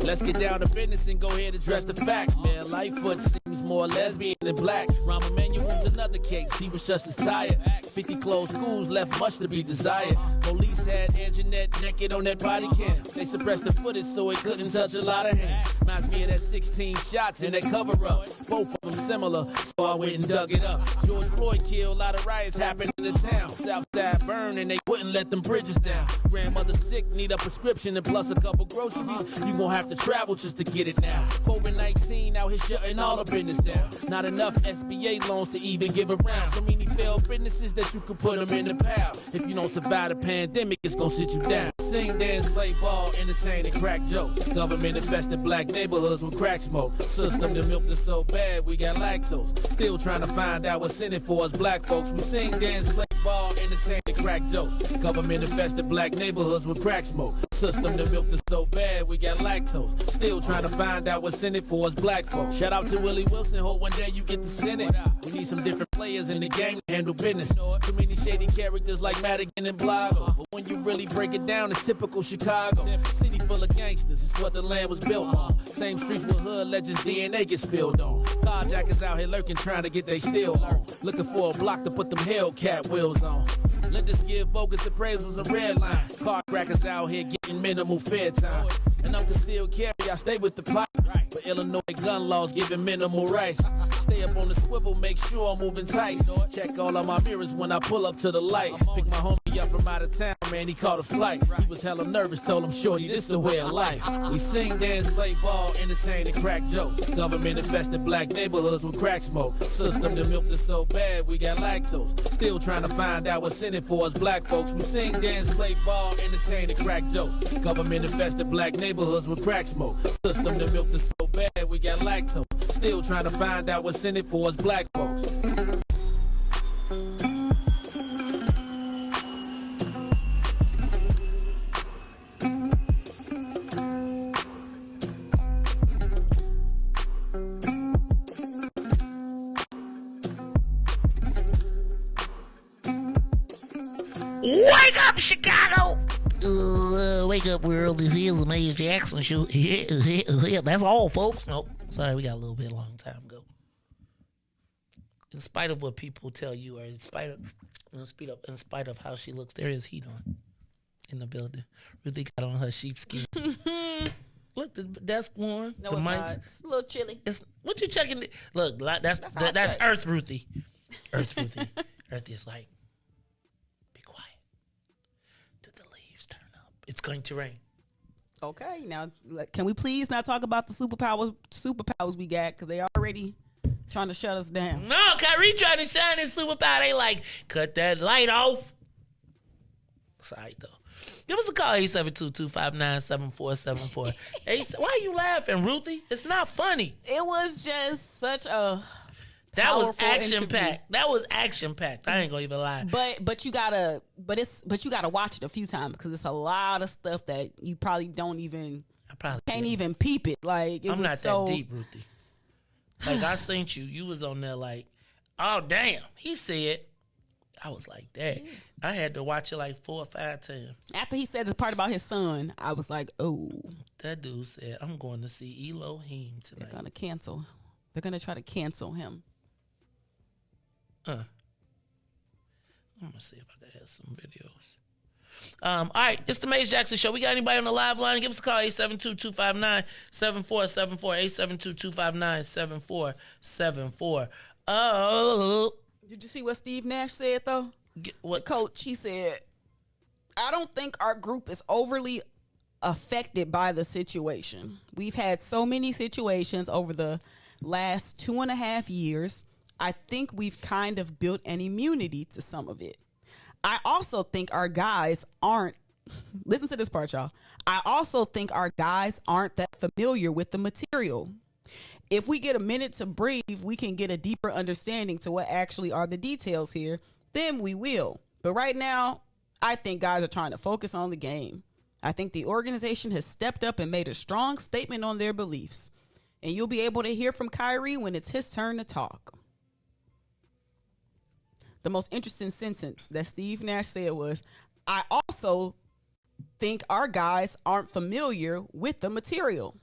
Let's get down to business and go ahead and address the facts, man. Lightfoot seems more lesbian than black. Rahm Emanuel's another case. He was just as tired. 50 closed schools left much to be desired. Police had Anjanette naked on that body cam. They suppressed the footage so it couldn't touch a lot of hands. Reminds me of that 16 shots in that cover-up. Both of them similar, so I went and dug it up. George Floyd killed, a lot of riots happened in the town. Southside burned and they wouldn't let them bridges down. Grandmother sick, need a prescription and plus a couple groceries. You gon' have to travel just to get it now. COVID-19 out here shutting all the business down. Not enough SBA loans to even give around. So many failed businesses that you could put them in the pile. If you don't survive the pandemic, it's gonna sit you down. Sing, dance, play ball, entertain, and crack jokes. Government infested black neighborhoods with crack smoke. System that milked us so bad we got lactose. Still trying to find out what's in it for us black folks. We sing, dance, play ball, entertain, and crack jokes. Government infested black neighborhoods with crack smoke. System that milked us so bad we got lactose. Still trying to find out what's in it for us black folks. Shout out to Willie Wilson, hope one day you get to send it. We need some different players in the game to handle business. Too many shady characters like Madigan and Blago. But when you really break it down, it's typical Chicago. City full of gangsters, it's what the land was built on. Same streets with hood legends, DNA get spilled on. Carjackers out here lurking, trying to get they steal on. Looking for a block to put them Hellcat wheels on. Lenders give bogus appraisals a red line. Car crackers out here getting minimal fair time. And I'm concealed carry, I stay with the pipe. But Illinois gun laws giving minimal rights. Stay up on the swivel, make sure I'm moving tight. Check all of my mirrors when I pull up to the light. Pick my homie up from out of town, man, he caught a flight. He was hella nervous, told him, shorty, this is a way of life. We sing, dance, play ball, entertain, and crack jokes. Government infested black neighborhoods with crack smoke. System that milked us so bad we got lactose. Still trying to find out what's in it for us black folks. We sing, dance, play ball, entertain, and crack jokes. Government infested black neighborhoods with crack smoke. System that milked us so bad we got lactose. Still trying to find out what's in it for us black folks. Wake up, Chicago! Wake up, world. This is the Maze Jackson show. That's all, folks. Nope. Sorry, we got a little bit long time to go. In spite of what people tell you, or in spite of how she looks, there is heat on in the building. Ruthie got on her sheepskin. Look, the desk warm. No, the it's mics. not. It's a little chilly. What you checking? Look, that's Earth, Ruthie. Earth, Ruthie. Earth is like, be quiet. Do the leaves turn up? It's going to rain. Okay, now can we please not talk about the superpowers we got, because they already trying to shut us down. No, Kyrie trying to shine his superpower. They like, cut that light off. It's all right, though. Give us a call, 872-259-7474. Hey, why are you laughing, Ruthie? It's not funny. It was just such a That was powerful action interview. packed. That was action packed. I ain't gonna even lie. But you gotta watch it a few times, because it's a lot of stuff that you probably can't even peep it. Like I'm not that deep, Ruthie. Like I seen you. You was on there like, oh damn. He said. I was like, that. I had to watch it like 4 or 5 times. After he said the part about his son, I was like, oh. That dude said, I'm going to see Elohim tonight. They're gonna cancel. They're gonna try to cancel him. I'm gonna see if I can have some videos. All right, it's the Maze Jackson Show. We got anybody on the live line? Give us a call, 872-259-7474, 872-259-7474. Oh. Did you see what Steve Nash said, though? What? Coach, he said, I don't think our group is overly affected by the situation. We've had so many situations over the last 2.5 years. I think we've kind of built an immunity to some of it. I also think our guys aren't, listen to this part, y'all. I also think our guys aren't that familiar with the material. If we get a minute to breathe, we can get a deeper understanding to what actually are the details here. Then we will. But right now, I think guys are trying to focus on the game. I think the organization has stepped up and made a strong statement on their beliefs. And you'll be able to hear from Kyrie when it's his turn to talk. The most interesting sentence that Steve Nash said was, I also think our guys aren't familiar with the material.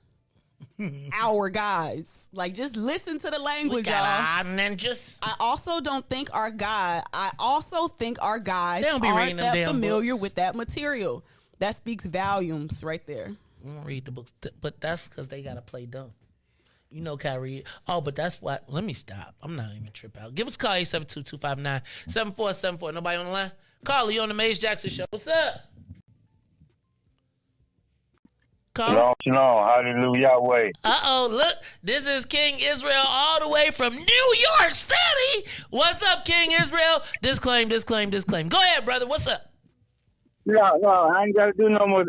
Our guys, like, just listen to the language, y'all. I also think our guys They don't be aren't reading them that damn familiar with that material. That speaks volumes right there. I don't read the books, but that's because they gotta play dumb. You know, Kyrie. Oh, but that's what. Let me stop. I'm not even trip out. Give us a call, 872-259-7474. Nobody on the line? Carl, you on the Maze Jackson Show? What's up? Shalom, hallelujah, way. Look, this is King Israel all the way from New York City. What's up, King Israel? Disclaim. Go ahead, brother. What's up? No, I ain't got to do no more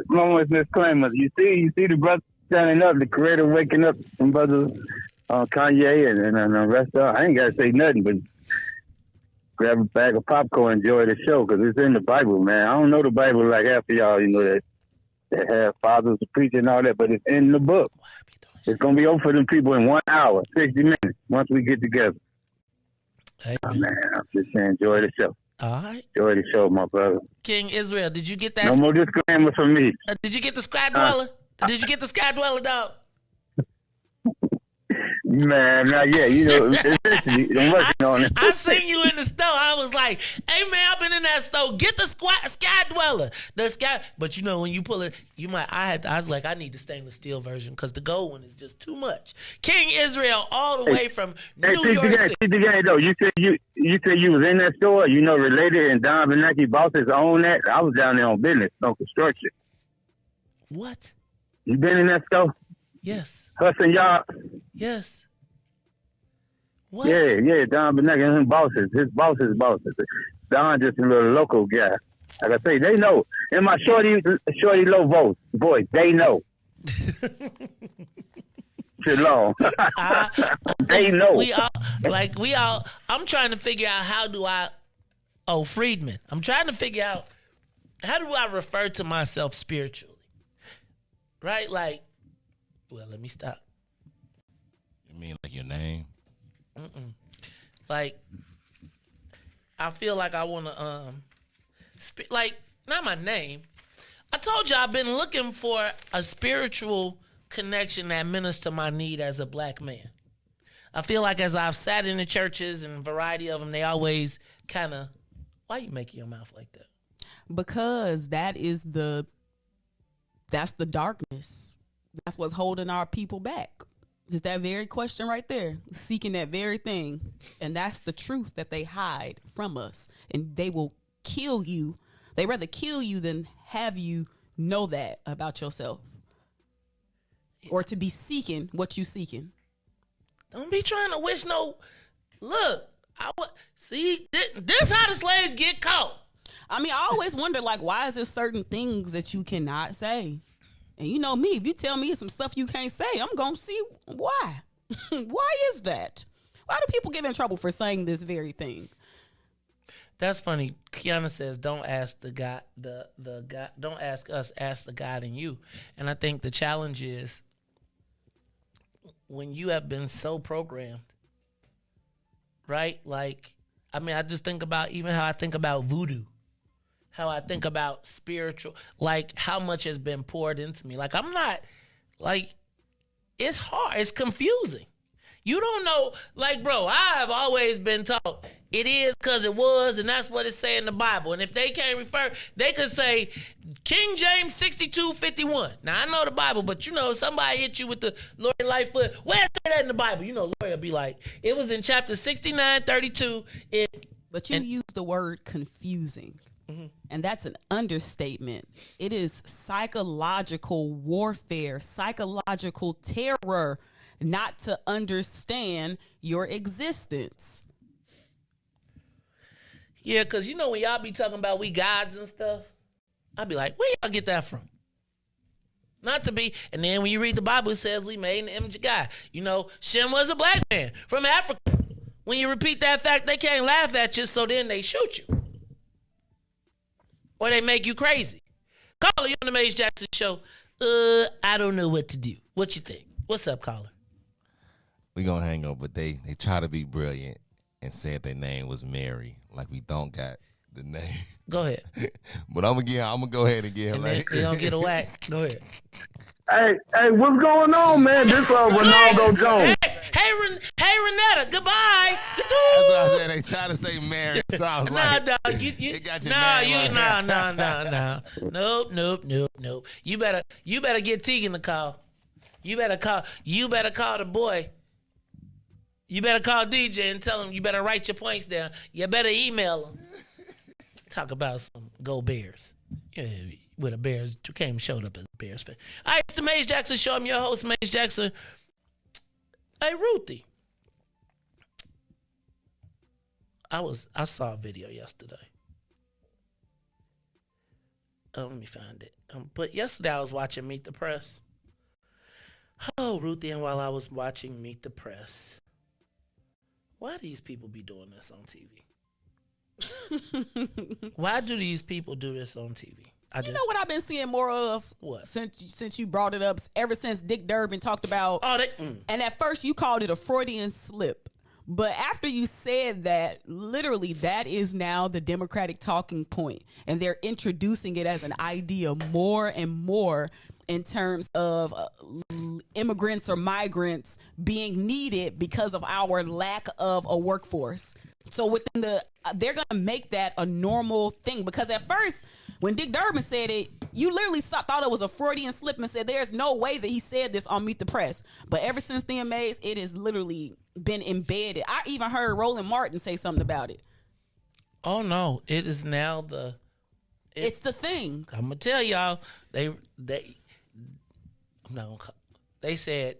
disclaimers. You see the brother standing up, the creator waking up, some brothers, Kanye and the rest of them. I ain't got to say nothing, but grab a bag of popcorn, enjoy the show, because it's in the Bible, man. I don't know the Bible like half of y'all, that have fathers to preach and all that, but it's in the book. It's going to be over for them people in 1 hour, 60 minutes, once we get together. Hey, man, I'm just saying, enjoy the show. All right. Enjoy the show, my brother. King Israel, did you get that? No more disclaimer from me. Did you get the Sky Dweller? Did you get the Sky Dweller, dog? Man, not yet. I'm working on it. I seen you in the store. I was like, hey, man, I've been in that store. Get the Sky Dweller. The Sky. But, when you pull it, I was like, I need the stainless steel version because the gold one is just too much. King Israel all the way from New York City. Though, you said you was in that store, related, and Don Bernanke bosses own that. I was down there on business, on construction. What? You been in that store? Yes. Hustling y'all? Yes. What? Yeah, Don Bernanke and his bosses. Don just a little local guy. Like I say, they know. And my shorty low voice, they know. Shalom. They know. I'm trying to figure out Friedman. I'm trying to figure out how do I refer to myself spiritually? Right? Like, well, let me stop. You mean like your name? Like, I feel like I want to like, not my name. I told you I've been looking for a spiritual connection that ministers my need as a black man. I feel like as I've sat in the churches and a variety of them, they always kind of, why are you making your mouth like that? Because that's the darkness. That's what's holding our people back. It's that very question right there, seeking that very thing. And that's the truth that they hide from us. And they will kill you. They rather kill you than have you know that about yourself. Or to be seeking what you seeking. Don't be trying to wish no. Look, see, this how the slaves get caught. I mean, I always wonder, like, why is there certain things that you cannot say? And you know me, if you tell me some stuff you can't say, I'm going to see why. Why is that? Why do people get in trouble for saying this very thing? That's funny. Kiana says, "Don't ask the God, the God. Don't ask us. Ask the God in you." And I think the challenge is when you have been so programmed, right? Like, I mean, I just think about even how I think about voodoo, how I think about spiritual, like how much has been poured into me. Like, I'm not, like, it's hard. It's confusing. You don't know, like, bro, I have always been taught it is because it was, and that's what it say in the Bible. And if they can't refer, they could say King James 62:51. Now, I know the Bible, but you know, somebody hit you with the Lori Lightfoot. Where it say that in the Bible? You know, Lori will be like, it was in chapter 69:32. But you use the word confusing. Mm-hmm. And that's an understatement. It is psychological warfare, psychological terror, not to understand your existence. Yeah, because you know when y'all be talking about we gods and stuff, I'll be like, where y'all get that from? Not to be, and then when you read the Bible, it says we made in the image of God. You know, Shem was a black man from Africa. When you repeat that fact, they can't laugh at you, so then they shoot you. Or they make you crazy. Caller, you on the Maze Jackson Show. I don't know what to do. What you think? What's up, caller? We gonna hang up, but they try to be brilliant and said their name was Mary, like we don't got the name. Go ahead. But I'm gonna go ahead and get him. Like, they gonna get a whack. Go ahead. Hey, what's going on, man? This Ronaldo Jones. Hey, Renetta, goodbye. That's what I said. They try to say Mary. So I was like, dog, you got your name. Nope. You better get Tegan to call. You better call the boy. You better call DJ and tell him you better write your points down. You better email him. Talk about some Go Bears. Yeah, with a Bears, you came showed up as a Bears fan. All right, it's the Maze Jackson Show. I'm your host, Maze Jackson. Hey, Ruthie. I saw a video yesterday. Let me find it. But yesterday I was watching Meet the Press. Oh, Ruthie, and while I was watching Meet the Press, why do these people be doing this on TV? Why do these people do this on TV? You know what I've been seeing more of? What? Since you brought it up, ever since Dick Durbin talked about, and at first you called it a Freudian slip. But after you said that, literally that is now the Democratic talking point. And they're introducing it as an idea more and more in terms of immigrants or migrants being needed because of our lack of a workforce. So they're going to make that a normal thing. Because at first, when Dick Durbin said it, you literally thought it was a Freudian slip and said there's no way that he said this on Meet the Press. But ever since then, Maze, it has literally been embedded. I even heard Roland Martin say something about it. Oh, no. It is now it's the thing. I'm going to tell y'all, they said,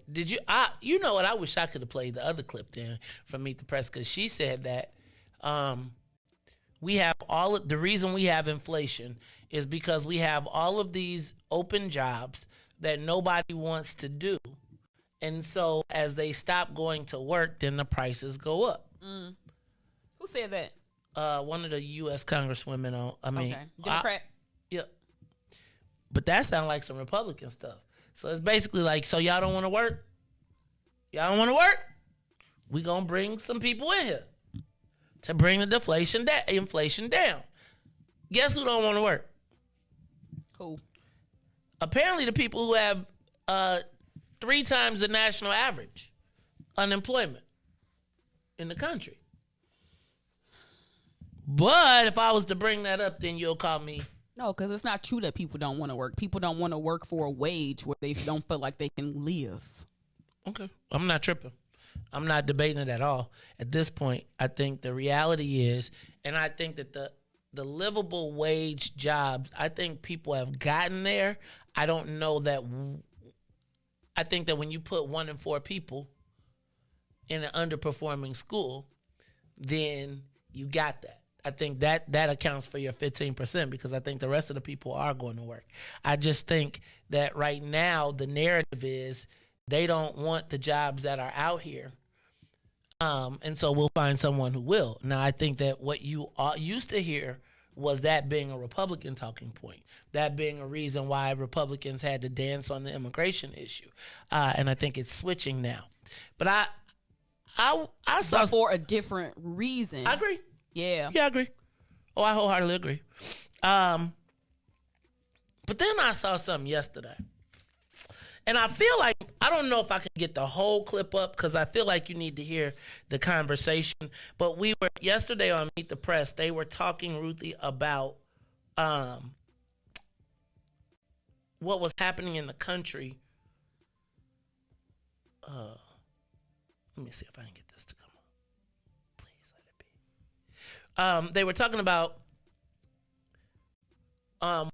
you know what? I wish I could have played the other clip then from Meet the Press, because she said that we have the reason we have inflation is because we have all of these open jobs that nobody wants to do. And so as they stop going to work, then the prices go up. Mm. Who said that? One of the U.S. congresswomen. Democrat? Yep. But that sounds like some Republican stuff. So it's basically like, so y'all don't want to work? Y'all don't want to work? We going to bring some people in here to bring the inflation down. Guess who don't want to work? Who? Apparently the people who have 3 times the national average unemployment in the country. But if I was to bring that up, then you'll call me. No, because it's not true that people don't want to work. People don't want to work for a wage where they don't feel like they can live. Okay. I'm not tripping. I'm not debating it at all. At this point, I think the reality is, and I think that the livable wage jobs, I think people have gotten there. I don't know that. I think that when you put 1 in 4 people in an underperforming school, then you got that. I think that accounts for your 15% because I think the rest of the people are going to work. I just think that right now the narrative is they don't want the jobs that are out here. And so we'll find someone who will. Now, I think that what you used to hear was that being a Republican talking point, that being a reason why Republicans had to dance on the immigration issue. And I think it's switching now. But I saw... But for a different reason. I agree. Yeah. Yeah, I agree. Oh, I wholeheartedly agree. But then I saw something yesterday. And I feel like, I don't know if I can get the whole clip up because I feel like you need to hear the conversation. But we were, yesterday on Meet the Press, they were talking, Ruthie, about what was happening in the country. Let me see if I can get this to come up. Please let it be. They were talking about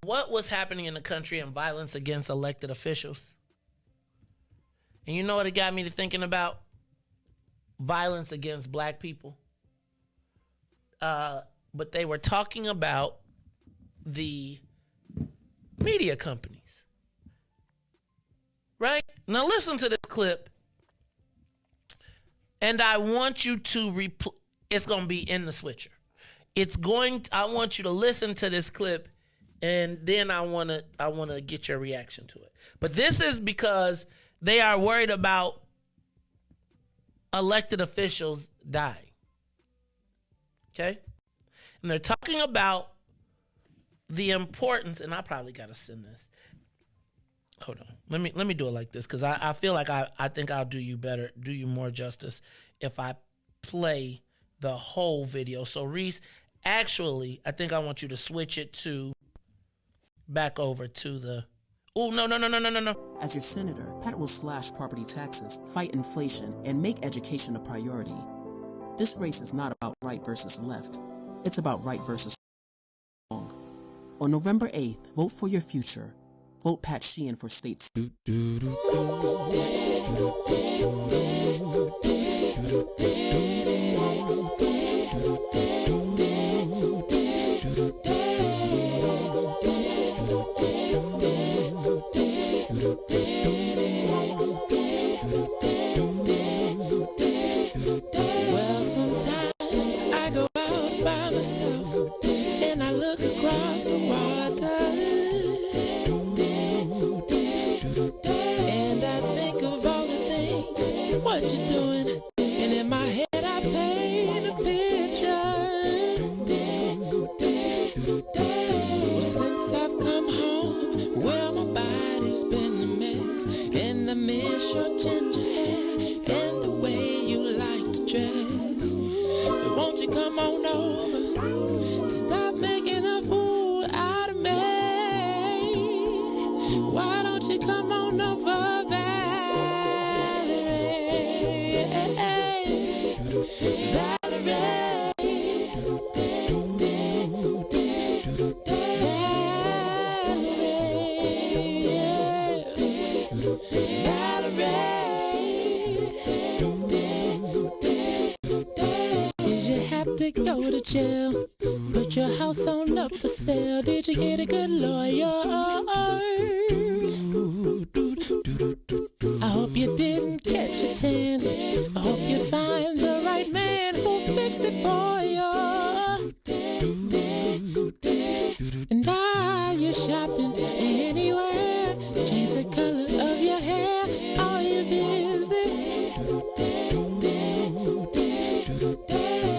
what was happening in the country and violence against elected officials. And you know what it got me to thinking about? Violence against black people. But they were talking about the media companies. Right? Now listen to this clip. And I want you to it's going to be in the switcher. I want you to listen to this clip and then I want to get your reaction to it. But this is because they are worried about elected officials dying. Okay? And they're talking about the importance, and I probably got to send this. Hold on. Let me do it like this because I feel like I think I'll do you more justice if I play the whole video. So Riis, actually, I think I want you to switch it back over to the... Oh, no. As your senator, Pat will slash property taxes, fight inflation, and make education a priority. This race is not about right versus left. It's about right versus wrong. On November 8th, vote for your future. Vote Pat Sheehan for state. Well, sometimes I go out by myself and I look across the water. And I think of all the things, what you're doing. And in my head I paint a picture. Well, since I've come home, well, my body's been a mess. And I miss your ginger hair and the way you like to dress. But won't you come on over? Stop making a fool out of me. Why don't you come on over, Valerie? Did you have to go to jail? Put your house on up for sale. Did you get a good lawyer? I hope you didn't catch a tan. I hope you find the right man who'll fix it for you. And are you shopping anywhere? Change the color of your hair. Are you busy?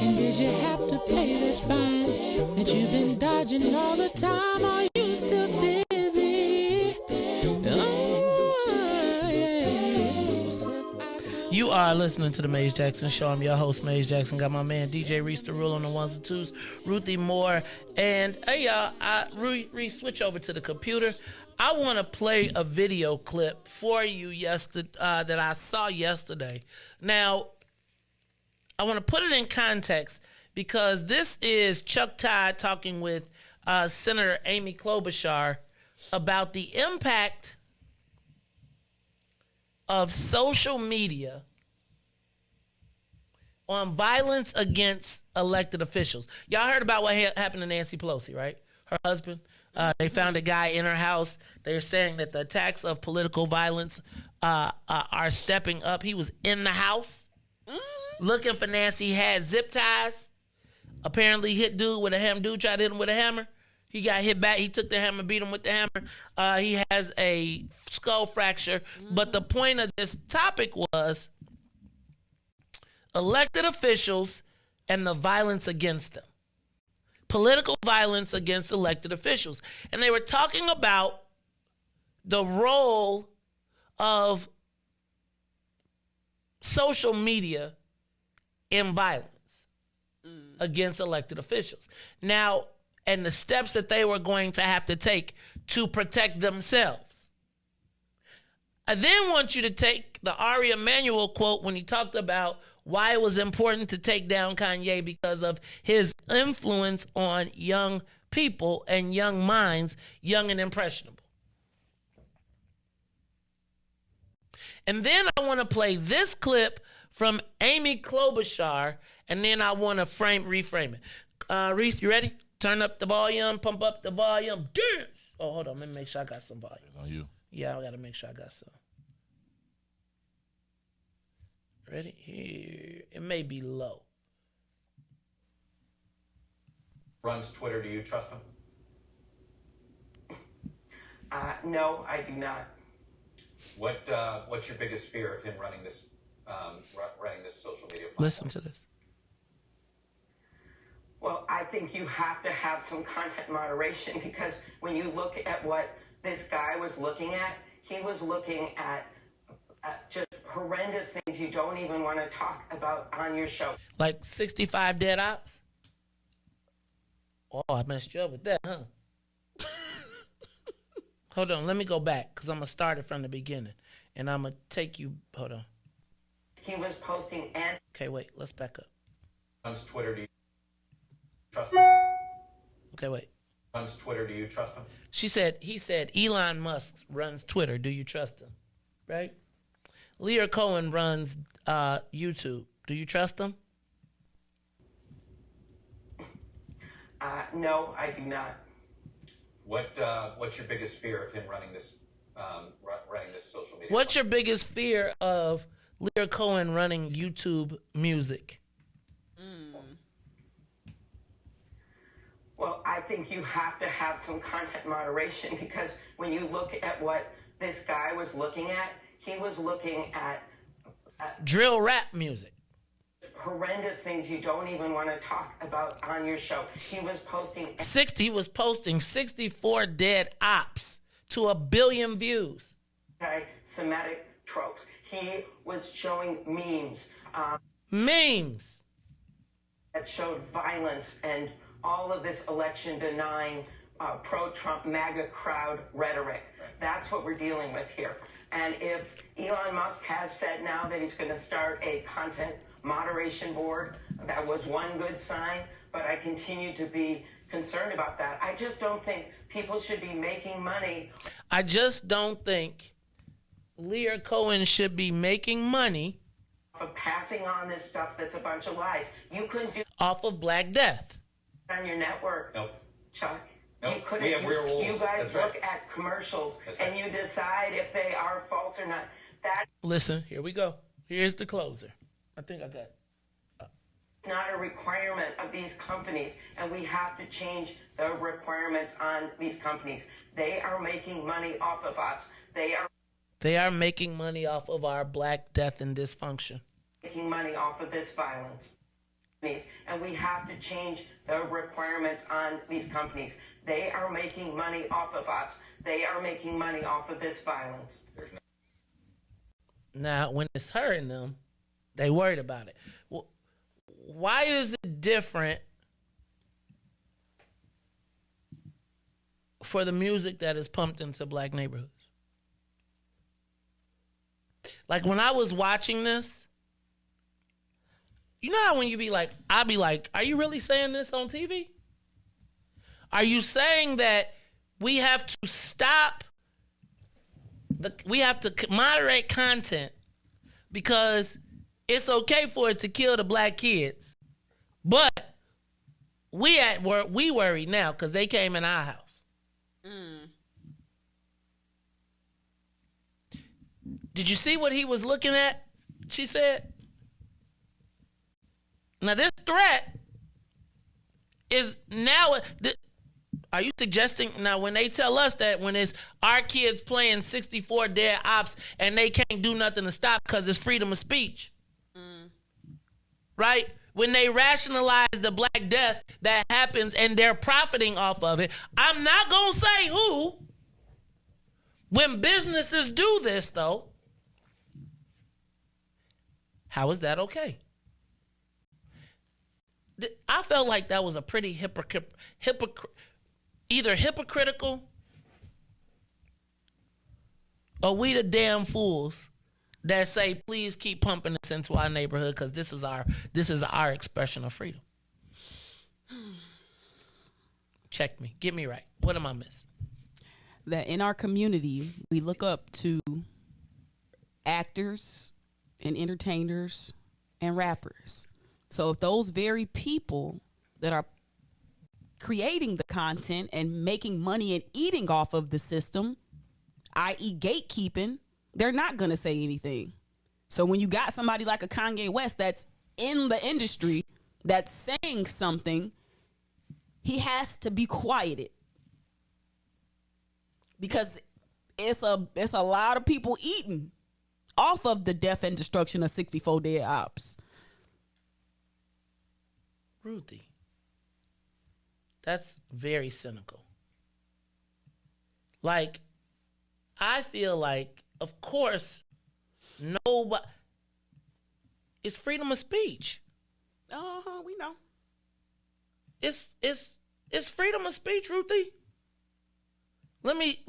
And did you have to pay that fine that you've been dodging? Charging all the time, are you still dizzy? Oh, yeah. You are listening to the Maze Jackson Show. I'm your host, Maze Jackson. Got my man DJ Riis the Rule on the ones and twos, Ruthie Moore, and hey y'all, Riis, switch over to the computer. I want to play a video clip for you that I saw yesterday. Now, I want to put it in context because this is Chuck Todd talking with Senator Amy Klobuchar about the impact of social media on violence against elected officials. Y'all heard about what happened to Nancy Pelosi, right? Her husband. They found a guy in her house. They're saying that the attacks of political violence are stepping up. He was in the house looking for Nancy. He had zip ties. Apparently hit dude with a hammer. Dude tried to hit him with a hammer. He got hit back. He took the hammer, beat him with the hammer. He has a skull fracture. But the point of this topic was elected officials and the violence against them. Political violence against elected officials. And they were talking about the role of social media in violence against elected officials. Now, and the steps that they were going to have to take to protect themselves. I then want you to take the Ari Emanuel quote when he talked about why it was important to take down Kanye because of his influence on young people and young minds, young and impressionable. And then I want to play this clip from Amy Klobuchar, and then I want to reframe it. Riis, you ready? Turn up the volume, pump up the volume, dance. Oh, hold on. Let me make sure I got some volume. It's on you. Yeah, I got to make sure I got some. Ready? Here. It may be low. Runs Twitter. Do you trust him? No, I do not. What's your biggest fear of him running this social media platform? Listen to this. Well, I think you have to have some content moderation because when you look at what this guy was looking at, he was looking at just horrendous things you don't even want to talk about on your show. Like 65 dead ops? Oh, I messed you up with that, huh? Hold on, let me go back because I'm going to start it from the beginning. And I'm going to take you, hold on. He was posting and... Okay, wait, let's back up. Runs Twitter. Do you trust him? Okay, wait. Runs Twitter. Do you trust him? He said, Elon Musk runs Twitter. Do you trust him? Right? Lear Cohen runs YouTube. Do you trust him? No, I do not. What's your biggest fear of him running this social media? What's your biggest fear of Lear Cohen running YouTube music? Well, I think you have to have some content moderation because when you look at what this guy was looking at, he was looking at drill rap music. Horrendous things you don't even want to talk about on your show. He was posting 64 dead ops to 1 billion views. Semitic tropes. He was showing memes. Memes that showed violence and all of this election denying pro-Trump MAGA crowd rhetoric. That's what we're dealing with here. And if Elon Musk has said now that he's going to start a content moderation board, that was one good sign, but I continue to be concerned about that. I just don't think people should be making money. I just don't think Lear Cohen should be making money of passing on this stuff that's a bunch of lies. You couldn't do off of Black Death on your network. Nope. Chuck. Nope. You couldn't. We have real rules. You guys That's look right. at commercials That's and right. you decide if they are false or not. That's Listen, here we go. Here's the closer. I think I got it. not a requirement of these companies, and we have to change the requirements on these companies. They are making money off of us. They are making money off of our Black Death and dysfunction. Making money off of this violence. companies, and we have to change the requirements on these companies. They are making money off of us. They are making money off of this violence. Now, when it's hurting them, they worried about it. Well, why is it different for the music that is pumped into black neighborhoods? Like, when I was watching this, you know how when you be like, I'll be like, are you really saying this on TV? Are you saying that we have to stop, we have to moderate content because it's okay for it to kill the black kids, but we worried now because they came in our house. Did you see what he was looking at? She said. Now this threat is now. Are you suggesting now when they tell us that when it's our kids playing 64 dead ops and they can't do nothing to stop because it's freedom of speech, right? When they rationalize the black death that happens and they're profiting off of it, I'm not gonna say who. When businesses do this, though, how is that okay? I felt like that was a pretty either hypocritical or we the damn fools that say, please keep pumping this into our neighborhood because this is our expression of freedom. Check me. Get me right. What am I missing? That in our community, we look up to actors and entertainers and rappers. So if those very people that are creating the content and making money and eating off of the system, i.e. gatekeeping, they're not going to say anything. So when you got somebody like a Kanye West that's in the industry that's saying something, he has to be quieted. Because it's a lot of people eating off of the death and destruction of 64 dead ops. Ruthie, that's very cynical. Like, I feel like, of course, nobody. It's freedom of speech. We know. It's freedom of speech, Ruthie. Let me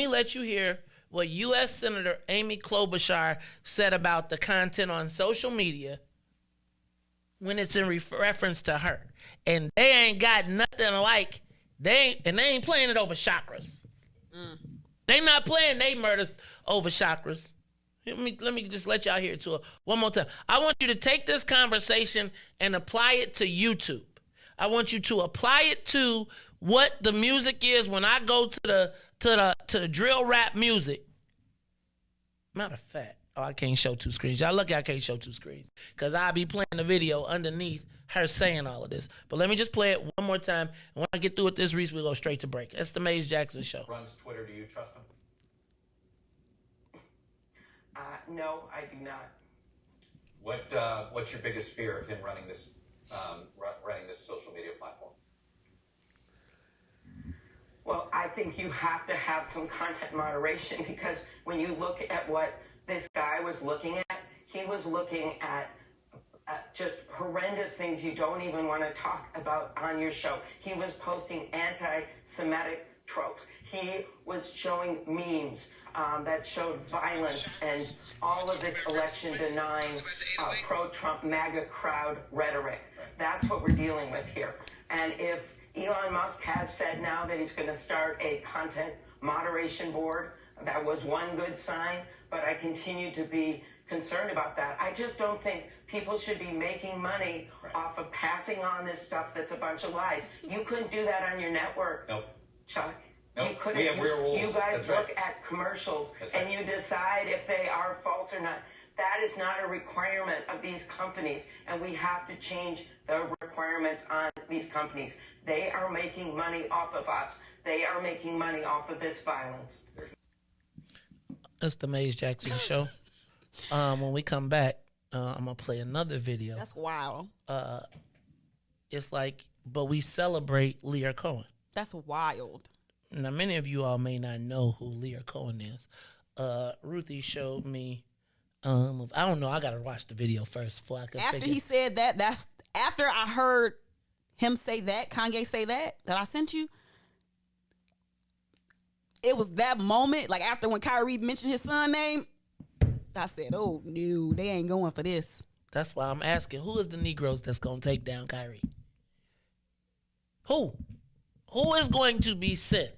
let you hear what U.S. Senator Amy Klobuchar said about the content on social media when it's in reference to her. And they ain't got nothing like, they ain't playing it over chakras. They not playing they murders over chakras. Let me just let y'all hear it to one more time. I want you to take this conversation and apply it to YouTube. I want you to apply it to what the music is when I go to the drill rap music. Matter of fact, I can't show two screens. Y'all lucky I can't show two screens because I'll be playing the video underneath her saying all of this. But let me just play it one more time. And when I get through with this, Riis, we'll go straight to break. That's the Maze Jackson Show. Runs Twitter. Do you trust him? No, I do not. What's your biggest fear of him running this social media platform? Well, I think you have to have some content moderation because when you look at what this guy was looking at, he was looking at just horrendous things you don't even want to talk about on your show. He was posting anti-Semitic tropes. He was showing memes that showed violence and all of this election-denying pro-Trump MAGA crowd rhetoric. That's what we're dealing with here. And if Elon Musk has said now that he's going to start a content moderation board, that was one good sign, but I continue to be concerned about that. I just don't think people should be making money off of passing on this stuff that's a bunch of lies. You couldn't do that on your network, Chuck. Nope. You couldn't. We have real rules. You guys That's look right. at commercials That's and right. you decide if they are false or not. That is not a requirement of these companies, and we have to change the requirements on these companies. They are making money off of us. They are making money off of this violence. That's the Maze Jackson Show. When we come back, I'm gonna play another video. That's wild. It's like, but we celebrate Lear Cohen. That's wild. Now, many of you all may not know who Lear Cohen is. Ruthie showed me. I don't know. I gotta watch the video first before I can. After he said that, that's after I heard him say that, Kanye say that I sent you. It was that moment, like after when Kyrie mentioned his son name, I said, "Oh no, they ain't going for this." That's why I'm asking, who is the Negroes that's gonna take down Kyrie? Who is going to be sent?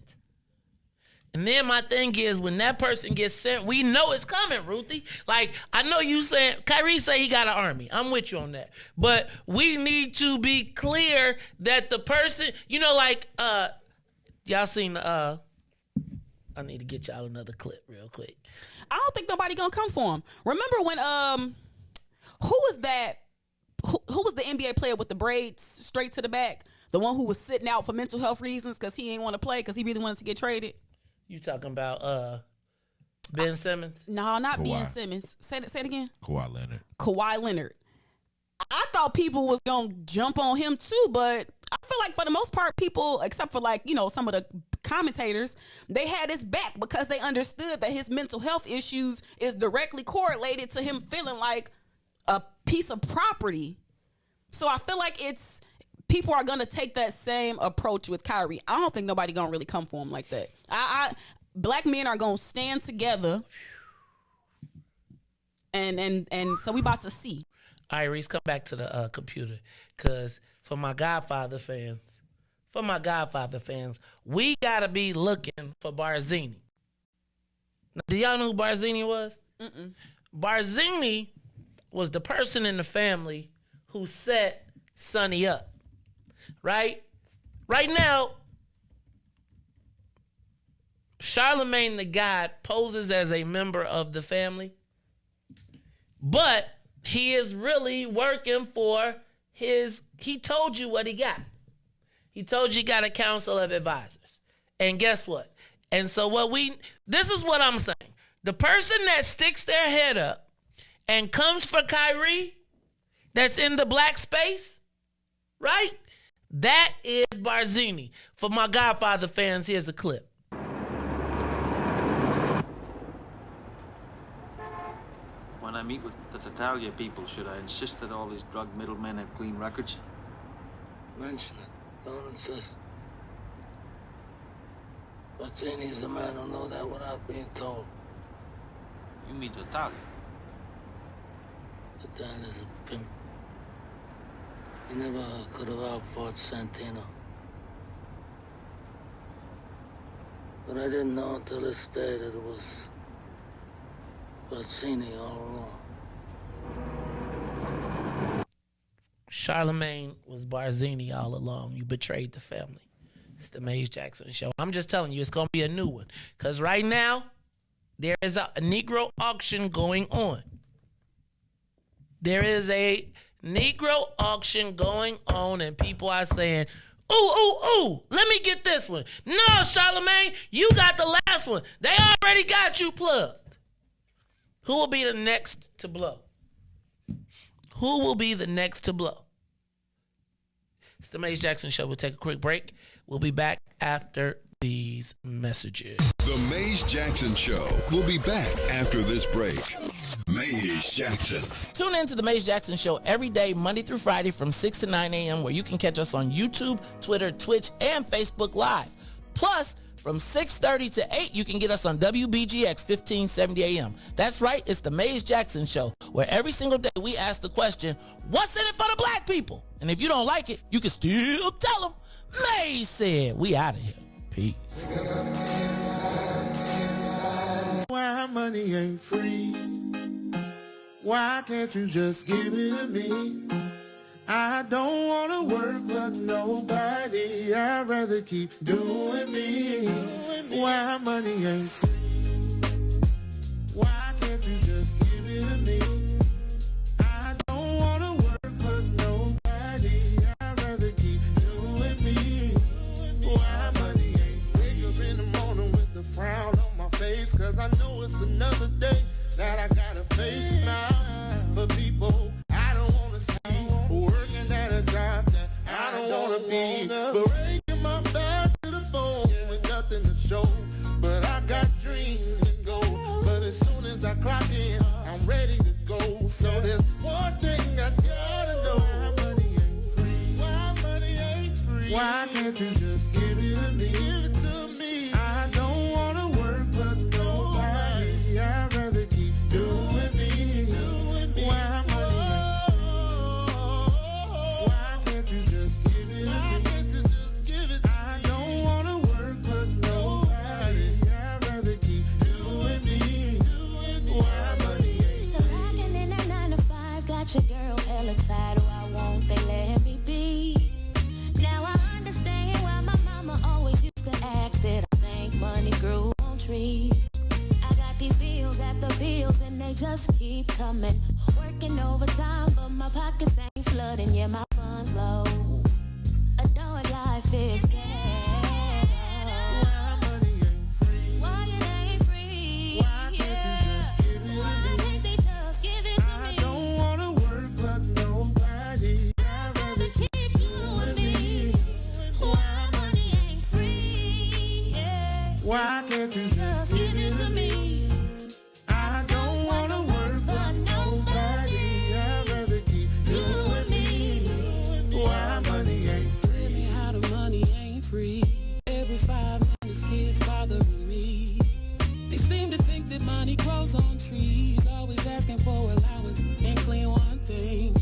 And then my thing is, when that person gets sent, we know it's coming, Ruthie. Like, I know you saying, Kyrie say he got an army. I'm with you on that. But we need to be clear that the person, like, y'all seen I need to get y'all another clip real quick. I don't think nobody gonna come for him. Remember when, who was that? Who was the NBA player with the braids straight to the back? The one who was sitting out for mental health reasons because he ain't want to play because he really wanted to get traded. You talking about Ben Simmons? No, not Kawhi. Ben Simmons. Say it again. Kawhi Leonard. I thought people was gonna jump on him too, but I feel like for the most part, people, except for some of the commentators, they had his back because they understood that his mental health issues is directly correlated to him feeling like a piece of property. So I feel like people are gonna take that same approach with Kyrie. I don't think nobody gonna really come for him like that. Black men are gonna stand together, and so we about to see. All right, Riis, come back to the computer, because for my Godfather fans, we gotta be looking for Barzini. Now, do y'all know who Barzini was? Mm-mm. Barzini was the person in the family who set Sonny up. Right now, Charlemagne the God poses as a member of the family, but he is really working for he told you what he got. He told you he got a council of advisors. And guess what? And so this is what I'm saying. The person that sticks their head up and comes for Kyrie, that's in the black space, right? That is Barzini. For my Godfather fans, here's a clip. When I meet with the Tatalia people, should I insist that all these drug middlemen have clean records? Mention it. Don't insist. Barzini's a man who'll know that without being told. You mean Tatalia? Tatalia's a pimp. He never could have outfought Santino. But I didn't know until this day that it was Barzini all along. Charlemagne was Barzini all along. You betrayed the family. It's the Maze Jackson Show. I'm just telling you, it's going to be a new one. Because right now, there is a Negro auction going on. There is a Negro auction going on, and people are saying, ooh, let me get this one. No, Charlemagne, you got the last one. They already got you plugged. Who will be the next to blow? Who will be the next to blow? It's the Maze Jackson Show. We'll take a quick break. We'll be back after these messages. The Maze Jackson Show. We'll be back after this break. Maze Jackson. Tune in to the Maze Jackson Show every day, Monday through Friday from 6 to 9 a.m., where you can catch us on YouTube, Twitter, Twitch, and Facebook Live. Plus, from 6:30 to 8, you can get us on WBGX 1570 a.m. That's right, it's the Maze Jackson Show, where every single day we ask the question, what's in it for the black people? And if you don't like it, you can still tell them, Maze said. We out of here. Peace. Why money ain't free? Why can't you just give it to me? I don't want to work for nobody. I'd rather keep doing me. Why money ain't free? Why can't you just give it to me? I don't want to work for nobody. I'd rather keep doing me. Why money ain't free? Wake up in the morning with the frown on my face, 'cause I know it's another day that I got a fake smile for people can't you just give it to me? Give it to me. I don't wanna work for nobody. I'd rather keep doing me. Why money? Why can't you just give it to me? I don't wanna work for nobody. I'd rather keep doing me. Why money ain't free? Rocking in that 9 to 5, got your girl hella tired. Why won't they let me be? Now I understand why my mama always used to ask that I think money grew on trees. I got these bills after bills and they just keep coming. Working overtime, but my pockets ain't flooding. Yeah, my funds low. Adult life is ghetto. Why money ain't free? Why it ain't free? Why can't you just give it to Why me? can't they just give it to I me? don't wanna work for nobody. I'd rather keep doing me. Why money ain't free? Yeah. Why can't you just give it to me? I don't wanna work for nobody. I'd rather keep doing me. Why money ain't Tell me free? how the money ain't free. Every 5 minutes, kids bothering me. They seem to think that money grows on trees. Always asking for allowance and clean one thing.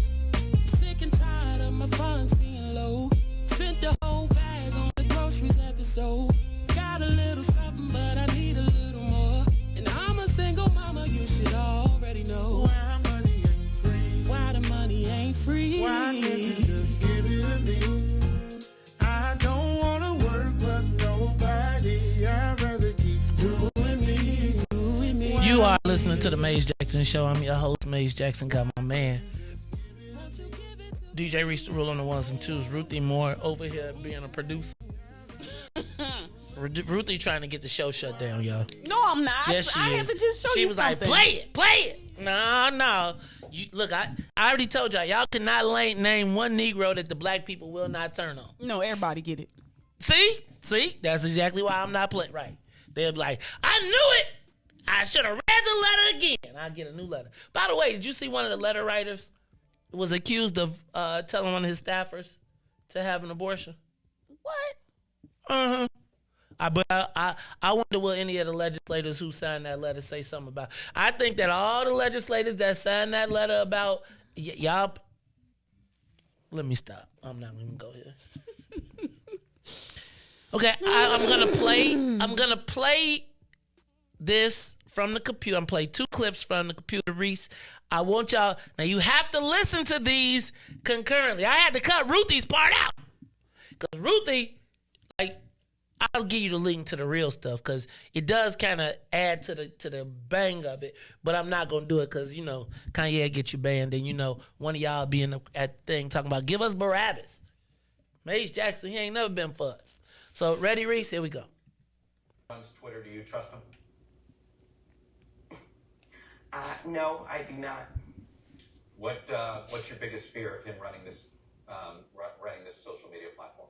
I'm sick and tired of my funds being low. Spent the whole bag on the groceries at the store. Got a little something, but I need a little more. And I'm a single mama, you should already know. Why money ain't free? Why the money ain't free? Why can't you just give it to me? I don't wanna work for nobody. I'd rather keep doing me. You are listening to the Maze Jackson Show. I'm your host, Maze Jackson. Got my man, DJ Riis, the rule on the ones and twos. Ruthie Moore over here being a producer. Ruthie trying to get the show shut down, y'all. No, I'm not. Yes, she I is. have to just show she you was something. like, play it. No. You, look, I already told y'all could not name one Negro that the black people will not turn on. No, everybody get it. See? That's exactly why I'm not playing. Right. They'll be like, I knew it. I should have read the letter again. I'll get a new letter. By the way, did you see one of the letter writers was accused of telling one of his staffers to have an abortion? What? Uh-huh. But I wonder will any of the legislators who signed that letter say something about it. I think that all the legislators that signed that letter about y'all. Let me stop. I'm not even gonna go here. Okay, I'm gonna play this from the computer. I'm play 2 clips from the computer, Riis. I want y'all now. You have to listen to these concurrently. I had to cut Ruthie's part out because Ruthie, like, I'll give you the link to the real stuff because it does kind of add to the bang of it. But I'm not gonna do it because Kanye get you banned, and one of y'all be in at thing talking about give us Barabbas. Maze Jackson, he ain't never been for us. So ready, Riis? Here we go. Twitter, do you trust him? No, I do not. What's your biggest fear of him running this social media platform?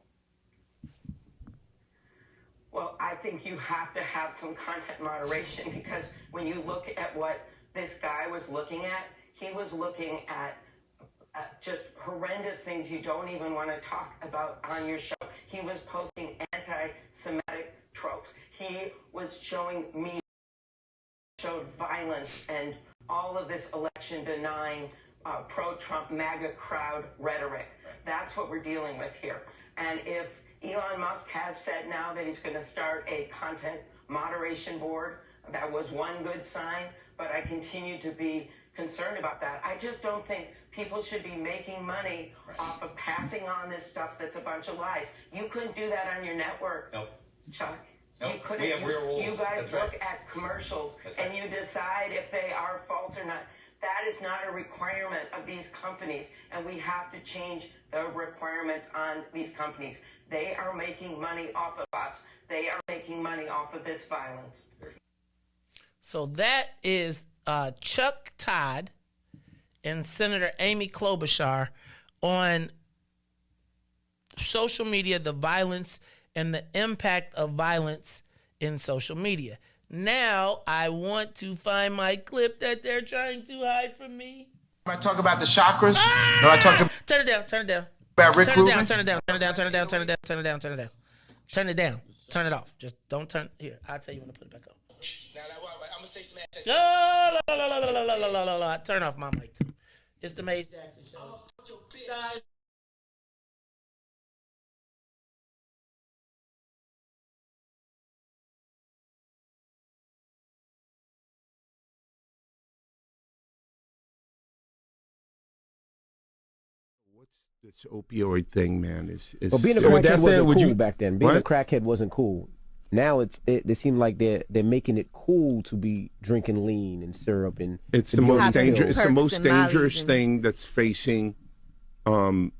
Well, I think you have to have some content moderation because when you look at what this guy was looking at, he was looking at just horrendous things you don't even want to talk about on your show. He was posting anti-Semitic tropes. He was showed violence and all of this election denying pro-Trump MAGA crowd rhetoric. That's what we're dealing with here. And if Elon Musk has said now that he's going to start a content moderation board, that was one good sign, but I continue to be concerned about that. I just don't think people should be making money off of passing on this stuff that's a bunch of lies. You couldn't do that on your network, Nope. Chuck. Nope. You couldn't. We have real rules. You guys That's look right. at commercials That's and right. you decide if they are false or not. That is not a requirement of these companies, and we have to change the requirements on these companies. They are making money off of us. They are making money off of this violence. So that is Chuck Todd and Senator Amy Klobuchar on social media, the violence and the impact of violence in social media. Now I want to find my clip that they're trying to hide from me. I talk about the chakras. No, I talk about. Turn it down. About Rick Turn it Rubin? down, turn it down, turn it down, turn it down, turn it down, turn it down, turn it down. Turn it down. Turn it off. Just don't turn. Here, I'll tell you when to put it back up. I'm gonna say smash. Turn off my mic too. It's the Maze Jackson Show. Guys. This opioid thing, man, is Well, being a crackhead wasn't cool back then. Being a crackhead wasn't cool. Now they seem like they're making it cool to be drinking lean and syrup and it's the most dangerous. It's the most dangerous thing that's facing our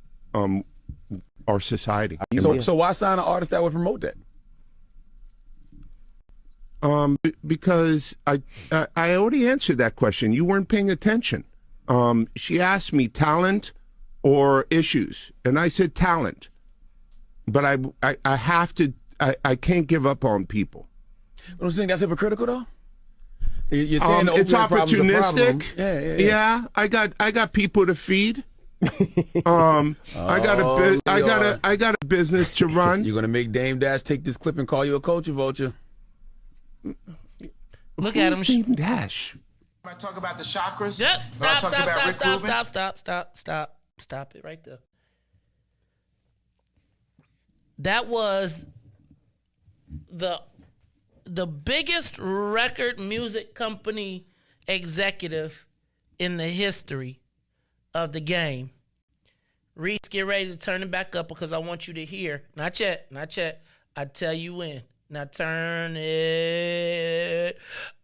society. So why sign an artist that would promote that? Because I already answered that question. You weren't paying attention. She asked me talent or issues, and I said talent. But I have to. I can't give up on people. But I'm saying that's hypocritical, though. You're saying it's opportunistic. Yeah. I got people to feed. I got a business to run. You're gonna make Dame Dash take this clip and call you a culture vulture. Look at him. Dame Dash. I talk about the chakras. Yep. Stop it right there. That was the biggest record music company executive in the history of the game. Riis, get ready to turn it back up because I want you to hear. Not yet. I tell you when. Now turn it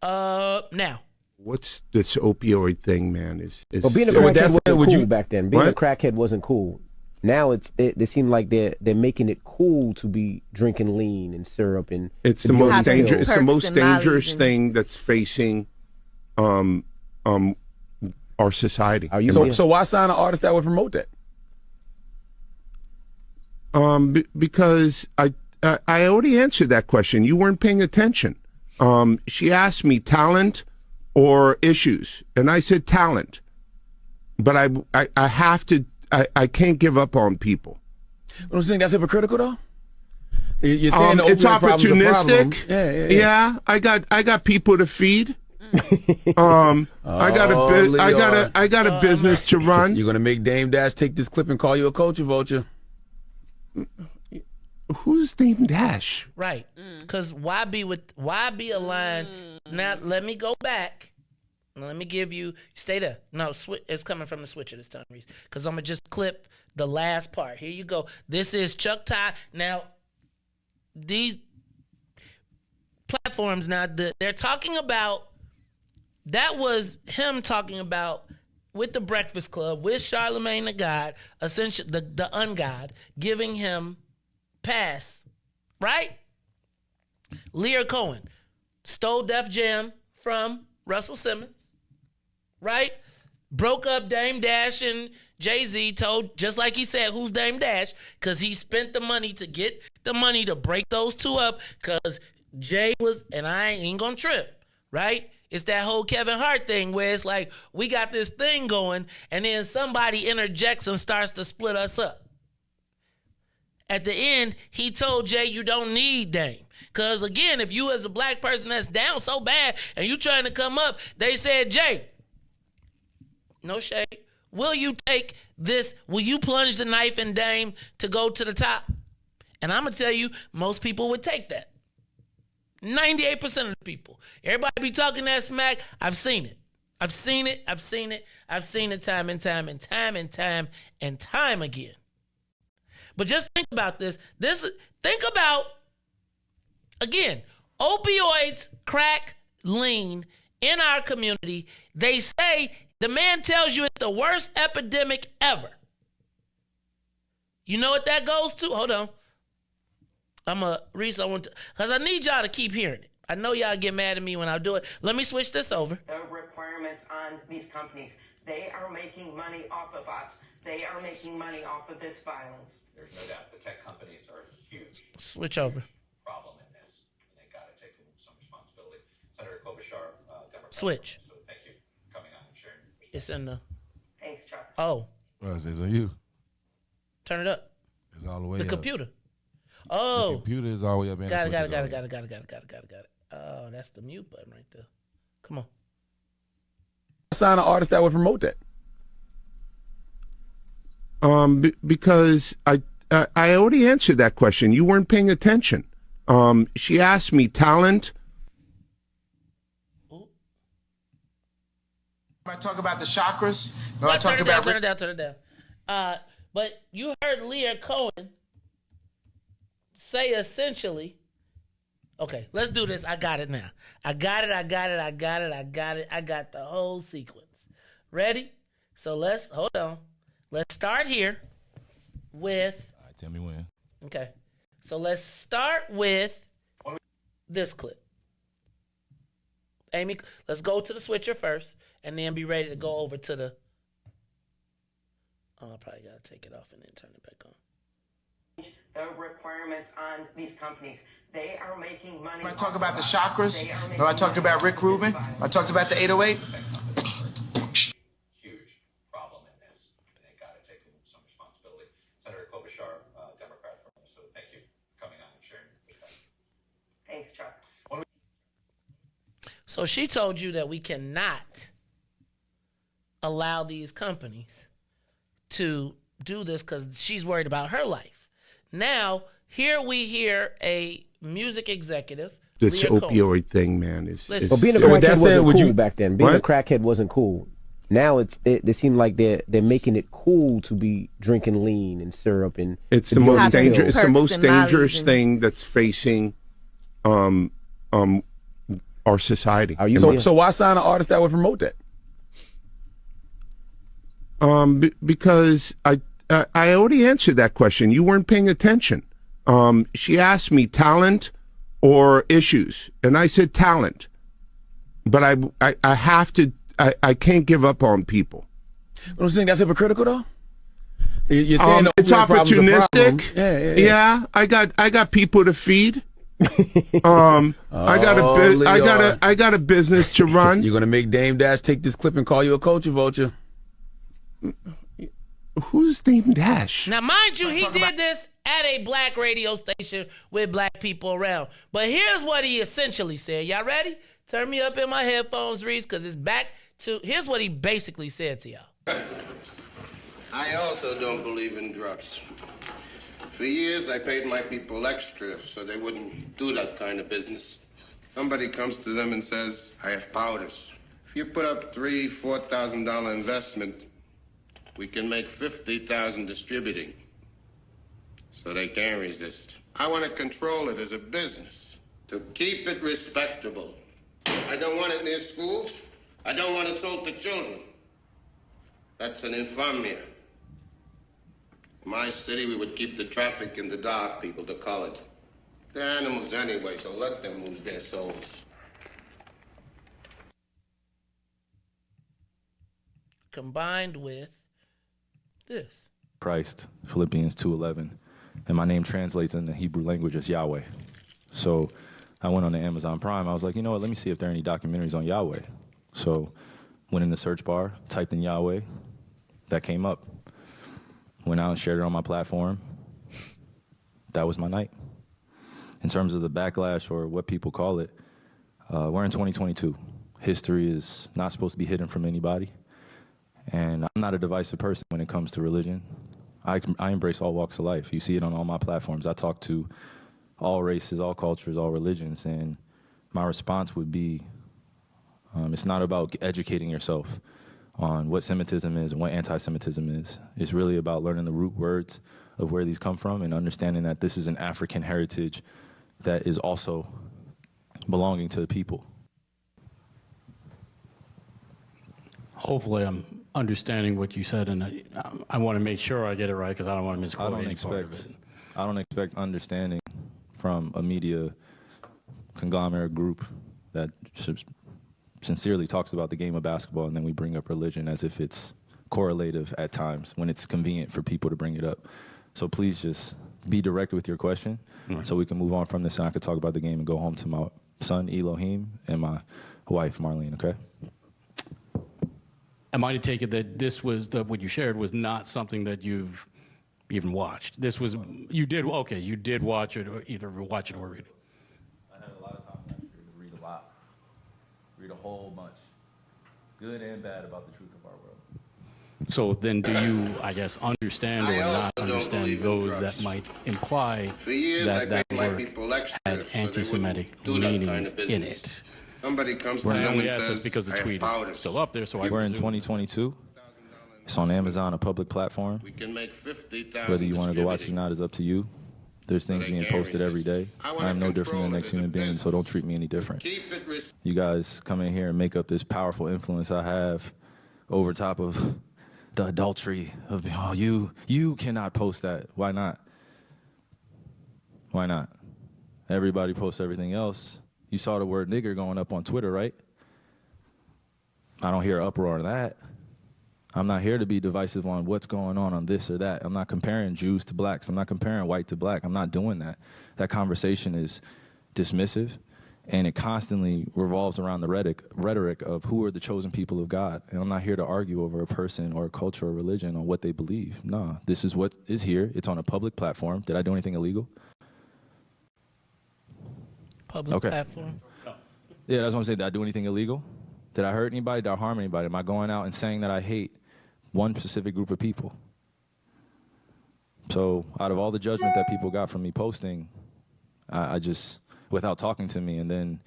up now. What's this opioid thing, man? Is well, being a crackhead wasn't cool back then. Being a crackhead wasn't cool. Now they seem like they're making it cool to be drinking lean and syrup and it's the most dangerous. It's the most dangerous thing that's facing our society. So why sign an artist that would promote that? Because I already answered that question. You weren't paying attention. She asked me talent or issues, and I said talent. But I have to. I can't give up on people. But I'm saying that's hypocritical, though. You're saying it's opportunistic. Yeah. I got people to feed. I got a business to run. You're gonna make Dame Dash take this clip and call you a culture vulture. Who's Dame Dash? Right. Because why be aligned? Now let me go back. Let me give you. Stay there. No, it's coming from the switcher this time, Riis. Because I'm gonna just clip the last part. Here you go. This is Chuck Todd. Now, these platforms now they're talking about. That was him talking about with the Breakfast Club with Charlemagne the God, essentially the ungod, giving him pass, right? Lear Cohen stole Def Jam from Russell Simmons, right? Broke up Dame Dash and Jay-Z, told, just like he said, who's Dame Dash? Because he spent the money to get the money to break those two up because Jay was, and I ain't gonna trip, right? It's that whole Kevin Hart thing where it's like, we got this thing going, and then somebody interjects and starts to split us up. At the end, he told Jay, you don't need Dame. Because again, if you as a black person that's down so bad and you trying to come up, they said, Jay, no shade, will you take this, will you plunge the knife in Dame to go to the top? And I'm going to tell you, most people would take that. 98% of the people. Everybody be talking that smack. I've seen it. I've seen it time and time and time and time and time again. But just think about this. Think about, again, opioids, crack, lean in our community. They say, the man tells you it's the worst epidemic ever. You know what that goes to? Hold on. Riis, because I need y'all to keep hearing it. I know y'all get mad at me when I do it. Let me switch this over. The requirements on these companies, they are making money off of us. They are making money off of this violence. There's no doubt the tech companies are huge. Switch over. Problem in this. And they got to take some responsibility. Senator Klobuchar, Democrat. Switch. So thank you for coming on and sharing your perspective. It's in the. Thanks, Chuck. Oh. Well, it's on you. Turn it up. It's all the way The up. computer. Oh. The computer is all the way up. And Got it. the Got it. Oh, that's the mute button right there. Come on. Sign an artist that would promote that. Because I already answered that question. You weren't paying attention. She asked me talent. I talk about the chakras. Turn it down. But you heard Leah Cohen say essentially, okay, let's do this. I got it now. I got the whole sequence. Ready? So hold on. Let's start here with. All right, tell me when. Okay. So let's start with this clip. Amy, let's go to the switcher first and then be ready to go over to the. Oh, I probably got to take it off and then turn it back on. The requirements on these companies. They are making money. I talk about the chakras. Remember I talked about Rick Rubin. I talked about the 808. Huge problem in this. They got to take some responsibility. Senator Klobuchar, Democrat from Minnesota, thank you for coming on and sharing your perspective. Thanks, Chuck. So she told you that we cannot allow these companies to do this because she's worried about her life. Now, here we hear a music executive. This Leah opioid Cohen. thing, man, is. Well, being a crackhead wasn't cool back then. Being a crackhead wasn't cool. Now they seem like they're making it cool to be drinking lean and syrup and. It's the most dangerous. It's the most dangerous thing that's facing, our society. So why sign an artist that would promote that? Because I already answered that question. You weren't paying attention. She asked me talent or issues, and I said talent. But I have to. I can't give up on people. But I'm saying that's hypocritical, though. You're saying it's opportunistic. Yeah. I got people to feed. I got a business to run. You're gonna make Dame Dash take this clip and call you a culture vulture. Who's Dame Dash? Now, mind you, he did this at a black radio station with black people around. But here's what he essentially said. Y'all ready? Turn me up in my headphones, Riis, because it's back to. Here's what he basically said to y'all. I also don't believe in drugs. For years, I paid my people extra so they wouldn't do that kind of business. Somebody comes to them and says, I have powders. If you put up $3,000, $4,000 investment, we can make $50,000 distributing. So they can't resist. I want to control it as a business, to keep it respectable. I don't want it near schools. I don't want it sold to children. That's an infamia. In my city, we would keep the traffic in the dark, people, to colored. They're animals anyway, so let them lose their souls. Combined with this. Christ, Philippians 2:11, and my name translates in the Hebrew language as Yahweh. So I went on the Amazon Prime. I was like, you know what, let me see if there are any documentaries on Yahweh. So went in the search bar, typed in Yahweh, that came up. Went out and shared it on my platform. That was my night. In terms of the backlash or what people call it, we're in 2022. History is not supposed to be hidden from anybody. And I'm not a divisive person when it comes to religion. I embrace all walks of life. You see it on all my platforms. I talk to all races, all cultures, all religions. And my response would be, it's not about educating yourself on what Semitism is and what anti-Semitism is. It's really about learning the root words of where these come from and understanding that this is an African heritage that is also belonging to the people. Hopefully I'm understanding what you said, and I want to make sure I get it right because I don't want to misquote any part of it. I don't expect understanding from a media conglomerate group that sincerely talks about the game of basketball, and then we bring up religion as if it's correlative at times when it's convenient for people to bring it up. So please just be direct with your question so we can move on from this and I could talk about the game and go home to my son, Elohim, and my wife, Marlene, okay? Am I to take it that this was, what you shared was not something that you've even watched. This was you did watch it, or either watch it or read it. I had a lot of time last year to read a lot, read a whole bunch, good and bad, about the truth of our world. So then, do you, I guess, understand or not understand those that might imply that work had anti-Semitic leanings in it? Somebody comes to I them only and ask this says, because the tweet is still up there, so We're in 2022. It's on Amazon, a public platform. We can make 50,000 Whether you want to go watch it or not is up to you. There's things being posted every day. I am no different than the next human being, so don't treat me any different. You guys come in here and make up this powerful influence I have over top of the adultery of, oh, you cannot post that. Why not? Why not? Everybody posts everything else. You saw the word nigger going up on Twitter, right? I don't hear uproar on that. I'm not here to be divisive on what's going on this or that. I'm not comparing Jews to blacks. I'm not comparing white to black. I'm not doing that. That conversation is dismissive, and it constantly revolves around the rhetoric of who are the chosen people of God. And I'm not here to argue over a person or a culture or religion on what they believe. No, this is what is here. It's on a public platform. Did I do anything illegal? Public platform? Yeah, that's what I'm saying. Did I do anything illegal? Did I hurt anybody? Did I harm anybody? Am I going out and saying that I hate one specific group of people? So out of all the judgment that people got from me posting, I just, without talking to me, and then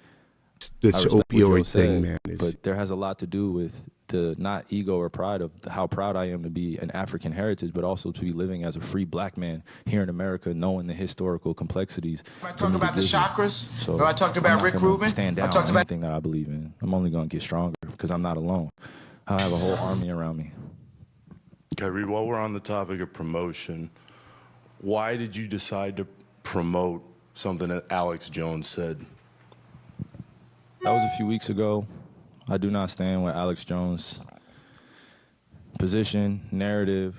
this opioid thing, man. But there has a lot to do with the not ego or pride of how proud I am to be an African heritage, but also to be living as a free black man here in America, knowing the historical complexities. I talked about the chakras. So I talked about Rick Rubin. Stand down on anything that I believe in. I'm only going to get stronger because I'm not alone. I have a whole army around me. Kyrie, while we're on the topic of promotion, why did you decide to promote something that Alex Jones said? That was a few weeks ago. I do not stand with Alex Jones' position, narrative,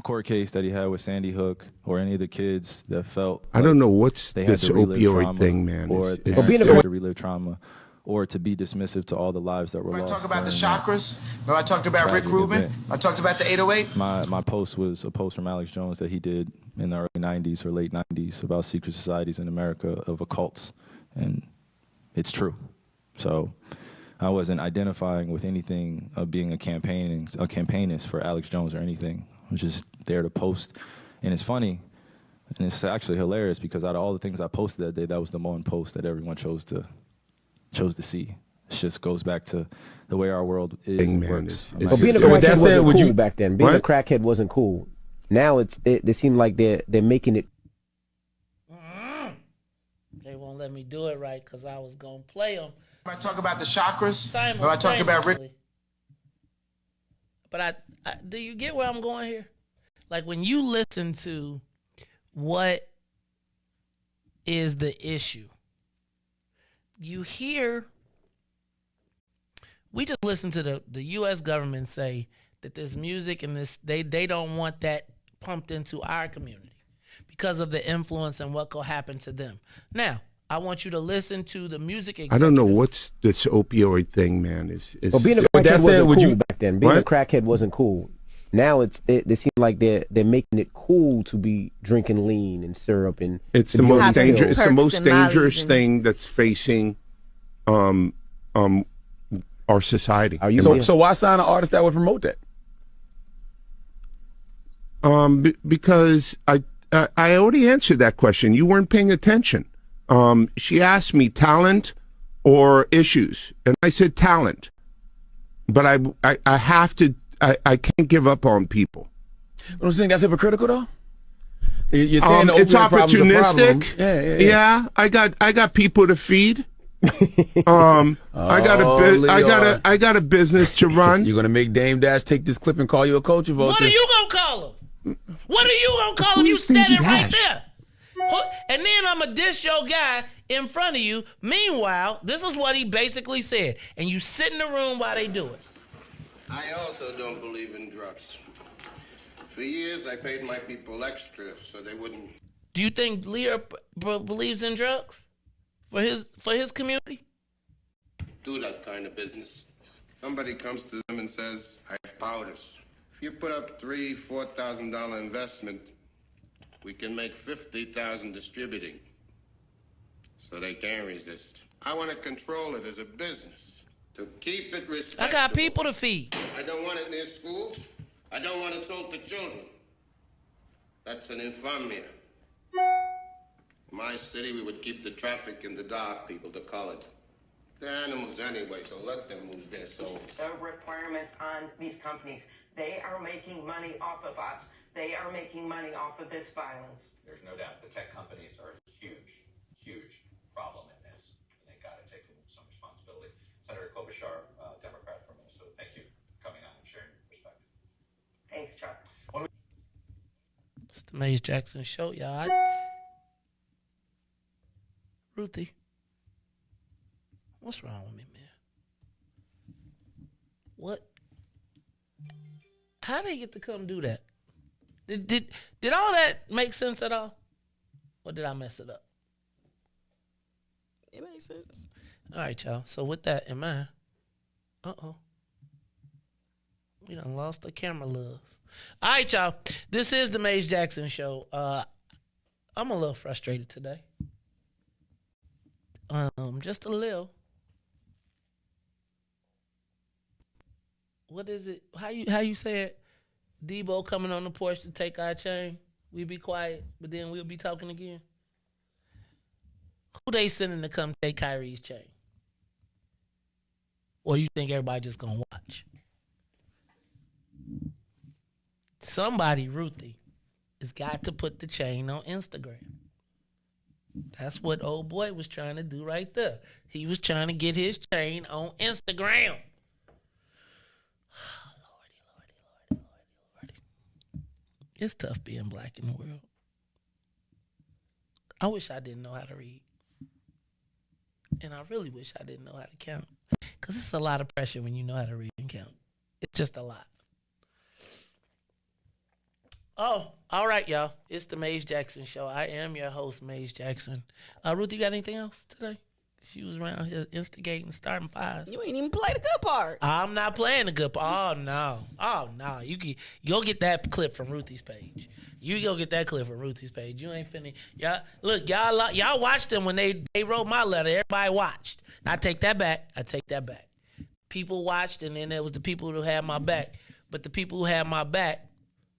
court case that he had with Sandy Hook, or any of the kids that felt I don't know what's they had this to relive opioid trauma, thing, man. or they It's had to relive trauma, or to be dismissive to all the lives that were lost. I talked about the chakras. I talked about Rick Rubin. Event. I talked about the 808. My post was a post from Alex Jones that he did in the early 90s or late 90s about secret societies in America of occults, and it's true. So I wasn't identifying with anything of being a campaignist for Alex Jones or anything. I was just there to post. And it's funny, and it's actually hilarious, because out of all the things I posted that day, that was the one post that everyone chose to see. It just goes back to the way our world is and works. But being a crackhead wasn't cool back then. Being a crackhead wasn't cool. Now they seem like they're making it. They won't let me do it right because I was going to play them. I talk about the chakras. I talked about Rick. But do you get where I'm going here? Like, when you listen to what is the issue, you hear, we just listen to the U.S. government say that this music and this, they don't want that pumped into our community because of the influence and what could happen to them. Now, I want you to listen to the music executive. I don't know what's this opioid thing, man. But being a crackhead wasn't cool back then. Being a crackhead wasn't cool. Now they seem like they're making it cool to be drinking lean and syrup and. It's the most dangerous. It's the most dangerous thing that's facing, our society. Are you so why sign an artist that would promote that? Because I already answered that question. You weren't paying attention. She asked me talent or issues, and I said talent. But I have to. I can't give up on people. But I'm saying that's hypocritical, though. You're saying it's opportunistic. Yeah. I got people to feed. I got a business to run. You're gonna make Dame Dash take this clip and call you a culture vulture. What are you gonna call him? What are you gonna call him? You standing right there. And then I'm going to diss your guy in front of you. Meanwhile, this is what he basically said. And you sit in the room while they do it. I also don't believe in drugs. For years, I paid my people extra so they wouldn't. Do you think Lear believes in drugs for his community? Do that kind of business. Somebody comes to them and says, I have powders. If you put up $3,000-$4,000 investment, we can make $50,000 distributing. So they can't resist. I want to control it as a business. To keep it respectable. I got people to feed. I don't want it near schools. I don't want it sold to children. That's an infamia. In my city, we would keep the traffic in the dark, people, the colored. They're animals anyway, so let them move their souls. The requirements on these companies, they are making money off of us. They are making money off of this violence. There's no doubt the tech companies are a huge, huge problem in this. And they got to take some responsibility. Senator Klobuchar, Democrat from Minnesota, thank you for coming on and sharing your perspective. Thanks, Chuck. It's the Maze Jackson Show, y'all. Ruthie, what's wrong with me, man? What? How they get to come do that? Did all that make sense at all? Or did I mess it up? It makes sense. All right, y'all. So with that in mind, we done lost the camera love. All right, y'all. This is the Maze Jackson Show. I'm a little frustrated today. Just a little. What is it? How you say it? Debo coming on the porch to take our chain. We be quiet, but then we'll be talking again. Who they sending to come take Kyrie's chain? Or you think everybody just gonna watch? Somebody, Ruthie, has got to put the chain on Instagram. That's what old boy was trying to do right there. He was trying to get his chain on Instagram. Lordy. It's tough being black in the world. I wish I didn't know how to read. And I really wish I didn't know how to count. Because it's a lot of pressure when you know how to read and count. It's just a lot. Oh, all right, y'all. It's the Maze Jackson Show. I am your host, Maze Jackson. Ruth, you got anything else today? She was around here instigating, starting fires. You ain't even play the good part. I'm not playing the good part. Oh, no. You'll get that clip from Ruthie's page. You go get that clip from Ruthie's page. You ain't finna. Y'all watched them when they wrote my letter. Everybody watched. I take that back. People watched, and then there was the people who had my back. But the people who had my back,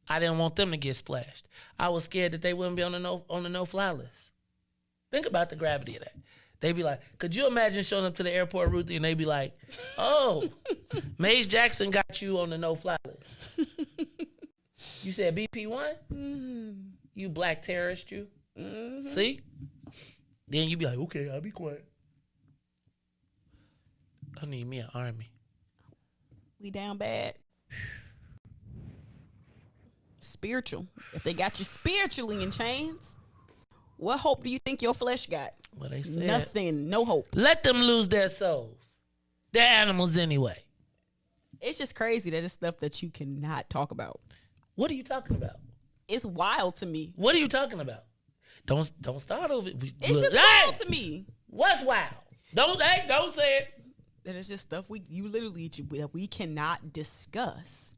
I didn't want them to get splashed. I was scared that they wouldn't be on the no-fly list. Think about the gravity of that. They'd be like, could you imagine showing up to the airport, Ruthie, and they'd be like, oh, Maze Jackson got you on the no-fly list. You said BP1? Mm-hmm. You black terrorist, you? Mm-hmm. See? Then you'd be like, okay, I'll be quiet. I need me an army. We down bad. Spiritual. If they got you spiritually in chains, what hope do you think your flesh got? Well, they said nothing, no hope. Let them lose their souls. They're animals anyway. It's just crazy that it's stuff that you cannot talk about. What are you talking about? It's wild to me. What are you talking about? Don't start over. It's just wild to me. What's wild? Don't say it. That it's just stuff we cannot discuss.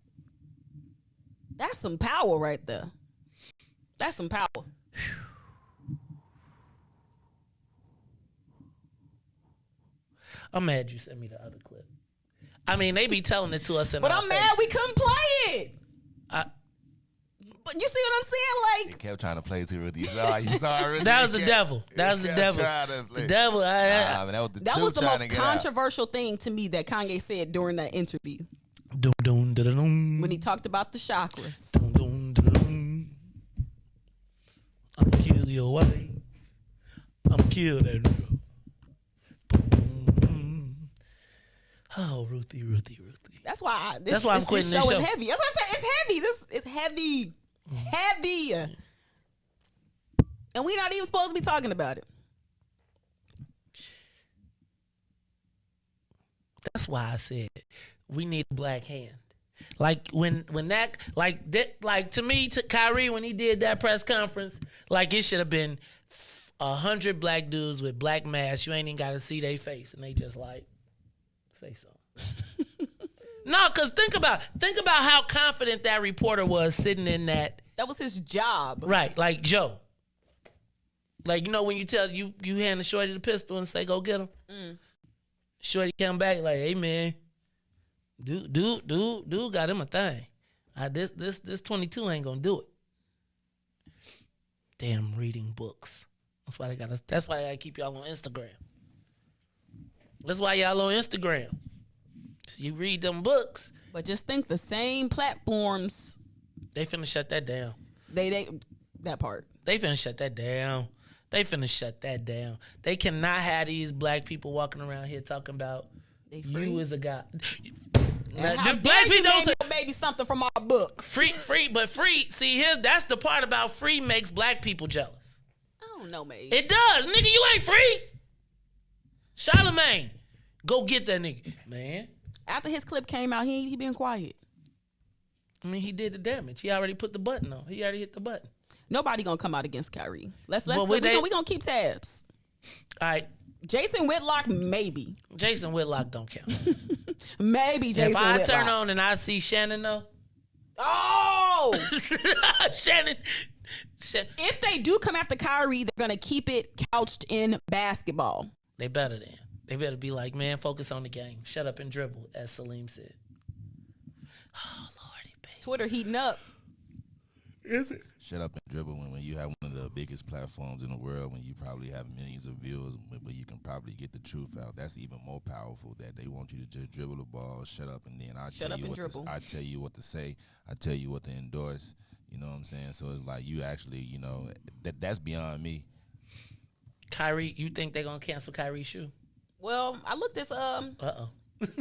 That's some power right there. That's some power. I'm mad you sent me the other clip. I mean, they be telling it to us in But our I'm mad we couldn't play it. But you see what I'm saying? Like, he kept trying to play too, Ruthie. You saw Ruthie. That was the devil. That was the devil. The devil. That was the most controversial thing to me that Kanye said during that interview. When he talked about the chakras. I'm kill your wife. I'm kill that girl. Oh, Ruthie. That's why I'm quitting this show. Is heavy. That's why I said it's heavy. This is heavy. Heavy. And we're not even supposed to be talking about it. That's why I said we need a black hand. Like when that to me, to Kyrie, when he did that press conference, like it should have been 100 black dudes with black masks. You ain't even got to see their face, and they just like say something. No, because think about how confident that reporter was sitting in that. That was his job. Right, like Joe. Like, you know, when you tell you hand the shorty the pistol and say, go get him. Shorty come back like, hey, man, dude got him a thing. This 22 ain't gonna do it. Damn, reading books. That's why they gotta keep y'all on Instagram. That's why y'all on Instagram. So you read them books. But just think the same platforms. They finna shut that down. That part. They finna shut that down. They cannot have these black people walking around here talking about you as a guy. How dare you name your baby something from our book? Free. See, that's the part about free makes black people jealous. I don't know, Maze. It does, nigga. You ain't free. Charlamagne, go get that nigga, man. After his clip came out, he been quiet. I mean, he did the damage. He already put the button on. He already hit the button. Nobody gonna come out against Kyrie. We gonna keep tabs. All right. Jason Whitlock, maybe. Jason Whitlock don't count. Maybe Jason Whitlock. If I turn on and I see Shannon though. Oh! Shannon. If they do come after Kyrie, they're gonna keep it couched in basketball. They better then. They better be like, man, focus on the game. Shut up and dribble, as Salim said. Oh, Lordy, baby. Twitter heating up. Is it? Shut up and dribble when you have one of the biggest platforms in the world, when you probably have millions of viewers, but you can probably get the truth out. That's even more powerful, that they want you to just dribble the ball, shut up, and then I tell you what to say, I tell you what to endorse. You know what I'm saying? So it's like you actually, you know, that's beyond me. Kyrie, you think they're gonna cancel Kyrie's shoe? Well, I looked this Uh-oh.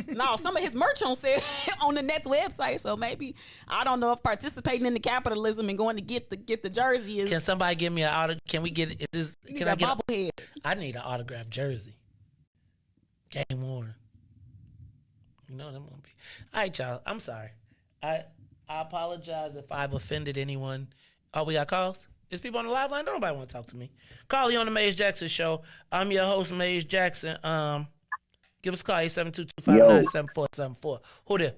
No, some of his merch on sale on the Nets website. So maybe, I don't know if participating in the capitalism and going to get the jersey is. Can somebody give me an autograph? Can we get it? Can I get bobblehead? I need an autographed jersey. Game worn. You know what I'm gonna be. All right, y'all. I'm sorry. I apologize if I've offended anyone. Oh, we got calls? Is people on the live line? Don't nobody want to talk to me. Call you on the Maze Jackson Show. I'm your host, Maze Jackson. Give us a call, 872-259-7474. Who there?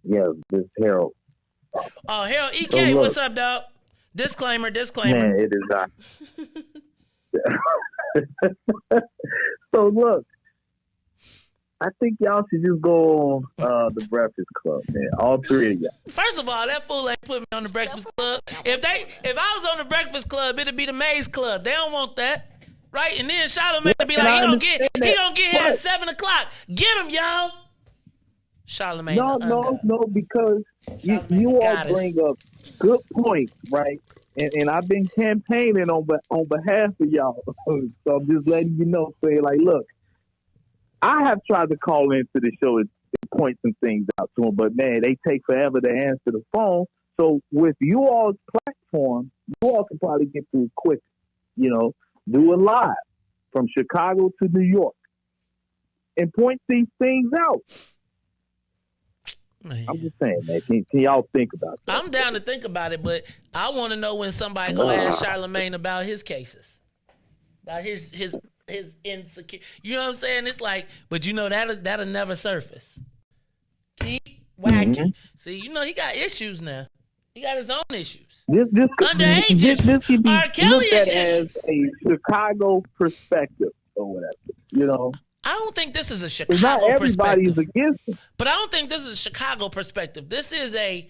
Yeah, this is Harold. Oh, Harold EK, so what's up, dog? Disclaimer. Man, it is not. So look, I think y'all should just go on the Breakfast Club, man. All three of y'all. First of all, that fool ain't put me on the Breakfast Club. If I was on the Breakfast Club, it'd be the Maze Club. They don't want that. Right, and then Charlamagne would be like, he gonna get here at 7:00. Get him, y'all. Charlamagne. No, because you all bring up good points, right? And I've been campaigning on behalf of y'all, so I'm just letting you know. Say like, look, I have tried to call into the show and point some things out to them, but man, they take forever to answer the phone. So with you all's platform, you all can probably get through quick, you know. Do it live from Chicago to New York and point these things out. Man. I'm just saying, man. Can y'all think about that? I'm down to think about it, but I want to know when somebody gonna ask Charlamagne about his cases, about his insecure. You know what I'm saying? It's like, but you know that'll never surface. Keep whacking. Mm-hmm. See, you know he got issues now. He got his own issues. This could be looked at as a Chicago perspective or whatever, you know. I don't think this is a Chicago not everybody's perspective. Against him. But I don't think this is a Chicago perspective. I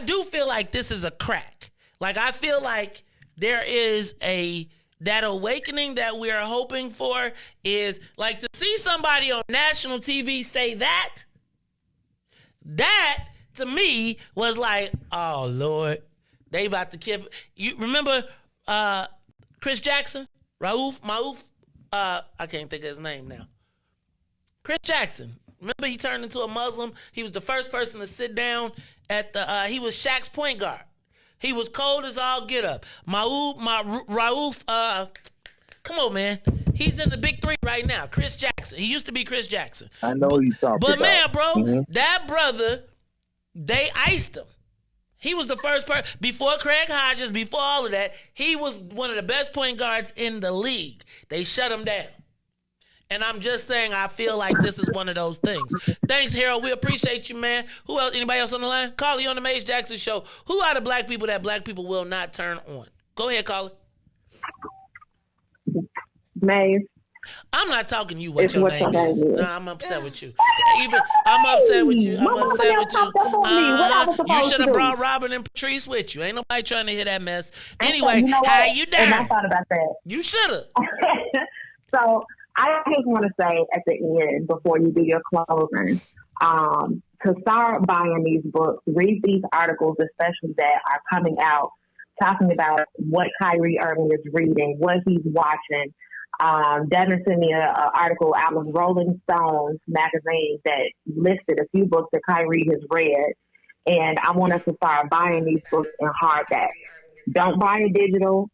do feel like this is a crack. Like, I feel like there is that awakening that we are hoping for is, like, to see somebody on national TV say that to me was like, oh Lord, they about to kill. You remember Chris Jackson? Maouf? I can't think of his name now. Chris Jackson. Remember he turned into a Muslim? He was the first person to sit down at he was Shaq's point guard. He was cold as all get up. Raouf, come on, man. He's in the big three right now. Chris Jackson. He used to be Chris Jackson. I know he's talking about. But man, bro, that brother, they iced him. He was the first person, before Craig Hodges, before all of that, he was one of the best point guards in the league. They shut him down. And I'm just saying, I feel like this is one of those things. Thanks, Harold. We appreciate you, man. Who else? Anybody else on the line? Carly on the Maze Jackson Show. Who are the black people that black people will not turn on? Go ahead, Carly. Maze. I'm not talking to you what your name is. No, I'm upset with you. I'm upset with you. I'm upset with you. You should have brought Robin and Patrice with you. Ain't nobody trying to hear that mess. Anyway, how you doing? I thought about that. You should have. So I just want to say at the end, before you do your closing, to start buying these books, read these articles, especially that are coming out, talking about what Kyrie Irving is reading, what he's watching. Devin sent me an article out of Rolling Stones magazine that listed a few books that Kyrie has read. And I want us to start buying these books in hardback. Don't buy it digital.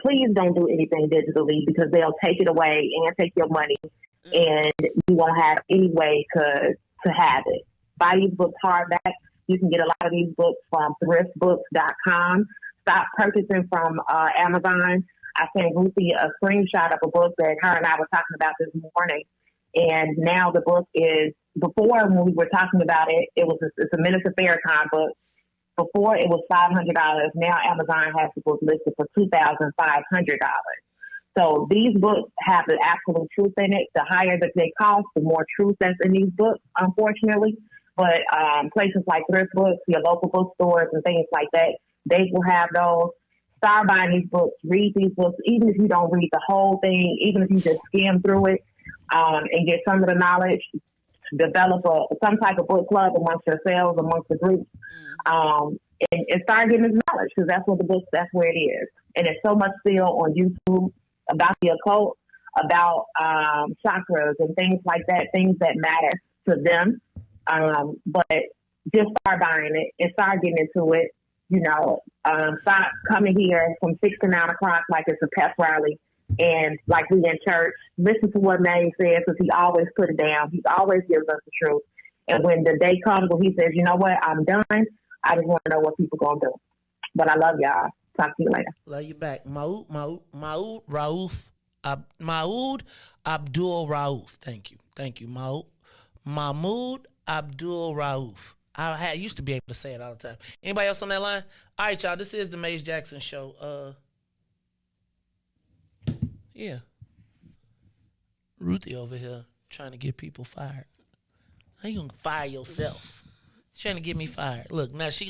Please don't do anything digitally because they'll take it away and take your money and you won't have any way to have it. Buy these books hardback. You can get a lot of these books from thriftbooks.com. Stop purchasing from Amazon. I sent Ruthie a screenshot of a book that her and I were talking about this morning. And now the book is, before when we were talking about it, it's a Minister Farrakhan book. Before it was $500. Now Amazon has the book listed for $2,500. So these books have the absolute truth in it. The higher that they cost, the more truth that's in these books, unfortunately. But places like thrift books, your local bookstores and things like that, they will have those. Start buying these books, read these books, even if you don't read the whole thing, even if you just skim through it and get some of the knowledge, develop some type of book club amongst yourselves, amongst the group, and start getting this knowledge because that's where it is. And there's so much still on YouTube about the occult, about chakras and things like that, things that matter to them. But just start buying it and start getting into it. Stop coming here from 6 to 9 o'clock like it's a pep rally and like we in church. Listen to what May says because he always put it down. He always gives us the truth. And when the day comes when he says, you know what, I'm done, I just want to know what people going to do. But I love y'all. Talk to you later. Love you back. Maud Abdul Rauf. Thank you, Maud. Mahmoud Abdul Rauf. I used to be able to say it all the time. Anybody else on that line? All right, y'all. This is the Maze Jackson Show. Yeah. Ruthie over here trying to get people fired. How you gonna fire yourself? Trying to get me fired. Look, now she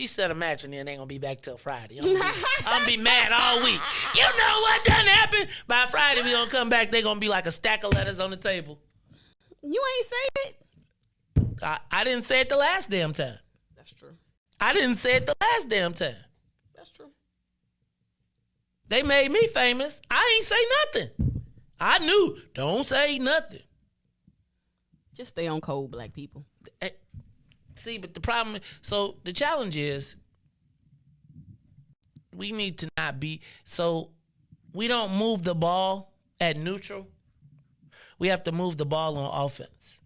set a match and then they gonna be back till Friday. I'm gonna be mad all week. You know what done happened? By Friday we gonna come back. They gonna be like a stack of letters on the table. You ain't say it. I didn't say it the last damn time. That's true. I didn't say it the last damn time. That's true. They made me famous. I ain't say nothing. I knew. Don't say nothing. Just stay on code, black people. See, but the problem, so the challenge is we need to not be, so we don't move the ball at neutral. We have to move the ball on offense.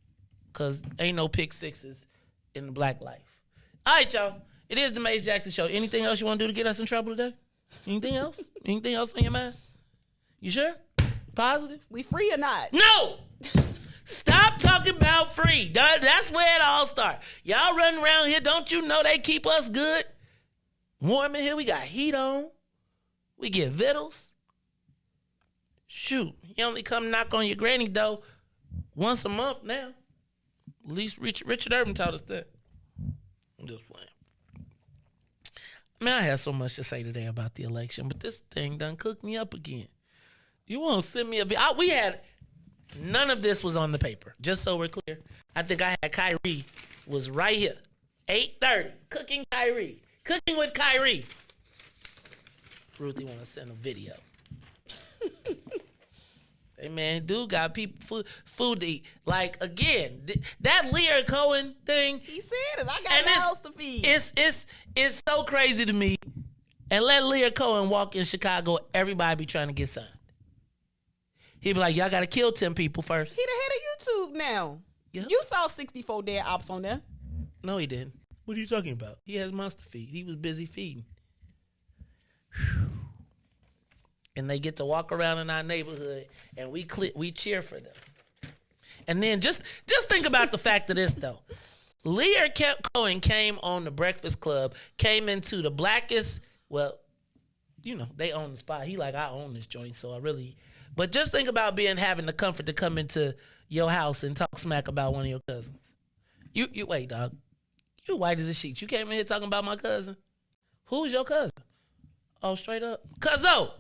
Because ain't no pick sixes in the black life. All right, y'all. It is the Maze Jackson Show. Anything else you want to do to get us in trouble today? Anything else? Anything else on your mind? You sure? Positive? We free or not? No! Stop talking about free. That's where it all starts. Y'all running around here, don't you know they keep us good? Warm in here. We got heat on. We get vittles. Shoot. You only come knock on your granny door once a month now. At least Richard Irving taught us that. I'm just playing. I had so much to say today about the election, but this thing done cooked me up again. You want to send me a video? We had, none of this was on the paper, just so we're clear. I think I had Kyrie, was right here. 8:30, cooking Kyrie. Cooking with Kyrie. Ruthie want to send a video. Hey man, dude got people food to eat. Like again, that Lear Cohen thing. He said it. I got mouths to feed. It's so crazy to me. And let Lear Cohen walk in Chicago, everybody be trying to get signed. He'd be like, y'all got to kill 10 people first. He the head of YouTube now. Yep. You saw 64 dead ops on there. No, he didn't. What are you talking about? He has monster feed. He was busy feeding. and they get to walk around in our neighborhood, and we cheer for them. And then just think about the fact of this, though. Lear Cohen came on the Breakfast Club, came into the blackest, well, you know, they own the spot. He like, I own this joint, so I really... But just think about having the comfort to come into your house and talk smack about one of your cousins. You wait, dog. You white as a sheet. You came in here talking about my cousin? Who's your cousin? Oh, straight up? Cuzzo,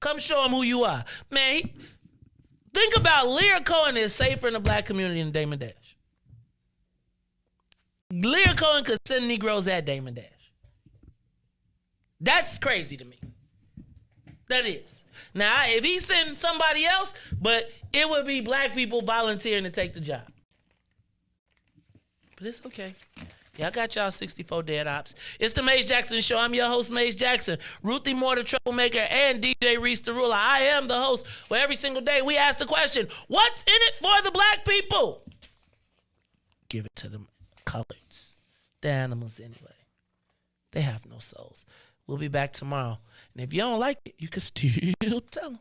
come show him who you are. Man, think about Lear Cohen is safer in the black community than Damon Dash. Lear Cohen could send Negroes at Damon Dash. That's crazy to me. That is. Now, if he sent somebody else, but it would be black people volunteering to take the job. But it's okay. Y'all got y'all 64 dead ops. It's the Maze Jackson Show. I'm your host, Maze Jackson. Ruthie Moore, the troublemaker, and DJ Riis, the ruler. I am the host where every single day we ask the question, what's in it for the black people? Give it to them coloreds. The animals anyway. They have no souls. We'll be back tomorrow. And if you don't like it, you can still tell them.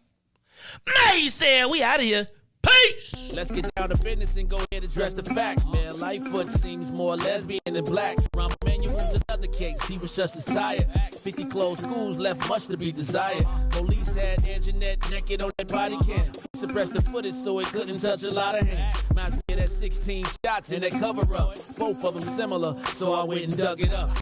Maze said we out of here. Peace! Let's get down to business and go ahead and address the facts, man. Lightfoot seems more lesbian than black. Rahm Emanuel's another case, he was just as tired. 50 closed schools left much to be desired. Police had Anjanette naked on that body cam. Suppressed the footage so it couldn't touch a lot of hands. Reminds me of that 16 shots in that cover-up. Both of them similar, so I went and dug it up.